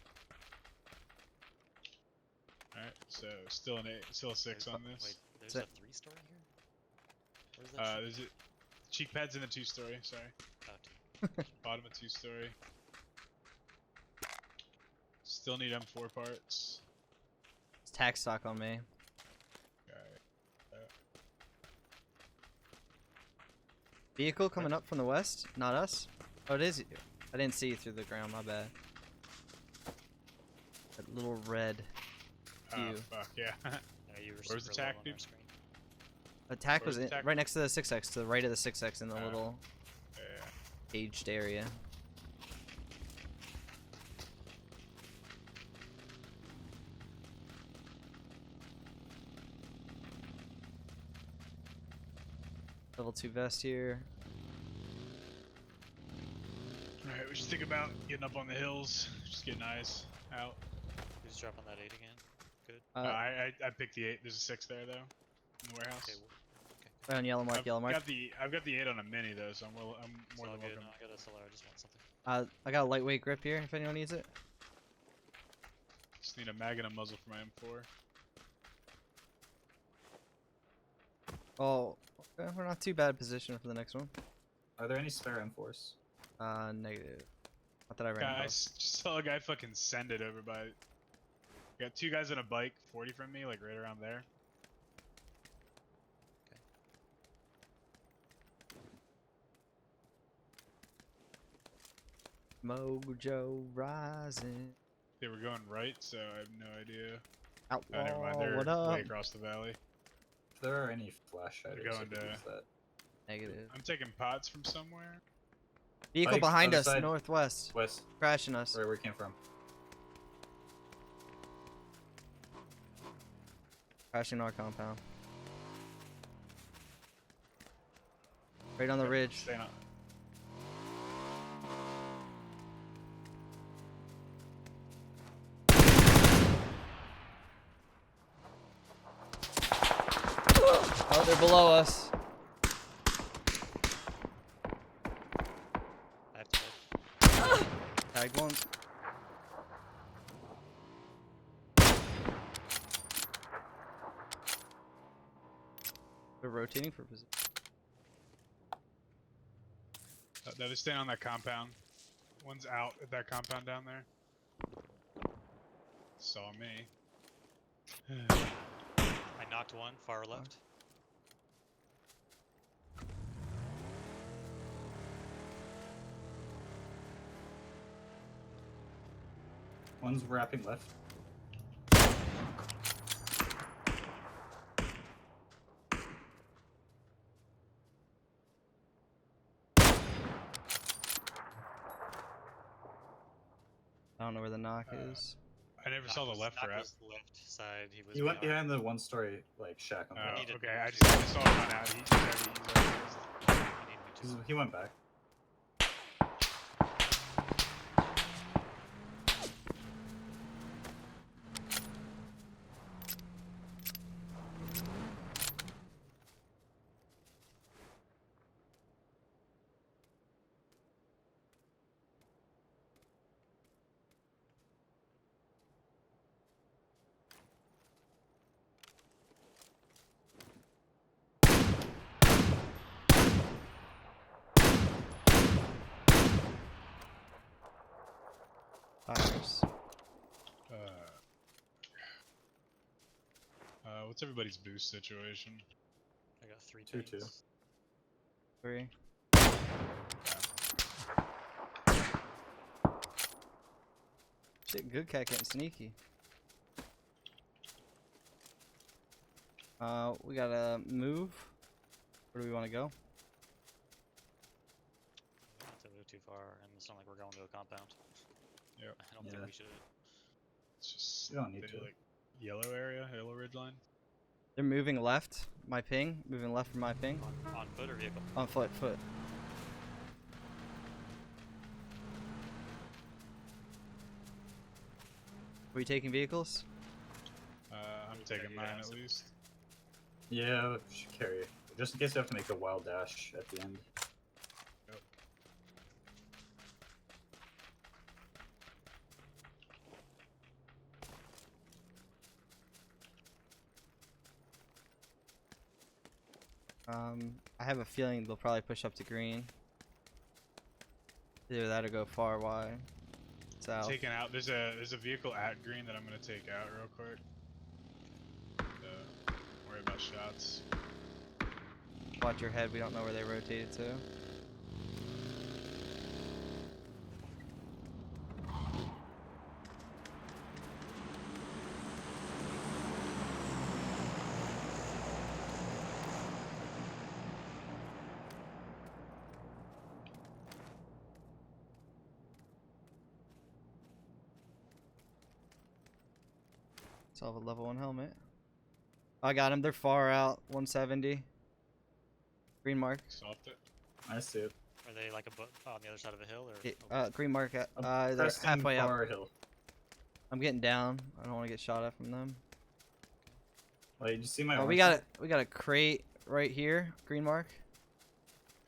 Alright, so still an 8, still a 6 on this. Wait, there's That's a 3-story here? Where's that? There's a cheek pads in the 2-story. Sorry, Oh, two. bottom of 2-story. Still need M4 parts. It's tax stock on me. Vehicle coming up from the west? Not us? Oh, it is you. I didn't see you through the ground, my bad. That little red. Oh You. fuck yeah. Yeah, you were Where's the super low tack, on dude? our screen. Attack Where's was the in, tac- right next to the 6x, to the right of the 6x in the Oh. little Yeah. caged area. Level 2 vest here. Alright, we should think about getting up on the hills, just getting eyes out. Who's dropping that 8 again? Good. I picked the 8. There's a 6 there though, in the warehouse. Okay. Right on yellow mark, yellow mark. I've got the 8 on a mini though, so I'm It's more all than good. welcome. No, I got a SLR. I just want something. I got a lightweight grip here if anyone needs it. Just need a mag and a muzzle for my M4. Oh, okay, we're not too bad position for the next one. Are there any spare M4s? Negative. Not that I ran I across. just saw a guy fucking send it over by. Got 2 guys on a bike, 40 from me, like right around there. Mojo rising. They were going right, so I have no idea. Outlaw, Never mind. They're what up? way across the valley. If there are any flash items, I going could to- use that. Negative. I'm taking pots from somewhere. Vehicle Bike, behind other us, side. northwest. West, Crashing us. where we came from. Crashing our compound. Right on the ridge. Staying on. Oh, they're below us. I have to live. Tagged one. They're rotating for position. No, they're staying on that compound. One's out at that compound down there. Saw me. I knocked one, far left. One's wrapping left. I don't know where the knock is. I never saw the left knock wrap. was left side. He was. He went behind. behind the one-story like shack on Oh, top. need to okay. move I to- just saw him run out. He's already I need to- He went back. Fires. What's everybody's boost situation? I got 3 2-2. things. 3. Shit, good cat getting sneaky. We gotta move. Where do we want to go? We don't have to move too far, and it's not like we're going to a compound. Yep. I don't Yeah. think we should. It's just You don't need the, to. like yellow area, yellow ridge line. They're moving left. My ping. Moving left from my ping. On foot or vehicle? On foot. Foot. Were you taking vehicles? I'm Gotta taking get mine out at some- least. Yeah, we should carry it. Just in case you have to make a wild dash at the end. Yep. I have a feeling they'll probably push up to green. Either that or go far wide. South. Taking out. There's a vehicle at green that I'm gonna take out real quick. Worry about shots. Watch your head. We don't know where they rotated to. So I have a level 1 helmet. I got him. They're far out. 170. Green mark. Soft it. I see it. Are they like on the other side of a hill or? Green mark. They're Preston halfway up. Far Hill. I'm getting down. I don't want to get shot at from them. Wait, did you see my? Oh, we got a crate right here. Green mark.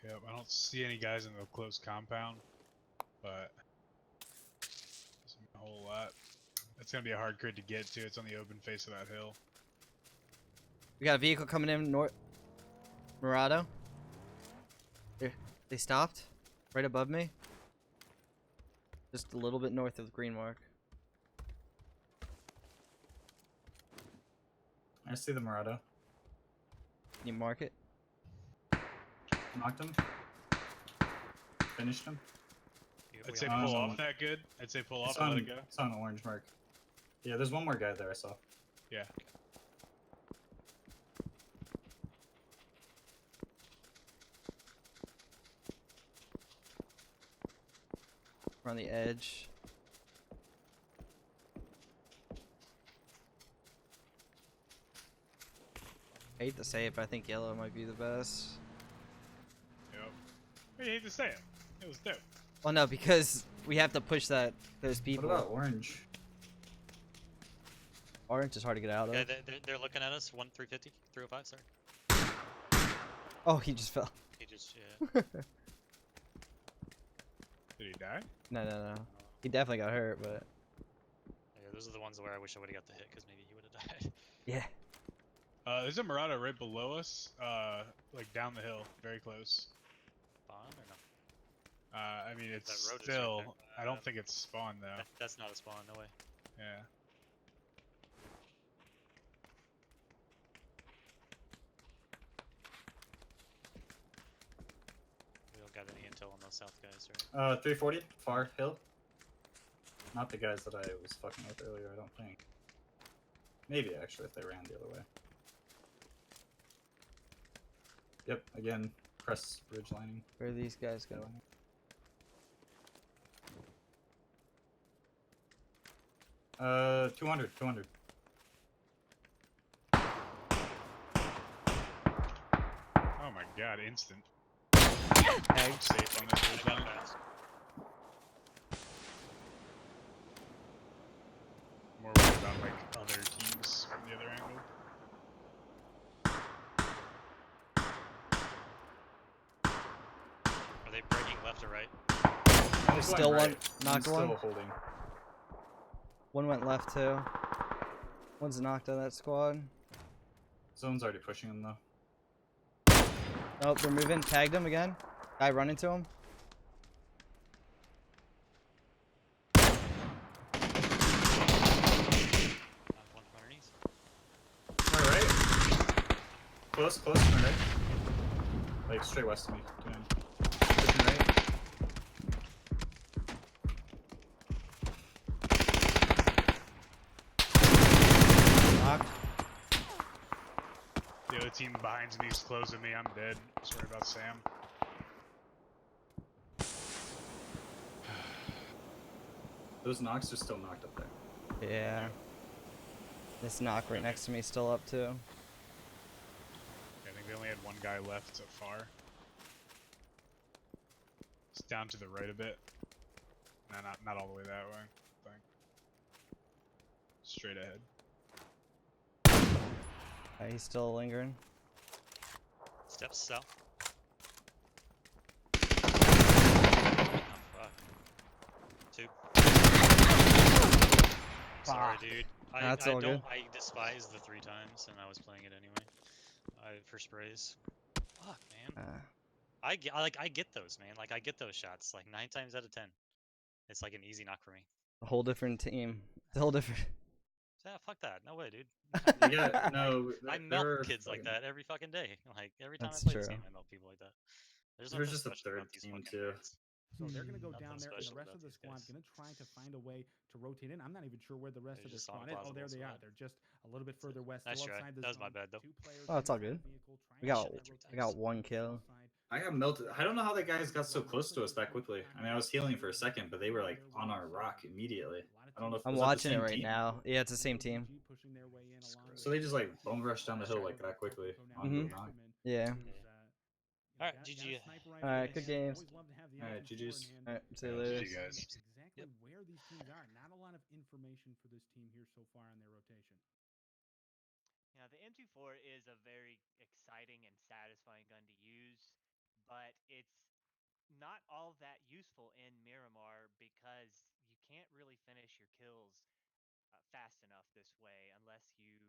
Yep. I don't see any guys in the close compound, but isn't a whole lot. It's gonna be a hard crit to get to. It's on the open face of that hill. We got a vehicle coming in north. Murado. They stopped right above me. Just a little bit north of the green mark. I see the Murado. Can you mark it? Knocked him. Finished him. I'd say got pull him. off that good. I'd say pull off It's and on, let it go. it's on an orange mark. Yeah, there's one more guy there I saw. Yeah. We're on the edge. I hate to say it, but I think yellow might be the best. Yep. I hate to say it. It was dope. Well, no, because we have to push those What people. about orange? Orange is hard to get out of. Yeah, they're looking at us. 350, 305. Sorry. Oh, he just fell. He just yeah. Did he die? No. He definitely got hurt, but Yeah, those are the ones where I wish I would have got the hit because maybe he would have died. yeah. There's a Murata right below us, like down the hill, very close. Bond or no? I mean, it's That road is right still. there. I don't think it's spawn though. That's not a spawn, no way. Yeah. We don't got any intel on those south guys, right? 340, far hill. Not the guys that I was fucking with earlier, I don't think. Maybe actually, if they ran the other way. Yep, again, press bridge lining. Where are these guys going? 200, 200. Oh my god, instant. I'm safe on this I ridge got line. fast. More worried about like other teams from the other angle. Are they breaking left or right? There's still one. Knocked still one. holding. One went left too. One's knocked on that squad. Zone's already pushing him though. Oh, they're moving. Tagged him again. Guy running to him. One from underneath. Alright. Close, close to my right. Like straight west of me. 29. Pushing right. Knocked. The other team behind me is closing me. I'm dead. Sorry about Sam. Those knocks are still knocked up there. Yeah. This knock right next to me still up too. I think we only had one guy left so far. It's down to the right a bit. No, not all the way that way. I think. Straight ahead. He's still lingering. Steps south. Oh, fuck. 2. Sorry, dude. That's I all don't. good. I despise the 3 times, and I was playing it anyway. For sprays. Fuck, man. I get those, man. Like I get those shots. Like 9 times out of 10, it's like an easy knock for me. A whole different team. It's a whole different. Yeah, fuck that. No way, dude. Yeah, no. I melt kids like that every fucking day. Like every time That's I play this true. game, I melt people like that. There's We're nothing just a special about third these team fucking too. nerds. So they're going to go Nothing down there, and the special rest about of the these squad's guys. going to try to find a way to rotate in. I'm not even sure where the rest They're of their just on squad is. Oh, Plaza there they are. Squad. They're just a little bit further west, Nice still try. outside the That was my zone. bad, though. 2 players Oh, it's all inside good. the vehicle, trying We to got get that rotation we got on one the kill. side. I got melted. I don't know how the guys got so close to us that quickly. I mean, I was healing for a second, but they were like on our rock immediately. I don't know if I'm was that the watching it same right team? now. Yeah, it's the same team. Pushing their way in along So they just like bum rushed down the hill like that quickly onto the knock. Yeah. Alright, GG. Alright, good games. Alright, GG's. Alright, see you Yeah, later. GG guys. Exactly where these teams are. Not a lot of information for this team here so far on their rotation. Now, the M24 is a very exciting and satisfying gun to use, but it's not all that useful in Miramar because you can't really finish your kills fast enough this way unless you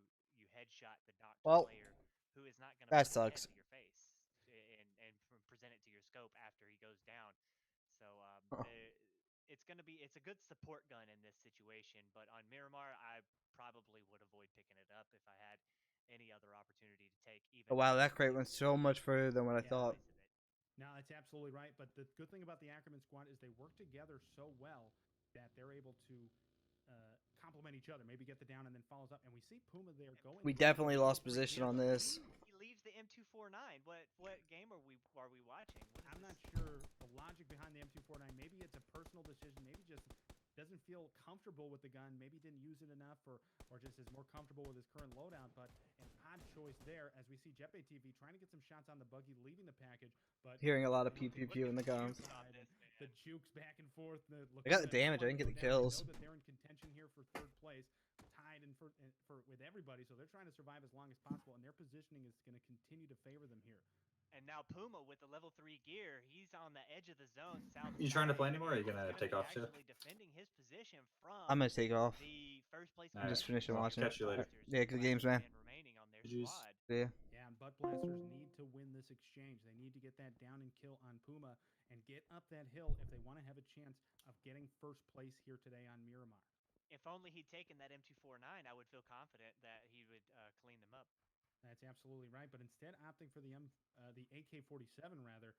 headshot the knocked Well, player who is not going to that put his head sucks. to your face and present it to your scope after he goes down. So it's a good support gun in this situation, but on Miramar I probably would avoid picking it up if I had any other opportunity to take. Even Oh, wow, that crate went so much further than what I thought. No, that's absolutely right. But the good thing about the Ackerman squad is they work together so well that they're able to complement each other. Maybe get the down and then follows up. And we see Puma there going. We definitely lost position on this. He leaves the M249. What game are we watching? I'm not sure the logic behind the M249. Maybe it's a personal decision. Maybe just doesn't feel comfortable with the gun. Maybe didn't use it enough, or just is more comfortable with his current loadout. But an odd choice there, as we see Jeppe TV trying to get some shots on the buggy, leaving the package. But Hearing a lot of pew pew pew in the guns. The jukes back and forth. I got the damage. I didn't get the kills. Know that they're in contention here for 3rd place, tied in for with everybody. So they're trying to survive as long as possible, and their positioning is going to continue to favor them here. And now Puma with the level 3 gear, he's on the edge of the zone. South. You trying to play anymore? Or are you gonna take off too? Defending his position from I'm gonna take off. the first place. I'm just finishing Well, watching. catch you later. Yeah, good games, man. Remaining on their GG's. squad. See ya. Yeah, Butt Blasters need to win this exchange. They need to get that down and kill on Puma and get up that hill if they want to have a chance of getting first place here today on Miramar. If only he'd taken that M249, I would feel confident that he would clean them up. That's absolutely right. But instead, opting for the AK-47 rather,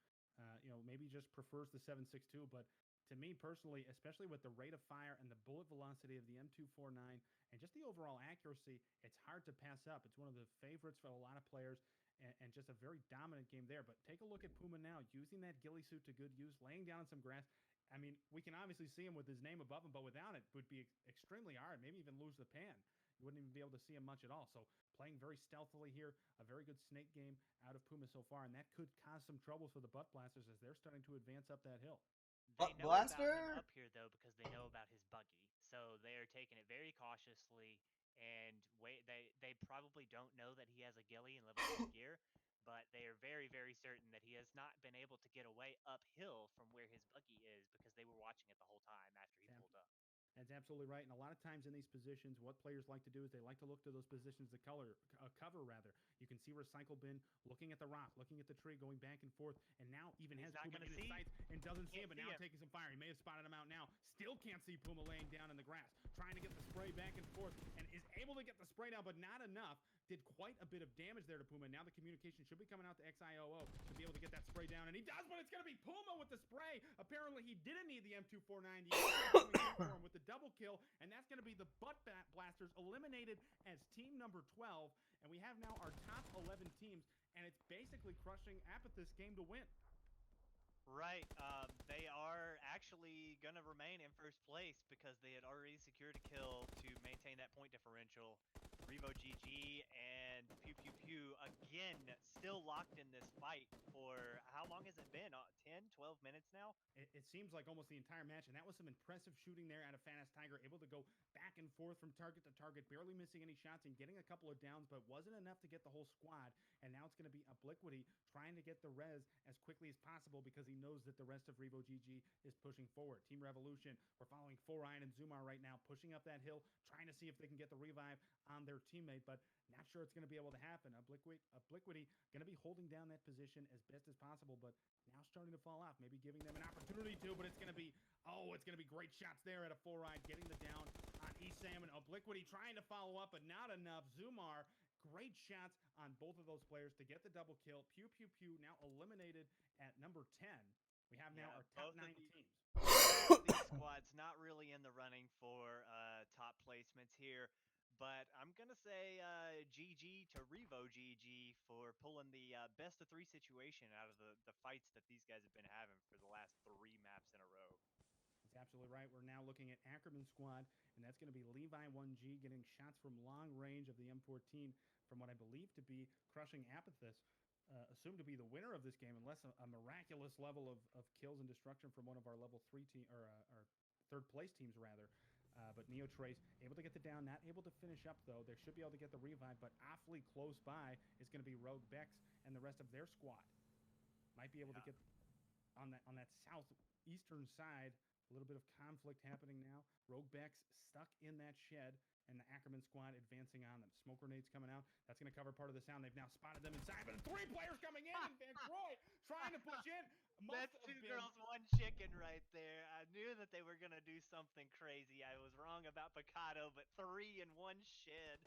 maybe just prefers the 7.62. But to me personally, especially with the rate of fire and the bullet velocity of the M249 and just the overall accuracy, it's hard to pass up. It's one of the favorites for a lot of players and just a very dominant game there. But take a look at Puma now, using that ghillie suit to good use, laying down on some grass. I mean, we can obviously see him with his name above him, but without it would be extremely hard, maybe even lose the pan. You wouldn't even be able to see him much at all. So playing very stealthily here, a very good snake game out of Puma so far, and that could cause some troubles for the Butt Blasters as they're starting to advance up that hill. They know about him up here, though, because they know about his buggy. So they are taking it very cautiously, and they probably don't know that he has a ghillie and level 2 gear, but they are very, very certain that he has not been able to get away uphill from where his buggy is because they were watching it the whole time after he pulled up. That's absolutely right. And a lot of times in these positions, what players like to do is they like to look to those positions to cover rather. You can see Recycle Bin looking at the rock, looking at the tree, going back and forth, and now even has Puma in his sights and doesn't see him, but now taking some fire. He may have spotted him out now. Still can't see Puma laying down in the grass, trying to get the spray back and forth, and is able to get the spray down, but not enough. Did quite a bit of damage there to Puma. Now the communication should be coming out to XIOO to be able to get that spray down, and he does, but it's going to be Puma with the spray. Apparently he didn't need the M249 for him with the double kill, and that's going to be the Butt Blasters eliminated as team number 12, and we have now our top 11 teams, and it's basically crushing Apathy's game to win. Right. They are actually going to remain in first place because they had already secured a kill to maintain that point differential. Revo GG and Pew Pew Pew again still locked in this fight for how long has it been? 10, 12 minutes now? It seems like almost the entire match, and that was some impressive shooting there out of Fat Ass Tiger, able to go back and forth from target to target, barely missing any shots and getting a couple of downs, but wasn't enough to get the whole squad. And now it's going to be Obliquity trying to get the res as quickly as possible because he knows that the rest of Revo GG is pushing forward. Team Revolution, we're following 4iron and Zumar right now, pushing up that hill, trying to see if they can get the revive on their teammate, but not sure it's going to be able to happen. Obliquity going to be holding down that position as best as possible, but now starting to fall off, maybe giving them an opportunity to, but it's going to be great shots there at a 4iron, getting the down on Esam, and Obliquity trying to follow up, but not enough. Zumar, great shots on both of those players to get the double kill. Pew Pew Pew now eliminated at number 10. We have now our top 9 teams. Both of these squads not really in the running for top placements here, but I'm going to say GG to Revo GG for pulling the best of 3 situation out of the fights that these guys have been having for the last 3 maps in a row. That's absolutely right. We're now looking at Ackerman's squad, and that's going to be Levi 1G getting shots from long range of the M14 from what I believe to be crushing Apathis. Assumed to be the winner of this game, unless a miraculous level of kills and destruction from one of our level 3 team or our third place teams rather. But Neo Trace able to get the down, not able to finish up though. They should be able to get the revive, but awfully close by is going to be Rogue Bex and the rest of their squad. Might be able to get on that southeastern side. A little bit of conflict happening now. Rogue Bex stuck in that shed, and the Ackerman squad advancing on them. Smoke grenades coming out. That's going to cover part of the sound. They've now spotted them inside, but 3 players coming in, and Van Croy trying to push in. That's 2 girls, 1 chicken right there. I knew that they were going to do something crazy. I was wrong about Picado, but 3 in 1 shed.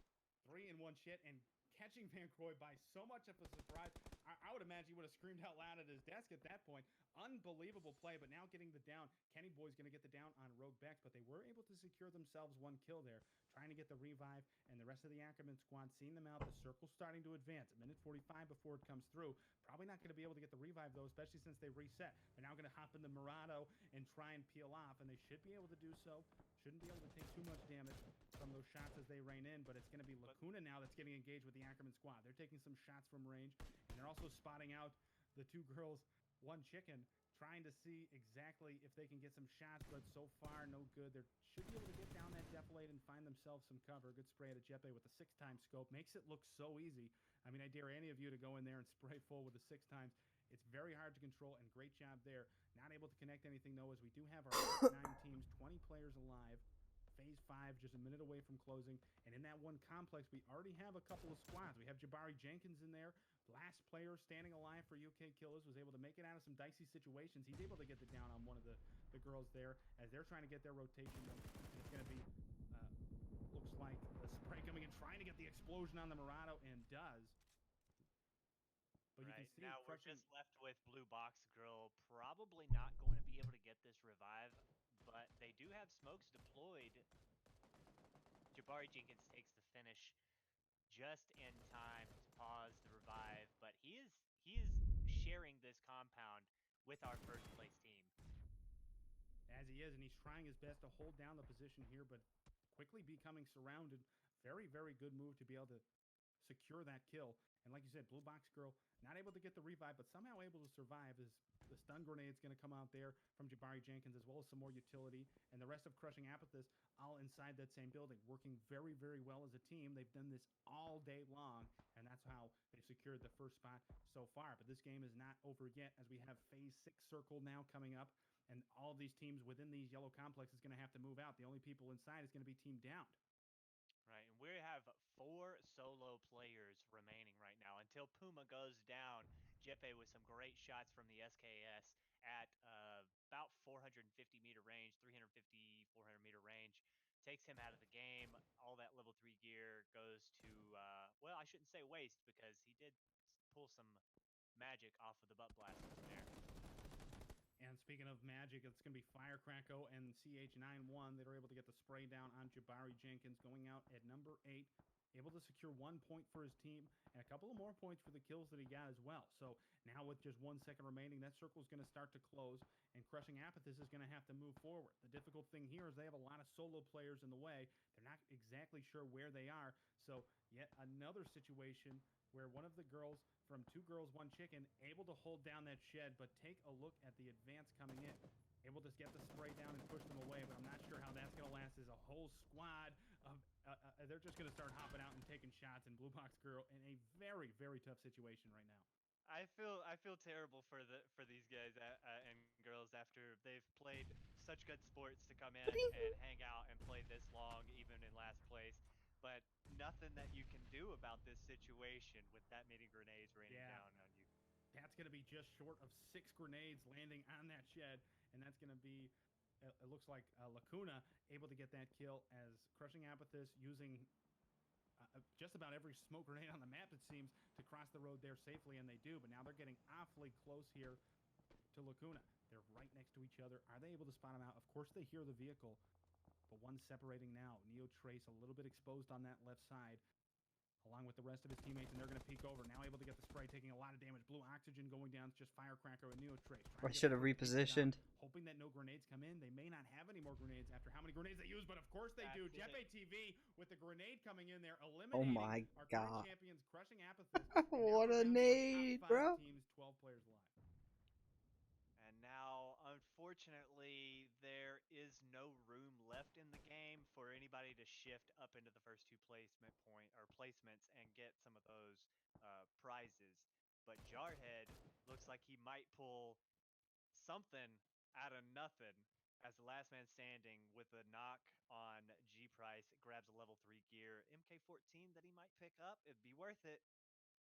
3 in 1 shed, and catching Van Croy by so much of a surprise. I would imagine he would have screamed out loud at his desk at that point. Unbelievable play, but now getting the down. Kenny Boy's going to get the down on Rogue Bex, but they were able to secure themselves 1 kill there, trying to get the revive, and the rest of the Ackerman squad seeing them out. The circle's starting to advance. A minute 45 before it comes through. Probably not going to be able to get the revive, though, especially since they reset. They're now going to hop into Murado and try and peel off, and they should be able to do so. Shouldn't be able to take too much damage from those shots as they rain in, but it's going to be Lacuna now that's getting engaged with the Ackerman squad. They're taking some shots from range, and they're also spotting out the 2 girls, 1 chicken, trying to see exactly if they can get some shots, but so far, no good. They should be able to get down that defilade and find themselves some cover. Good spray at a Jeppe with a 6x scope. Makes it look so easy. I mean, I dare any of you to go in there and spray full with the 6x. It's very hard to control, and great job there. Not able to connect anything, though, as we do have our 9 teams, 20 players alive. Phase 5 just a minute away from closing. And in that one complex, we already have a couple of squads. We have Jabari Jenkins in there. Last player standing alive for UK Killers was able to make it out of some dicey situations. He's able to get the down on one of the girls there as they're trying to get their rotation. It's going to be, looks like a spray coming in, trying to get the explosion on the Murado, and does. But you can see now we're crushing. just left with Blue Box Grill. Probably not going to be able to get this revive, but they do have smokes deployed. Jabari Jenkins takes the finish just in time to pause the revive, but he is sharing this compound with our first place team. As he is, and he's trying his best to hold down the position here, but quickly becoming surrounded. Very, very good move to be able to secure that kill. And like you said, Blue Box Girl not able to get the revive, but somehow able to survive as the stun grenade's going to come out there from Jabari Jenkins, as well as some more utility. And the rest of Crushing Apathist all inside that same building, working very, very well as a team. They've done this all day long, and that's how they've secured the first spot so far. But this game is not over yet, as we have Phase 6 circle now coming up. And all of these teams within these yellow complexes is going to have to move out. The only people inside is going to be team downed. Right, and we have 4 solo players remaining right now until Puma goes down. Jeppe with some great shots from the SKS at about 450-meter range, 350, 400-meter range. Takes him out of the game. All that level 3 gear goes to, well, I shouldn't say waste, because he did pull some magic off of the butt blasters there. And speaking of magic, it's going to be Firecracko and CH91 that are able to get the spray down on Jabari Jenkins, going out at number 8, able to secure 1 point for his team and a couple of more points for the kills that he got as well. So now with just 1 second remaining, that circle is going to start to close, and Crushing Apathist is going to have to move forward. The difficult thing here is they have a lot of solo players in the way. They're not exactly sure where they are. So yet another situation where one of the girls from 2 Girls 1 Chicken able to hold down that shed, but take a look at the advance coming in. Able to get the spray down and push them away, but I'm not sure how that's going to last. As a whole squad of, they're just going to start hopping out and taking shots, and Blue Box Girl in a very, very tough situation right now. I feel terrible for these guys and girls after they've played such good sports to come in and hang out and play this long, even in last place. But nothing that you can do about this situation with that many grenades raining down on you. That's going to be just short of 6 grenades landing on that shed, and that's going to be, it looks like Lacuna able to get that kill, as Crushing Apathist using just about every smoke grenade on the map, it seems, to cross the road there safely, and they do. But now they're getting awfully close here to Lacuna. They're right next to each other. Are they able to spot him out? Of course they hear the vehicle, but one's separating now. Neo Trace a little bit exposed on that left side, along with the rest of his teammates, and they're going to peek over. Now able to get the spray, taking a lot of damage. Blue Oxygen going down. It's just Firecracker and Neo Trace. I should have repositioned. Hoping that no grenades come in. They may not have any more grenades after how many grenades they use, but of course they do. Jeppe TV with the grenade coming in there, eliminating our current champions, Crushing Apathist. What a nade, bro. Teams, 12 players live. And now, unfortunately, there is no room left in the game for anybody to shift up into the first 2 placements and get some of those prizes. But Jarhead looks like he might pull something out of nothing as the last man standing with a knock on G Price. Grabs a level 3 gear MK14 that he might pick up. It'd be worth it.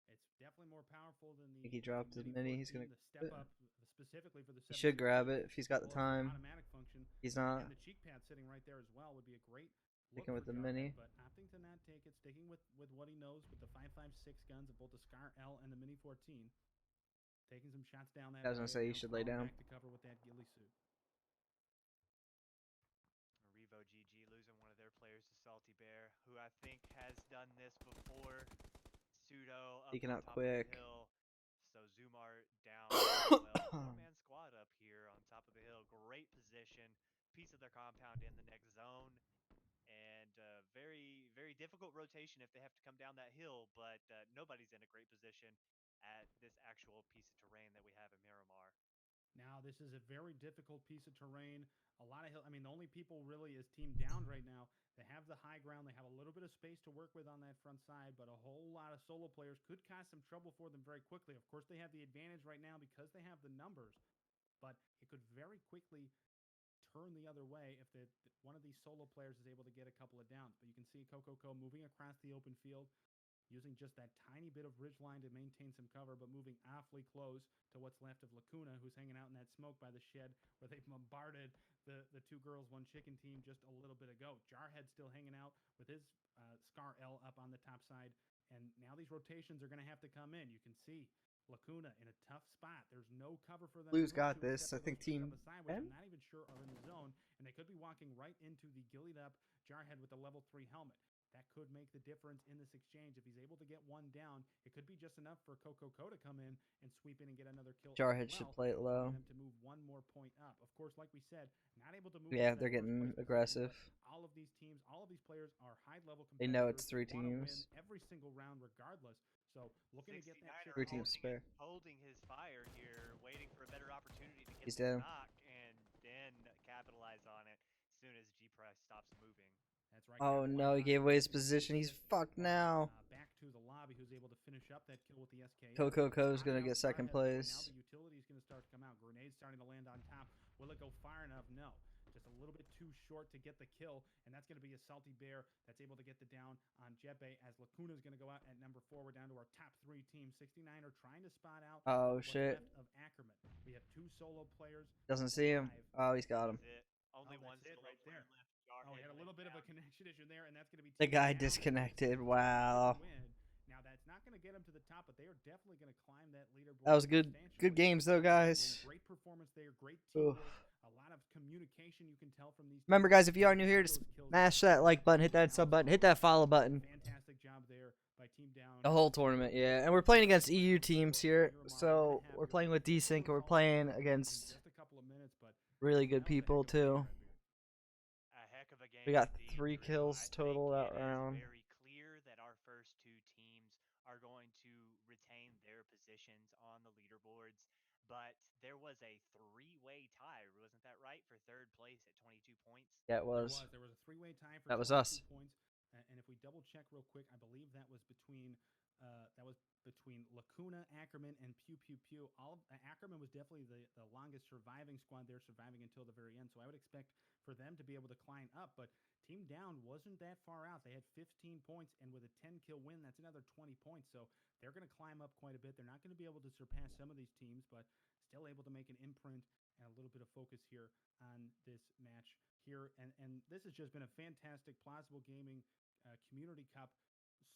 It's definitely more powerful than the. I think he dropped his mini. He's gonna step up specifically for the. He should grab it if he's got the time. Automatic function. He's not. And the cheek pad sitting right there as well would be a great. Sticking with the mini. But opting to not take it, sticking with what he knows with the 5.56 guns of both the Scar L and the Mini 14. Taking some shots down that. I was gonna say you should lay down. Back to cover with that ghillie suit. Revo GG losing one of their players to Salty Bear, who I think has done this before. Pseudo up Peeking on out top quick. of the hill. So Zumar down. Well, 4-man squad up here on top of the hill. Great position. Piece of their compound in the next zone. And very, very difficult rotation if they have to come down that hill, but nobody's in a great position at this actual piece of terrain that we have in Miramar. Now, this is a very difficult piece of terrain. A lot of hill. I mean, the only people really is team down right now. They have the high ground. They have a little bit of space to work with on that front side, but a whole lot of solo players could cause some trouble for them very quickly. Of course, they have the advantage right now because they have the numbers, but it could very quickly turn the other way if one of these solo players is able to get a couple of downs. But you can see Coco moving across the open field, using just that tiny bit of ridge line to maintain some cover, but moving awfully close to what's left of Lacuna, who's hanging out in that smoke by the shed where they bombarded the two girls, one chicken team just a little bit ago. Jarhead still hanging out with his Scar L up on the top side, and now these rotations are going to have to come in. You can see Lacuna in a tough spot. There's no cover for them. Blue's to move got to this. except I for think those picks on team the side, which 10? I'm not even sure are in the zone, and they could be walking right into the gillied up Jarhead with the level 3 helmet. That could make the difference in this exchange. If he's able to get one down, it could be just enough for Coco to come in and sweep in and get another kill. Jarhead should play it low. Them to move one more point up. Of course, like we said, not able to move. Yeah, they're getting aggressive. All of these teams, all of these players are high-level competitors. They know it's 3 They wanna teams. win every single round, regardless. So looking to get that 69er Three teams spare. holding his fire here, waiting for a better opportunity to get He's the down. knock and then capitalize on it as soon as G Press stops moving. That's right. Oh no, he gave away his position. He's fucked now. Back to the lobby, who's able to finish up that kill with the SK. Coco's gonna get second place. Now the utility is going to start to come out. Grenades starting to land on top. Will it go far enough? No. Just a little bit too short to get the kill, and that's going to be a Salty Bear that's able to get the down on Jetbay as Lacuna is going to go out at number 4. We're down to our top 3 teams. 69 are trying to spot out. Oh what's shit. left of Ackerman. We have 2 solo players. Doesn't see him. Oh, he's got him. Only one that's it solo right player there. left. Oh, we had a little bit of a connection issue there, and that's going to be The guy down. disconnected. Wow. Now that's not going to get them to the top, but they are definitely going to climb that leaderboard. That was good games though, guys. Great performance there, great Oof. teamwork, a lot of communication you can tell from these. Remember, guys, if you are new here, just smash that like button, hit that sub button, hit that follow button. Fantastic job there by Team Down. The whole tournament, yeah. And we're playing against EU teams here, so we're playing with Desync, and we're playing against Just a couple of minutes, but really good people too. A heck of a game We got indeed, 3 Drew. kills I total think that it is round. very clear that our first 2 teams are going to retain their positions on the leaderboards, but there was a 3-way tie, wasn't that right, for 3rd place at 22 points? Yeah, it was. There was a 3-way tie for That was 22 us. points. And if we double check real quick, I believe that was between Lacuna, Ackerman, and Pew Pew Pew. Ackerman was definitely the longest surviving squad there, surviving until the very end. So I would expect for them to be able to climb up. But Team Down wasn't that far out. They had 15 points, and with a 10-kill win, that's another 20 points. So they're going to climb up quite a bit. They're not going to be able to surpass some of these teams, but still able to make an imprint and a little bit of focus here on this match here. And this has just been a fantastic Plausible Gaming Community Cup.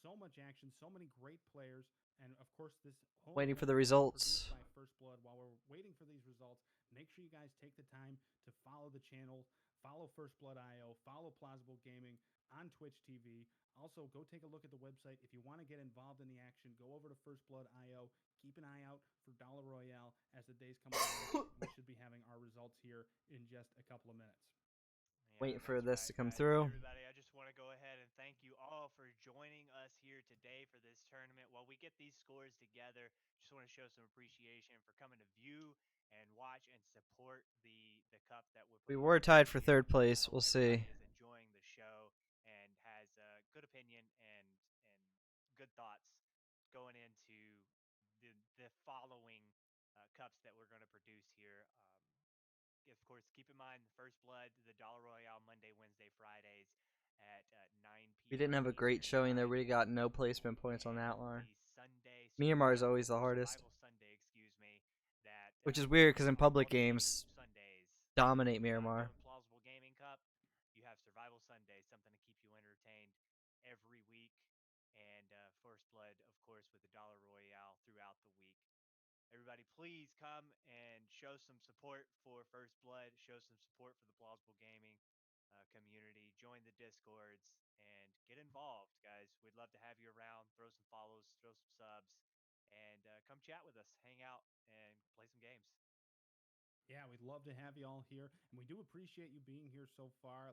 So much action, so many great players, and of course this whole Waiting for event the is results. produced by First Blood. While we're waiting for these results, make sure you guys take the time to follow the channel, follow First Blood IO, follow Plausible Gaming on Twitch TV. Also, go take a look at the website. If you want to get involved in the action, go over to First Blood IO. Keep an eye out for Dollar Royale as the days come along. We should be having our results here in just a couple of minutes. Waiting for that's this to right, come guys. through. Everybody, I just want to go ahead and thank you all for joining us here today for this tournament. While we get these scores together, just want to show some appreciation for coming to view and watch and support the cup that we're We putting were on tied here. for 3rd I place. hope We'll see. everybody is enjoying the show and has a good opinion and good thoughts going into the following cups that we're going to produce here. Of course, keep in mind the First Blood, the Dollar Royale Monday, Wednesday, Fridays at 9 p.m. We didn't have a great Eastern showing there. time. We got no placement points on And that line. the Sunday Myanmar is Survival- always the hardest. Survival Sunday, excuse me, that Which is weird, 'cause in public one of the games, Sundays, dominate not Myanmar. doing Plausible Gaming Cup, you have Survival Sunday, something to keep you entertained every week, and First Blood, of course, with the Dollar Royale throughout the week. Everybody, please come and show some support for First Blood. Show some support for the Plausible Gaming community. Join the Discords and get involved, guys. We'd love to have you around. Throw some follows, throw some subs, and come chat with us, hang out, and play some games. Yeah, we'd love to have you all here, and we do appreciate you being here so far.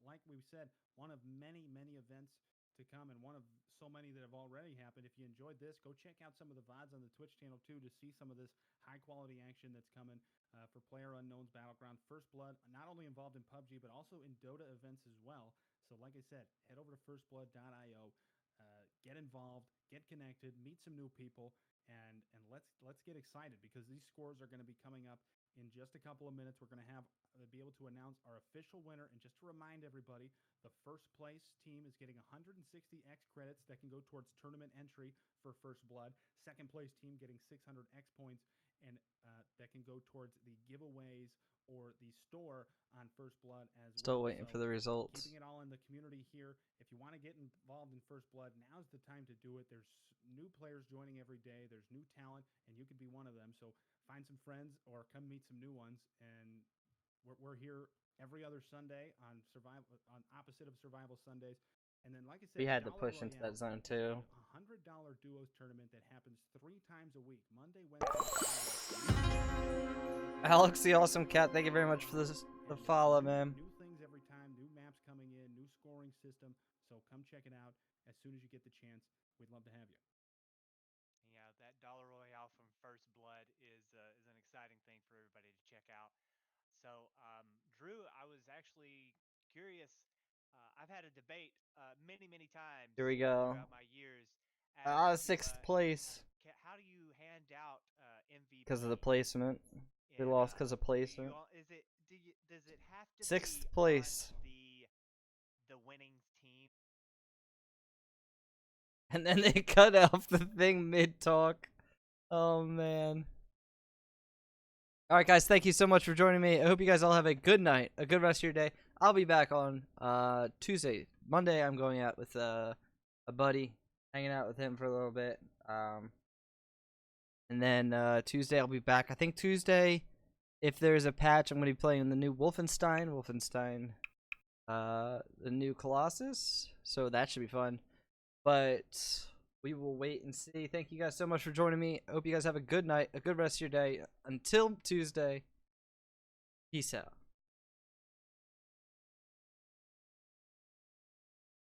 Like we said, one of many, many events to come, and one of so many that have already happened. If you enjoyed this, go check out some of the VODs on the Twitch channel too to see some of this high-quality action that's coming for PlayerUnknown's Battleground. First Blood, not only involved in PUBG, but also in Dota events as well. So like I said, head over to firstblood.io, get involved, get connected, meet some new people, and let's get excited because these scores are going to be coming up in just a couple of minutes, we're going to have be able to announce our official winner. And just to remind everybody, the first place team is getting 160 X credits that can go towards tournament entry for First Blood. Second place team getting 600 X points, and that can go towards the giveaways or the store on First Blood as Still well. waiting So for the results. keeping it all in the community here. If you want to get involved in First Blood, now's the time to do it. There's new players joining every day. There's new talent, and you could be one of them. So find some friends or come meet some new ones. And we're here every other Sunday on opposite of Survival Sundays. And then, like I said, We had to Dollar push into Royale that zone is too. a $100 duos tournament that happens 3 times a week: Monday, Wednesday, Friday. Alex the Awesome Cat, thank you very much for the follow, man. New things every time, new maps coming in, new scoring system. So come check it out as soon as you get the chance. We'd love to have you. Yeah, that Dollar Royale from First Blood is an exciting thing for everybody to check out. So, Drew, I was actually curious. I've had a debate many times Here we go. throughout my years as to 6th place how do you hand out MVP because of the placement. We in, lost because of do you placement. all- is it do you, does it have to 6th be place. on the winning team? And then they cut off the thing mid-talk. Oh, man. Alright, guys, thank you so much for joining me. I hope you guys all have a good night, a good rest of your day. I'll be back on Tuesday. Monday, I'm going out with a buddy, hanging out with him for a little bit. And then Tuesday, I'll be back. I think Tuesday, if there's a patch, I'm going to be playing the new Wolfenstein, the new Colossus. So that should be fun. But we will wait and see. Thank you guys so much for joining me. I hope you guys have a good night, a good rest of your day. Until Tuesday, peace out.